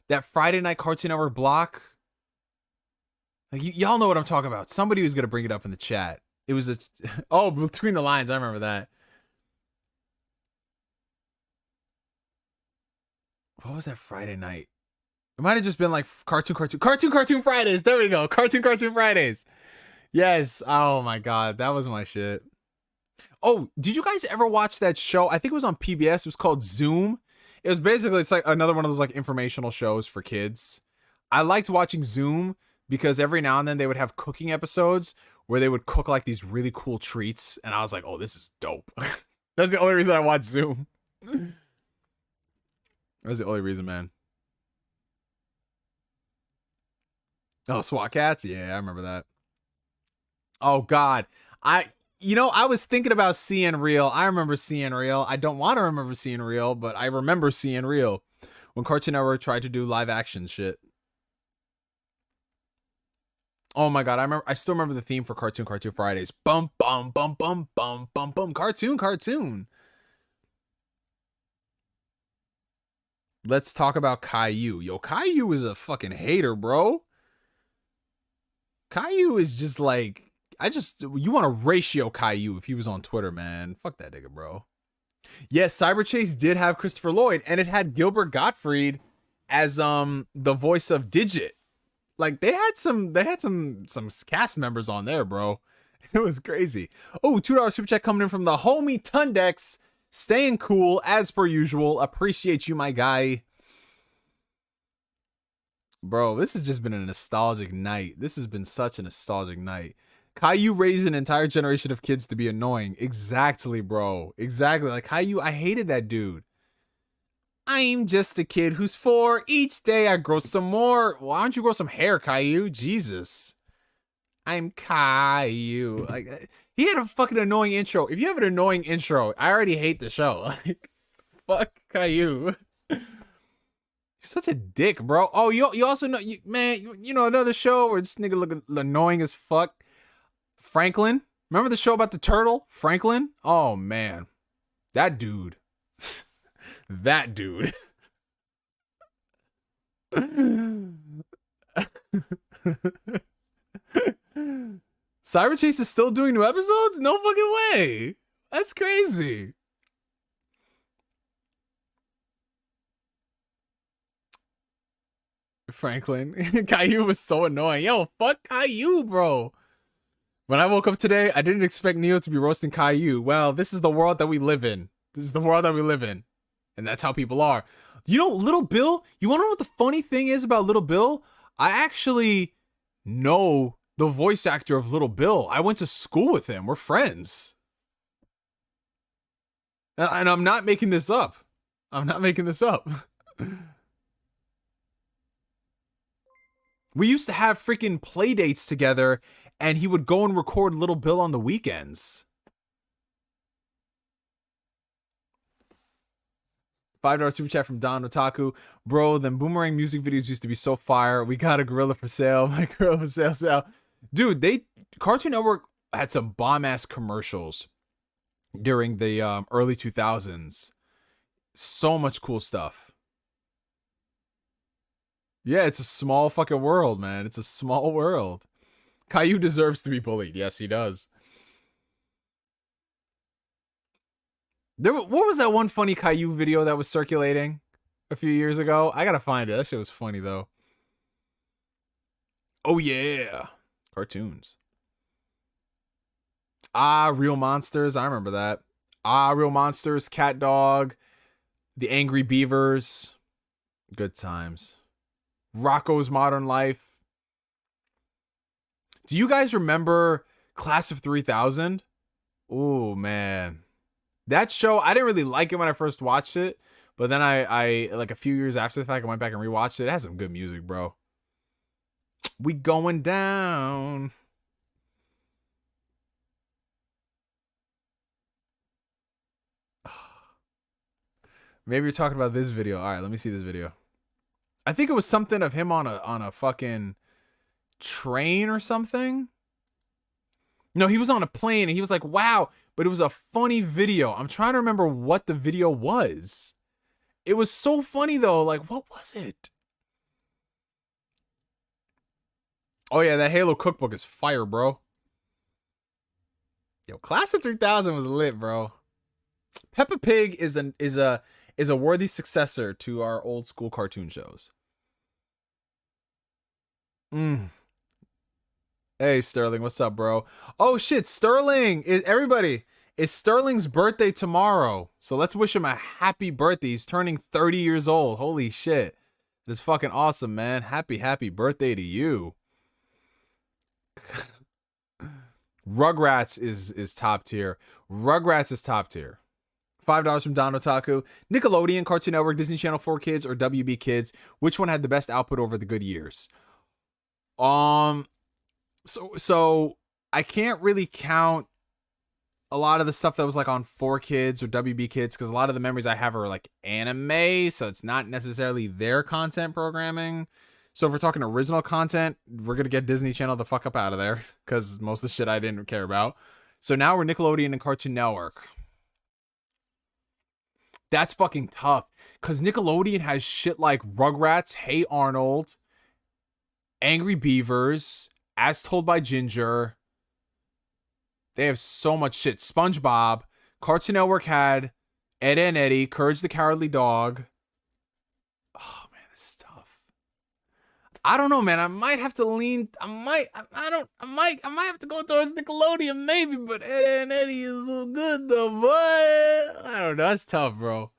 That Friday night Cartoon Network block. Like y'all know what I'm talking about. Somebody was gonna bring it up in the chat. It was a oh, Between the Lines. I remember that. What was that Friday night? It might have just been like Cartoon Fridays. There we go. Cartoon Fridays. Yes. Oh my god, that was my shit. Oh, did you guys ever watch that show? I think it was on PBS. It was called Zoom. It was basically, it's like another one of those like informational shows for kids. I liked watching Zoom because every now and then they would have cooking episodes where they would cook like these really cool treats, and I was like, oh, this is dope. That's the only reason I watched Zoom. That's the only reason, man. Oh, SWAT Cats? Yeah, I remember that. Oh god. I was thinking about seeing Real. I remember seeing Real. I don't want to remember seeing Real, but I remember seeing Real when Cartoon Network tried to do live action shit. Oh my god, I still remember the theme for Cartoon Fridays. Bum bum bum bum bum bum bum. Cartoon. Let's talk about Caillou. Yo, Caillou is a fucking hater, bro. Caillou is just like, you want to ratio Caillou if he was on Twitter, man. Fuck that nigga, bro. Yes, Cyberchase did have Christopher Lloyd, and it had Gilbert Gottfried as the voice of Digit. Like they had some cast members on there, bro. It was crazy. Oh, $2 super chat coming in from the homie Tundex. Staying cool as per usual. Appreciate you, my guy. Bro, this has just been a nostalgic night. This has been such a nostalgic night. Caillou raised an entire generation of kids to be annoying. Exactly, bro. Exactly. Like Caillou, I hated that dude. I'm just a kid who's 4. Each day I grow some more. Why don't you grow some hair, Caillou? Jesus. I'm Caillou. Like, he had a fucking annoying intro. If you have an annoying intro, I already hate the show. Like, fuck Caillou. You're such a dick, bro. Oh, you also know, you know another show where this nigga looking annoying as fuck? Franklin. Remember the show about the turtle? Franklin? Oh, man. That dude. That dude. Cyberchase is still doing new episodes? No fucking way. That's crazy. Franklin. Caillou was so annoying. Yo, fuck Caillou, bro. When I woke up today, I didn't expect Neo to be roasting Caillou. Well, this is the world that we live in. And that's how people are. You know, Little Bill, you want to know what the funny thing is about Little Bill? I actually know the voice actor of Little Bill. I went to school with him. We're friends. And I'm not making this up. We used to have freaking play dates together, and he would go and record Little Bill on the weekends. $5 super chat from Don Otaku. Bro, them Boomerang music videos used to be so fire. We got a gorilla for sale. My gorilla for sale. Dude, Cartoon Network had some bomb-ass commercials during the early 2000s. So much cool stuff. Yeah, it's a small fucking world, man. It's a small world. Caillou deserves to be bullied. Yes, he does. What was that one funny Caillou video that was circulating a few years ago? I gotta find it. That shit was funny, though. Oh, yeah. Cartoons. Ah, Real Monsters. I remember that. Ah, Real Monsters, Cat Dog, The Angry Beavers. Good times. Rocco's Modern Life. Do you guys remember Class of 3000? Oh, man. That show, I didn't really like it when I first watched it. But then I like a few years after the fact, I went back and rewatched it. It has some good music, bro. We going down. Maybe you're talking about this video. All right, let me see this video. I think it was something of him on a fucking train or something. No, he was on a plane and he was like, wow, but it was a funny video. I'm trying to remember what the video was. It was so funny though. Like, what was it? Oh yeah, that Halo cookbook is fire, bro. Yo, Class of 3000 was lit, bro. Peppa Pig is a worthy successor to our old school cartoon shows. Hey Sterling, what's up, bro? Oh shit, Sterling is everybody. It's Sterling's birthday tomorrow. So let's wish him a happy birthday. He's turning 30 years old. Holy shit. That's fucking awesome, man. Happy birthday to you. Rugrats is top tier. Rugrats is top tier. $5 from Don Otaku. Nickelodeon, Cartoon Network, Disney Channel 4 Kids, or WB Kids. Which one had the best output over the good years? So I can't really count a lot of the stuff that was like on 4 Kids or WB Kids because a lot of the memories I have are like anime, so it's not necessarily their content programming. So if we're talking original content, we're gonna get Disney Channel the fuck up out of there because most of the shit I didn't care about. So now we're Nickelodeon and Cartoon Network. That's fucking tough because Nickelodeon has shit like Rugrats, Hey Arnold, Angry Beavers, As Told by Ginger. They have so much shit. SpongeBob. Cartoon Network had Ed and Eddie, Courage the Cowardly Dog. Oh man, this is tough. I don't know, man. I might have to lean. I might have to go towards Nickelodeon, maybe. But Ed and Eddie is a little good though, boy. I don't know. That's tough, bro.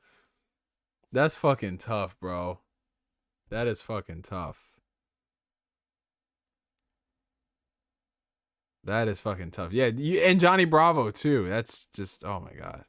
That's fucking tough, bro. That is fucking tough. That is fucking tough. Yeah, and Johnny Bravo too. That's just, oh my god.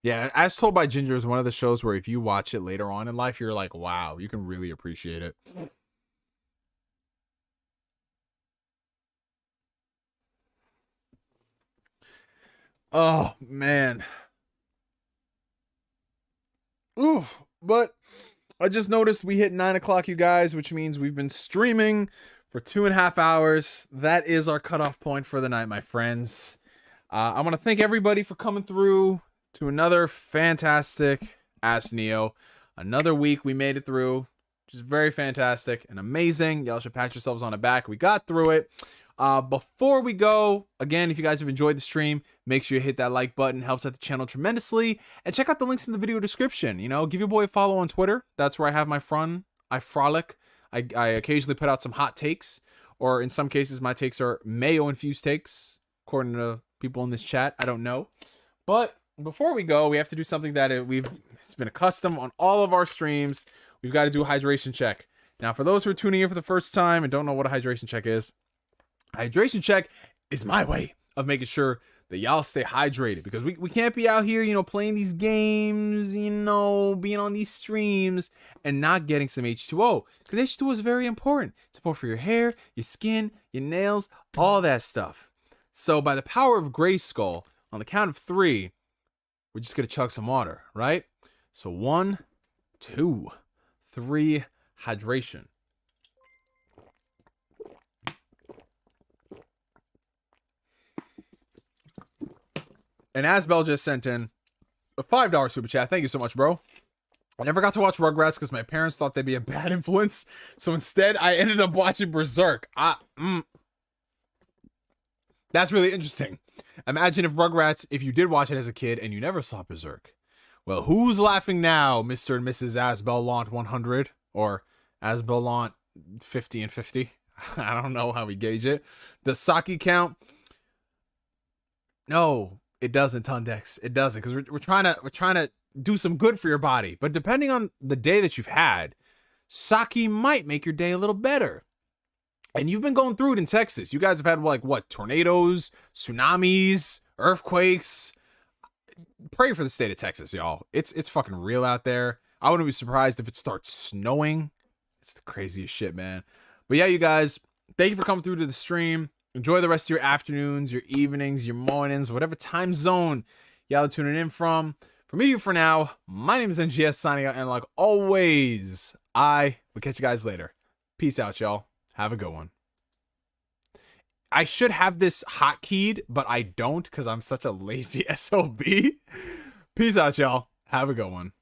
Yeah, As Told by Ginger is one of the shows where if you watch it later on in life, you're like, wow, you can really appreciate it. Oh, man. Oof. But I just noticed we hit 9 o'clock, you guys, which means we've been streaming for 2.5 hours. That is our cutoff point for the night, my friends. I want to thank everybody for coming through to another fantastic Ask Neo. Another week we made it through, which is very fantastic and amazing. Y'all should pat yourselves on the back. We got through it. Before we go, again, if you guys have enjoyed the stream, make sure you hit that like button. Helps out the channel tremendously. And check out the links in the video description. You know, give your boy a follow on Twitter. That's where I have my fun. I frolic. I occasionally put out some hot takes. Or in some cases, my takes are mayo-infused takes, according to people in this chat. I don't know. But before we go, we have to do something that it's been a custom on all of our streams. We've got to do a hydration check. Now, for those who are tuning in for the first time and don't know what a hydration check is, hydration check is my way of making sure that y'all stay hydrated because we can't be out here, you know, playing these games, you know, being on these streams and not getting some H2O because H2O is very important. It's important for your hair, your skin, your nails, all that stuff. So by the power of Grayskull, on the count of 3, we're just going to chug some water, right? So 1, 2, 3, hydration. And Asbel just sent in a $5 super chat. Thank you so much, bro. I never got to watch Rugrats because my parents thought they'd be a bad influence. So instead, I ended up watching Berserk. That's really interesting. Imagine if Rugrats, if you did watch it as a kid and you never saw Berserk. Well, who's laughing now, Mr. and Mrs. Asbellant 100? Or Asbellant 50 and 50? I don't know how we gauge it. The Saki count? No, it doesn't, Tundex. It doesn't, because we're trying to do some good for your body. But depending on the day that you've had, Saki might make your day a little better. And you've been going through it in Texas. You guys have had like what? Tornadoes, tsunamis, earthquakes. Pray for the state of Texas, y'all. It's fucking real out there. I wouldn't be surprised if it starts snowing. It's the craziest shit, man. But yeah, you guys, thank you for coming through to the stream. Enjoy the rest of your afternoons, your evenings, your mornings, whatever time zone y'all are tuning in from. For me, for now, my name is NGS signing out, and like always, I will catch you guys later. Peace out, y'all. Have a good one. I should have this hotkeyed, but I don't because I'm such a lazy SOB. Peace out, y'all. Have a good one.